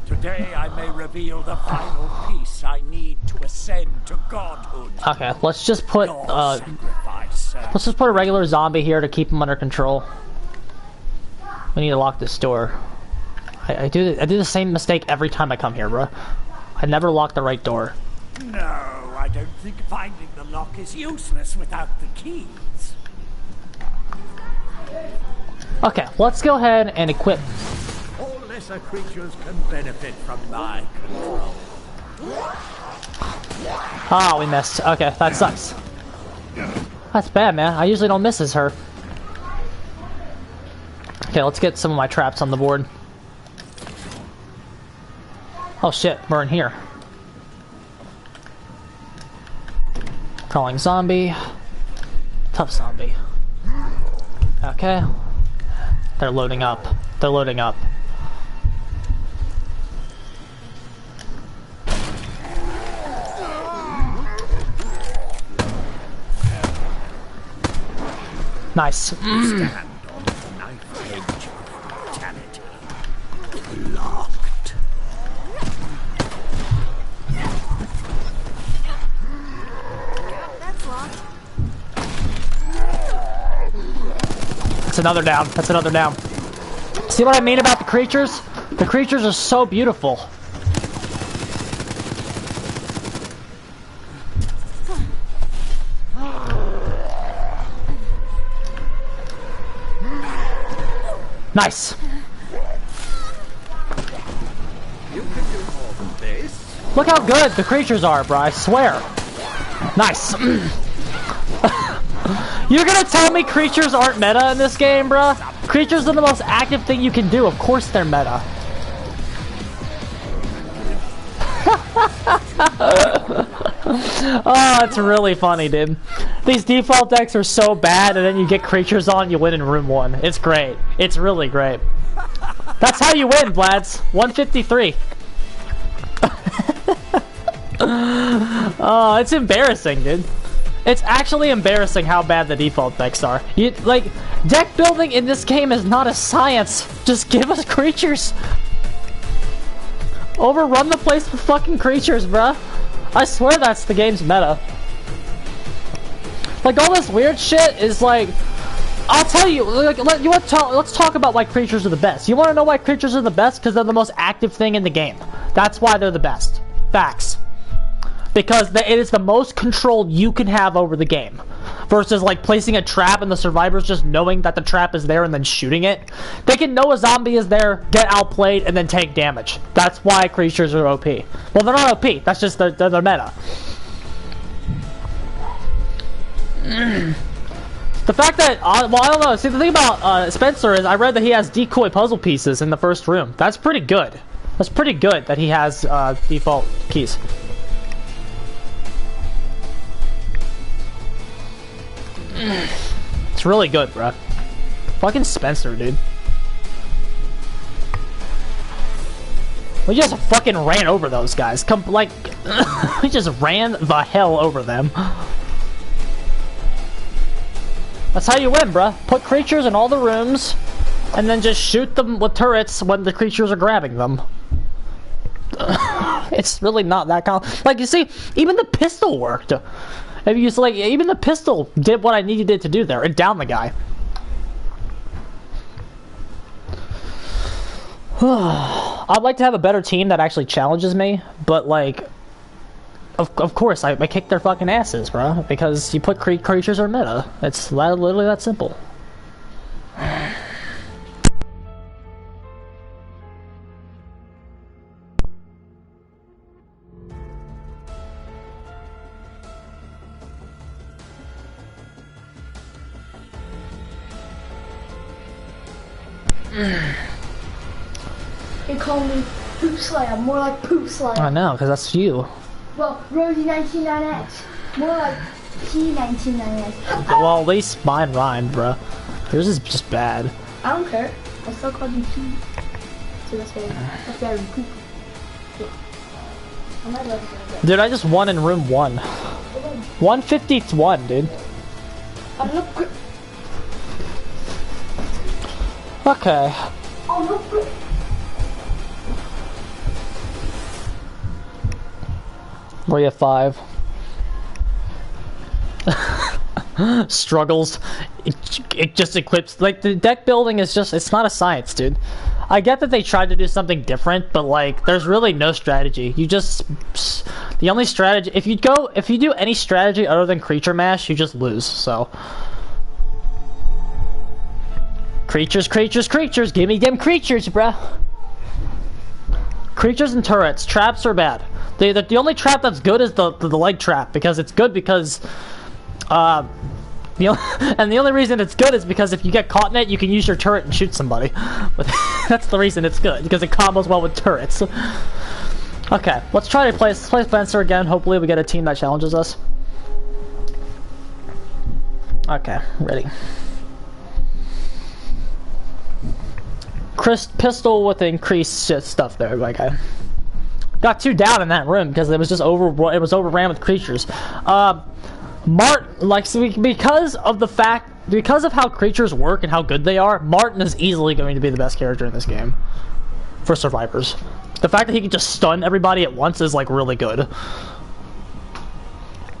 Today I may reveal the final piece I need to ascend to godhood. Okay, let's just put let's just put a regular zombie here to keep him under control. We need to lock this door. I do the same mistake every time I come here, bro. I never lock the right door. No, I don't think finding the lock is useless without the keys. Okay, let's go ahead and equip. All lesser creatures can benefit from my control. Ah, we missed. Okay, that sucks. That's bad, man. I usually don't miss as her. Okay, let's get some of my traps on the board. Oh shit, we're in here. Crawling zombie. Tough zombie. Okay. They're loading up. They're loading up. Nice. Stand on the knife edge of brutality. Locked. That's locked. That's another down. That's another down. See what I mean about the creatures? The creatures are so beautiful. Nice. You can do more than this. Look how good the creatures are, bro. I swear. Nice. You're gonna tell me creatures aren't meta in this game, bro? Creatures are the most active thing you can do. Of course they're meta. Oh, it's really funny, dude. These default decks are so bad, and then you get creatures on, you win in room 1. It's great. It's really great. That's how you win, Blads. 153. Oh, it's embarrassing, dude. It's actually embarrassing how bad the default decks are. You like, deck building in this game is not a science. Just give us creatures. Overrun the place with fucking creatures, bruh. I swear that's the game's meta. Like, all this weird shit is like, I'll tell you, like, let's talk about why creatures are the best. You want to know why creatures are the best? Because they're the most active thing in the game. That's why they're the best. Facts. Because it is the most control you can have over the game. Versus, like, placing a trap and the survivors just knowing that the trap is there and then shooting it. They can know a zombie is there, get outplayed, and then take damage. That's why creatures are OP. Well, they're not OP. That's just they're meta. The fact that, well, I don't know. See, the thing about Spencer is I read that he has decoy puzzle pieces in the first room. That's pretty good. That's pretty good that he has default keys. It's really good, bro. Fucking Spencer, dude. We just fucking ran over those guys. We just ran the hell over them. That's how you win, bruh. Put creatures in all the rooms, and then just shoot them with turrets when the creatures are grabbing them. It's really not that like, you see, even the pistol worked. If you like, even the pistol did what I needed it to do there. It downed the guy. I'd like to have a better team that actually challenges me, but like, of course, I kick their fucking asses, bro, because you put creatures or meta. It's literally that simple. They call me Poop Slayer, more like Poop Slayer. I know, because that's you. Well, Rosie 99X, more like P99X. Well, at least mine rhymed, bro. Yours is just bad. I don't care. I still call you P. So that's very poop. Yeah. I might let it go. Dude, I just won in room 1. 151, dude. I'm not good. Okay. I'm not good. Where you at 5? Struggles. It just equips. Like, the deck building is just, it's not a science, dude. I get that they tried to do something different, but like, there's really no strategy. You just, the only strategy, if you do any strategy other than creature mash, you just lose, so. Creatures, creatures, creatures, give me them creatures, bruh. Creatures and turrets. Traps are bad. The only trap that's good is the leg trap, because it's good because and the only reason it's good is because if you get caught in it, you can use your turret and shoot somebody. But that's the reason it's good, because it combos well with turrets. Okay, let's try to play Spencer again. Hopefully we get a team that challenges us. Okay, ready. Pistol with increased shit stuff there, like I got 2 down in that room because it was just overran with creatures. Martin, like, so because of how creatures work and how good they are, Martin is easily going to be the best character in this game for survivors. The fact that he can just stun everybody at once is like really good.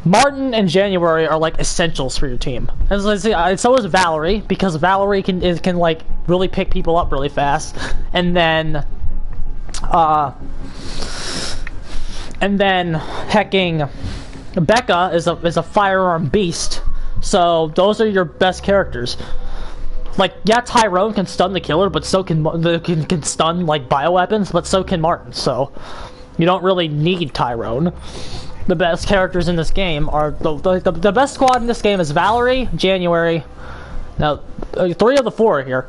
Martin and January are like essentials for your team, and so is Valerie, because Valerie can like really pick people up really fast, and then hecking Becca is a firearm beast. So those are your best characters. Like, yeah, Tyrone can stun the killer, but so can stun like bioweapons, but so can Martin. So you don't really need Tyrone. The best characters in this game are the best squad in this game is Valerie, January. Now, 3 of the 4 are here.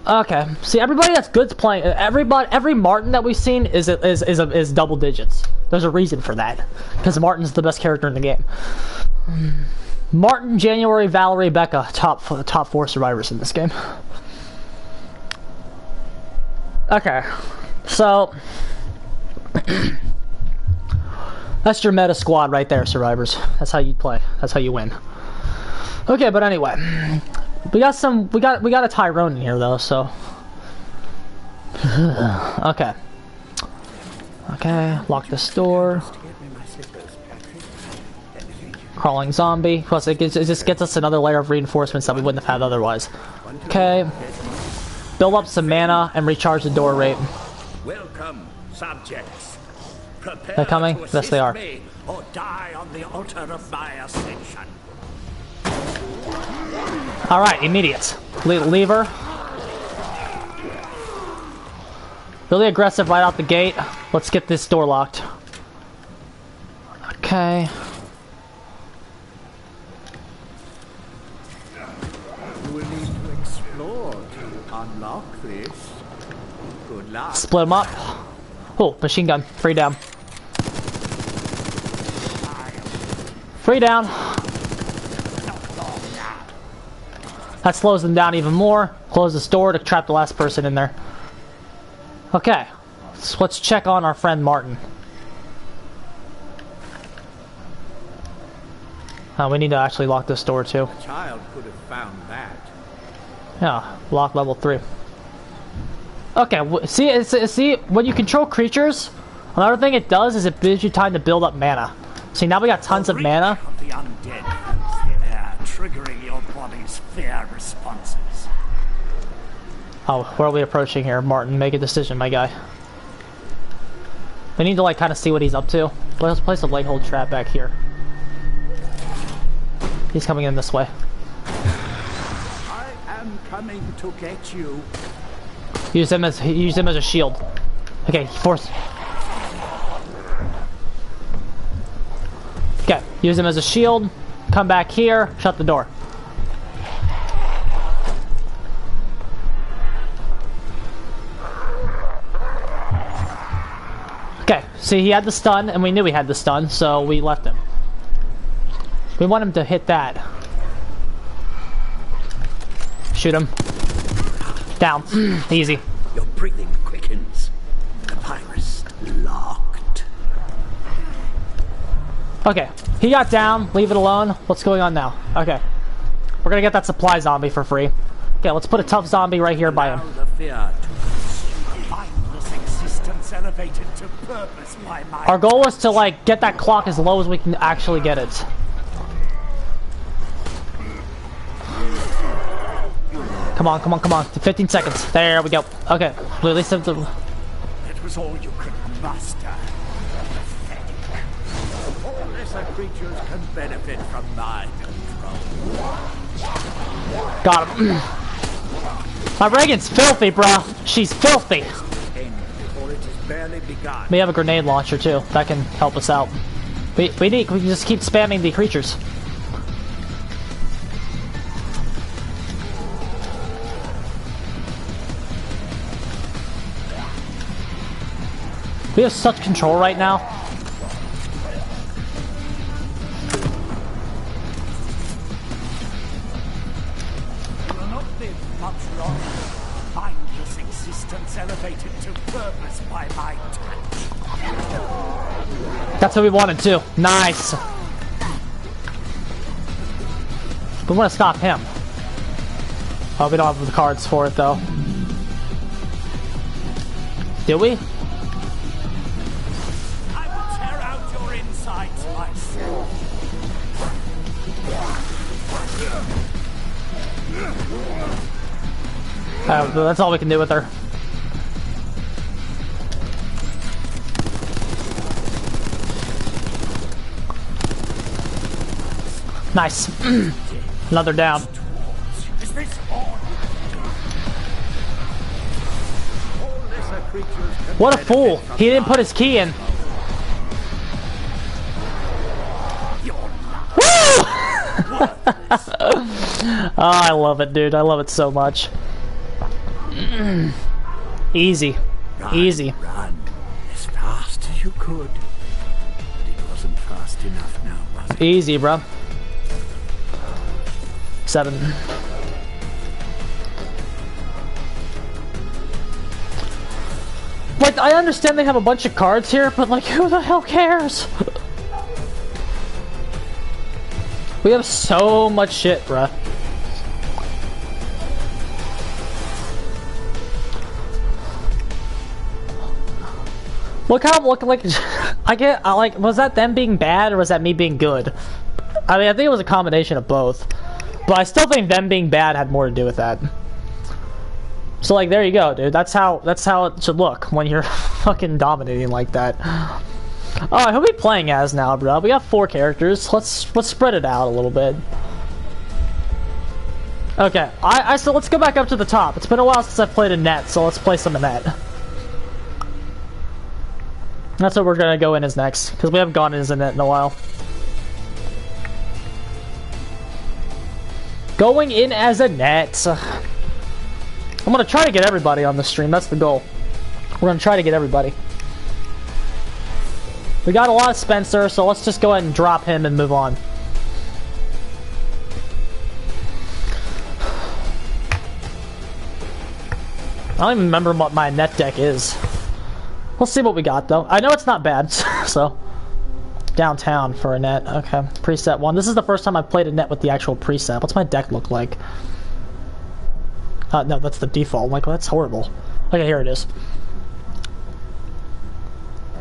Okay, see, everybody that's good's playing. Every Martin that we've seen is double digits. There's a reason for that, because Martin's the best character in the game. Martin, January, Valerie, Becca, top 4 survivors in this game. Okay, so that's your meta squad right there, survivors. That's how you play. That's how you win. Okay, but anyway, we got a Tyrone in here though, so okay. Okay, lock this door. Crawling zombie. Plus, it just gets us another layer of reinforcements that we wouldn't have had otherwise. Okay. Build up some mana and recharge the door rate. Welcome, subjects. Prepare They're coming? Yes, they are. me or die on the altar of my ascension. Alright, immediate. Lever. Really aggressive right out the gate. Let's get this door locked. Okay. You will need to explore to unlock this. Good luck. Split them up. Oh, machine gun. Free down. Free down. That slows them down even more. Close this door to trap the last person in there. Okay, so let's check on our friend Martin. We need to actually lock this door too. A child could have found that. Yeah, lock level 3. Okay, see, when you control creatures, another thing it does is it gives you time to build up mana. See, now we got tons of mana. Of the undead fills the air, triggering your body's fear responses. Oh, where are we approaching here? Martin, make a decision, my guy. We need to, like, kind of see what he's up to. Let's place a light hold trap back here. He's coming in this way. I am coming to get you. Use him as a shield. Okay, force. Okay, use him as a shield. Come back here. Shut the door. Okay, see, he had the stun, and we knew he had the stun, so we left him. We want him to hit that. Shoot him. Down. Easy. Your breathing quickens. The virus locked. Okay, he got down. Leave it alone. What's going on now? Okay. We're gonna get that supply zombie for free. Okay, let's put a tough zombie right here by him. The fear to mindless existence elevated to purpose by my Our goal is to, like, get that clock as low as we can actually get it. Come on, come on, come on. 15 seconds. There we go. Okay. Release him to... It was all you could muster. All lesser creatures can benefit from my control. Got him. My Reagan's filthy, bro. She's filthy. End before it is barely begun. We have a grenade launcher, too. That can help us out. We can just keep spamming the creatures. We have such control right now. Will not live much longer. Mindless existence elevated to purpose by my touch. That's what we wanted to. Nice. We want to stop him. Oh, we don't have the cards for it, though. Do we? I will tear out your insides myself. That's all we can do with her. Nice. Another down. Is this all? What a fool. He didn't put his key in. Oh, I love it, dude. I love it so much. Easy. Easy. Run as fast as you could. But it wasn't fast enough now, was it? Easy, bro. 7. Like, I understand they have a bunch of cards here, but, like, who the hell cares? We have so much shit, bruh. Look how I'm looking like... I like, was that them being bad, or was that me being good? I mean, I think it was a combination of both. But I still think them being bad had more to do with that. So, like, there you go, dude. That's how it should look when you're fucking dominating like that. Oh, who are we playing as now, bro? We got 4 characters. Let's spread it out a little bit. Okay, so let's go back up to the top. It's been a while since I've played a net, so let's play some net. That's what we're gonna go in as next, because we haven't gone in as a net in a while. Going in as a net. I'm gonna try to get everybody on the stream. That's the goal. We're gonna try to get everybody. We got a lot of Spencer, so let's just go ahead and drop him and move on. I don't even remember what my net deck is. We'll see what we got though. I know it's not bad, so. Downtown for a net. Okay. Preset 1. This is the first time I've played a net with the actual preset. What's my deck look like? No, that's the default. Like, well, that's horrible. Okay, here it is.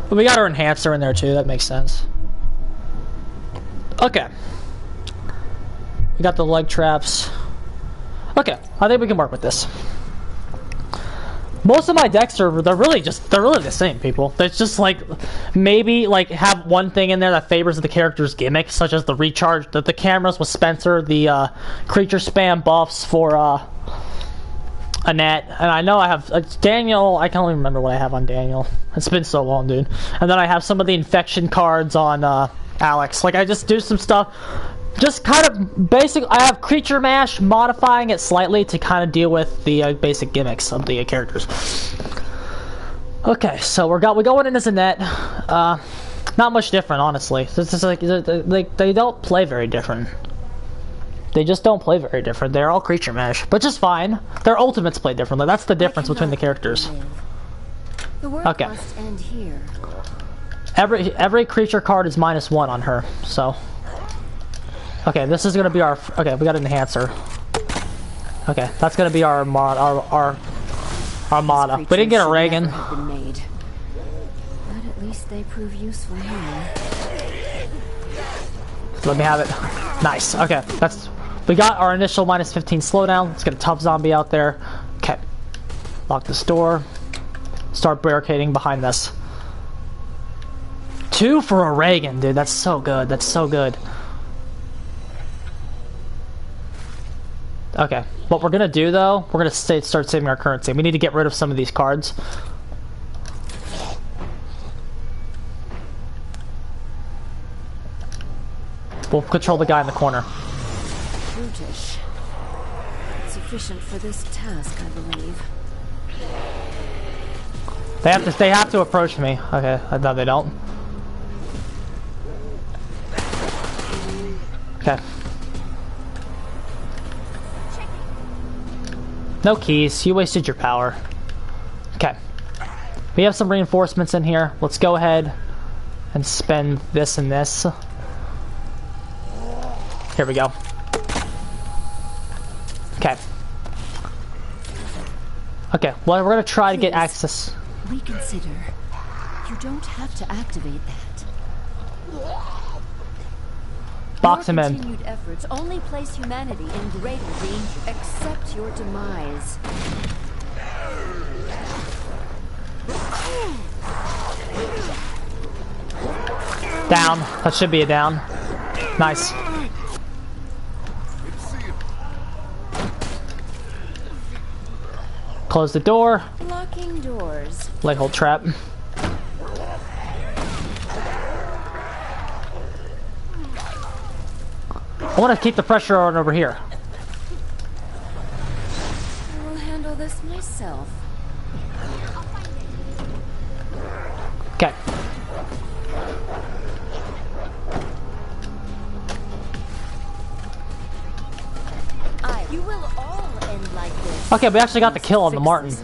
But we got our enhancer in there too. That makes sense. Okay. We got the leg traps. Okay. I think we can work with this. Most of my decks they're really the same, people. There's just like maybe like have one thing in there that favors the character's gimmick, such as the recharge, the cameras with Spencer, the creature spam buffs for Annette, and I know I have Daniel. I can't even remember what I have on Daniel. It's been so long, dude. And then I have some of the infection cards on Alex. Like I just do some stuff. Just kind of basic. I have creature mash, modifying it slightly to kind of deal with the basic gimmicks of the characters. Okay, so we're going in as a net. Not much different, honestly. It's just like they don't play very different. They just don't play very different. They're all creature mash, but just fine. Their ultimates play differently. That's the difference between the characters. Okay. Every creature card is -1 on her, so. Okay, this is gonna be our. Okay, we got an enhancer. Okay, that's gonna be our armada. We didn't get a Reagan. But at least they prove useful here. Let me have it. Nice. Okay, we got our initial -15 slowdown. Let's get a tough zombie out there. Okay, lock this door. Start barricading behind this. 2 for a Reagan, dude. That's so good. That's so good. Okay, what we're gonna do though, we're gonna start saving our currency. We need to get rid of some of these cards. We'll control the guy in the corner. Brutish. Sufficient for this task, I believe. They have to approach me. Okay, no, they don't. Okay. No keys. You wasted your power. Okay. We have some reinforcements in here. Let's go ahead and spend this and this. Here we go. Okay. Okay, well, we're gonna try to get access. Reconsider. You don't have to activate that. Box him Your in. continued efforts only place humanity in greater danger. Accept your demise. Down. That should be a down. Nice. Close the door. Locking doors. Leg hold trap. I want to keep the pressure on over here. I will handle this myself. Okay. You will all end like this. Okay, we actually got the kill on the Martin.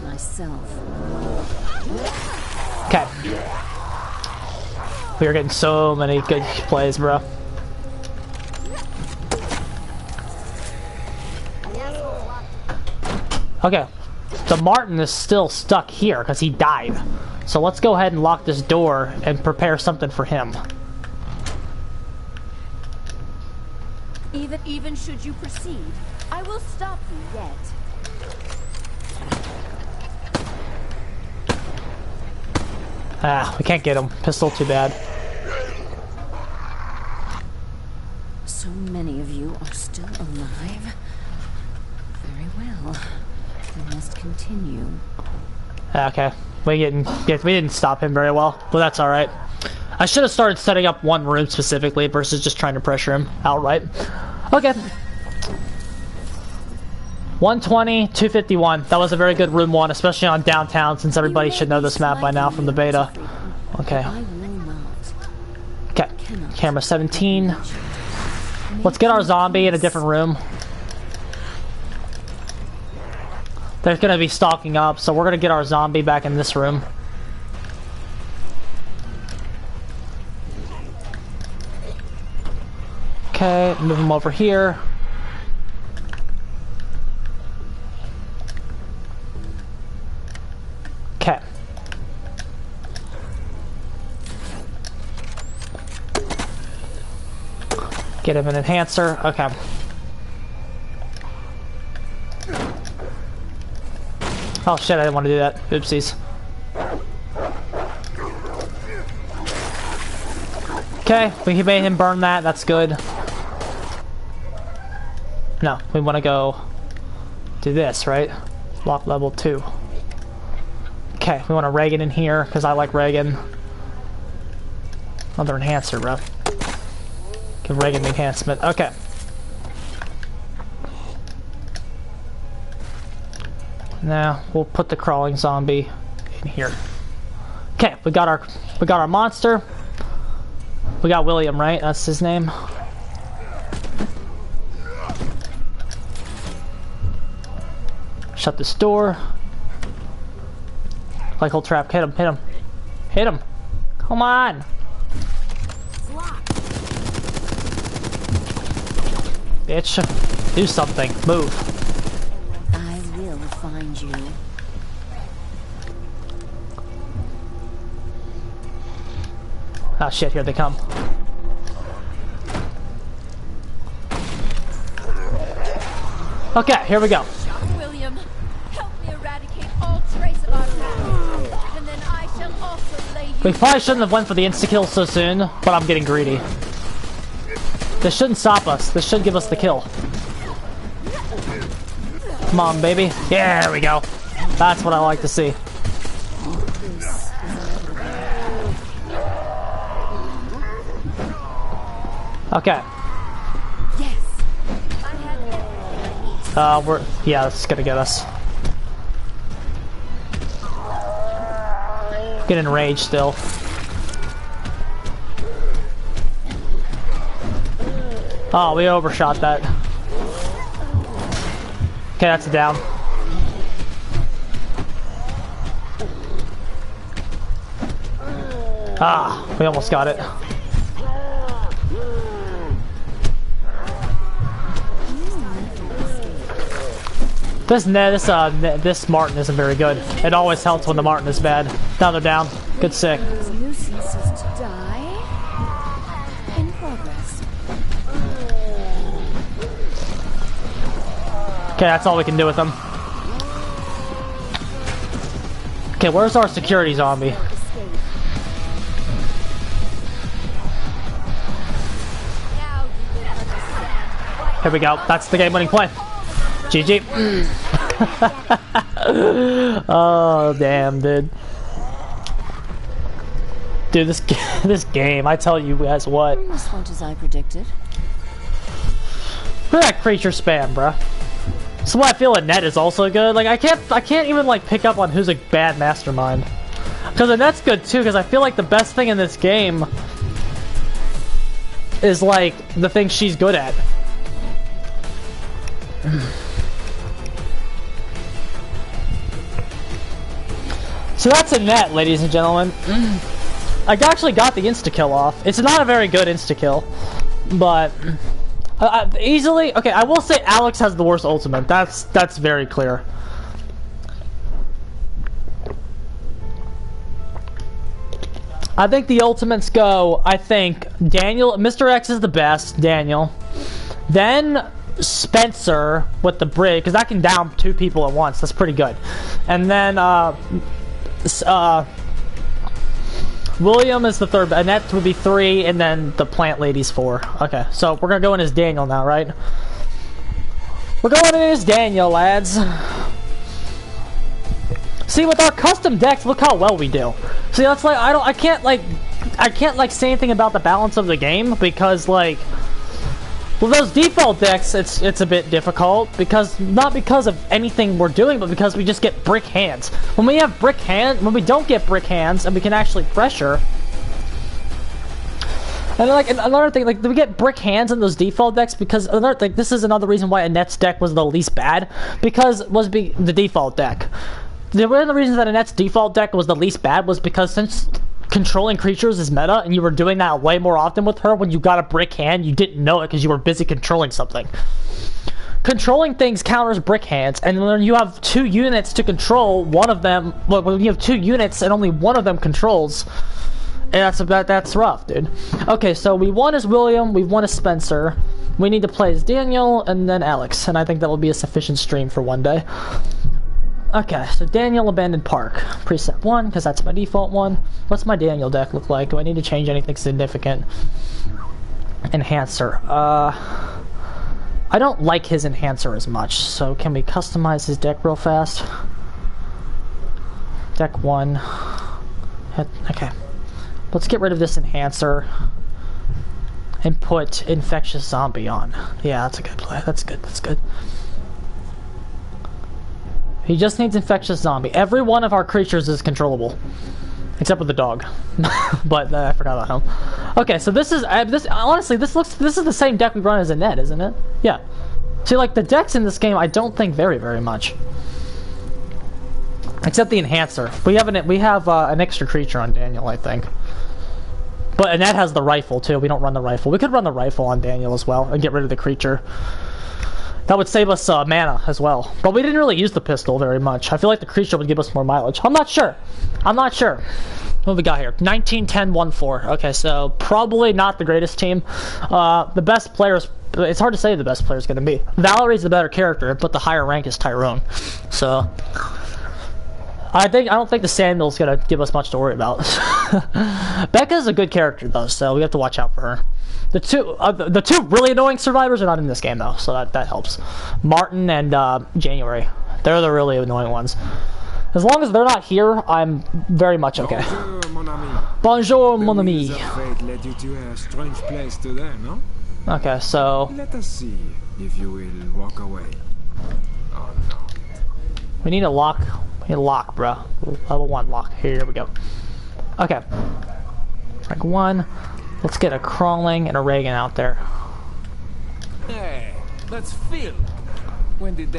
Okay. We are getting so many good plays, bro. Okay, the Martin is still stuck here because he died. So let's go ahead and lock this door and prepare something for him. Even should you proceed, I will stop you yet. Ah, we can't get him. Pistol, too bad. So many of you are still alive. Very well. We must continue. Okay, we didn't stop him very well, but that's all right. I should have started setting up one room specifically versus just trying to pressure him outright. Okay. 120, 251. That was a very good room 1, especially on downtown, since everybody should know this map by now from the beta. Okay. Okay. Camera 17. Let's get our zombie in a different room. They're gonna be stalking up, so we're gonna get our zombie back in this room. Okay, move him over here. Okay. Get him an enhancer. Okay. Oh shit, I didn't want to do that. Oopsies. Okay, we made him burn that. That's good. No, we want to go do this, right? Lock level 2. Okay, we want a Reagan in here, because I like Reagan. Another enhancer, bro. Give Reagan the enhancement. Okay. Now we'll put the crawling zombie in here. Okay, we got our monster. We got William, right? That's his name. Shut this door. Like whole trap. Hit him, hit him. Hit him. Come on. Bitch. Do something. Move. I will find you. Oh shit, here they come. Okay, here we go. William, help me eradicate all trace of our past, and then I shall also lay you. We probably shouldn't have went for the insta-kill so soon, but I'm getting greedy. This shouldn't stop us. This should give us the kill. Come on, baby. Yeah, there we go. That's what I like to see. Okay. Yeah, this is gonna get us. Get enraged still. Oh, we overshot that. Okay, that's a down. Ah, we almost got it. This Martin isn't very good. It always helps when the Martin is bad. Now they're down. Good sick. New ceases to die. In progress. Okay, that's all we can do with them. Okay, where's our security zombie? Here we go. That's the game-winning play. GG. Oh, damn, dude. Dude, this game, I tell you guys what. As much as I predicted. Look at that creature spam, bruh. So what I feel Annette is also good. Like I can't even like pick up on who's a bad mastermind. Because Annette's good too, because I feel like the best thing in this game is like the thing she's good at. So that's Annette, ladies and gentlemen. I actually got the insta-kill off. It's not a very good insta-kill, but easily. Okay, I will say Alex has the worst ultimate. That's very clear. I think the ultimates go. I think Daniel, Mr. X is the best. Daniel, then Spencer with the brig, because that can down 2 people at once. That's pretty good. And then William is the third. Annette would be 3, and then the plant lady's 4. Okay, so we're gonna go in as Daniel now, right? We're going in as Daniel, lads. See, with our custom decks, look how well we do. See, that's like I can't say anything about the balance of the game because like. Well, those default decks, it's a bit difficult because not because of anything we're doing, but because we just get brick hands. When we don't get brick hands, and we can actually pressure, And like another thing, like we get brick hands in those default decks because another thing. This is another reason why Annette's deck was the least bad, because the default deck. One of the reasons that Annette's default deck was the least bad was because since controlling creatures is meta, and you were doing that way more often with her, when you got a brick hand, you didn't know it because you were busy controlling something. Controlling things counters brick hands, and when you have 2 units to control, one of them, well, when you have 2 units and only one of them controls, that's rough, dude. Okay, so we won as William, we won as Spencer. We need to play as Daniel and then Alex, and I think that will be a sufficient stream for one day. Okay, so Daniel Abandoned Park. Preset 1, because that's my default one. What's my Daniel deck look like? Do I need to change anything significant? Enhancer. I don't like his Enhancer as much, so can we customize his deck real fast? Deck 1. Okay. Let's get rid of this Enhancer and put Infectious Zombie on. Yeah, that's a good play. That's good. That's good. He just needs Infectious Zombie. Every one of our creatures is controllable, except for the dog. But I forgot about him. Okay, so this is honestly this is the same deck we run as Annette, isn't it? Yeah. See, like the decks in this game, I don't think vary very much, except the Enhancer. We have an extra creature on Daniel, I think. But Annette has the rifle too. We don't run the rifle. We could run the rifle on Daniel as well and get rid of the creature. That would save us mana as well. But we didn't really use the pistol very much. I feel like the creature would give us more mileage. I'm not sure. I'm not sure. What have we got here? 19, 10, 1, 4. Okay, so probably not the greatest team. The best players... It's hard to say who the best player is going to be. Valerie's the better character, but the higher rank is Tyrone. So... I don't think the Samuel's going to give us much to worry about. Becca's a good character, though, so we have to watch out for her. The two really annoying survivors are not in this game, though, so that helps. Martin and January. They're the really annoying ones. As long as they're not here, I'm very much okay. Bonjour, mon ami. Led you to a strange place today, no? Okay, so... Let us see if you will walk away. Oh, no. We need a lock. We need a lock, bro. Level 1 lock. Here we go. Okay. Rank 1. Let's get a Crawling and a Reagan out there. Hey, that's Phil. When did they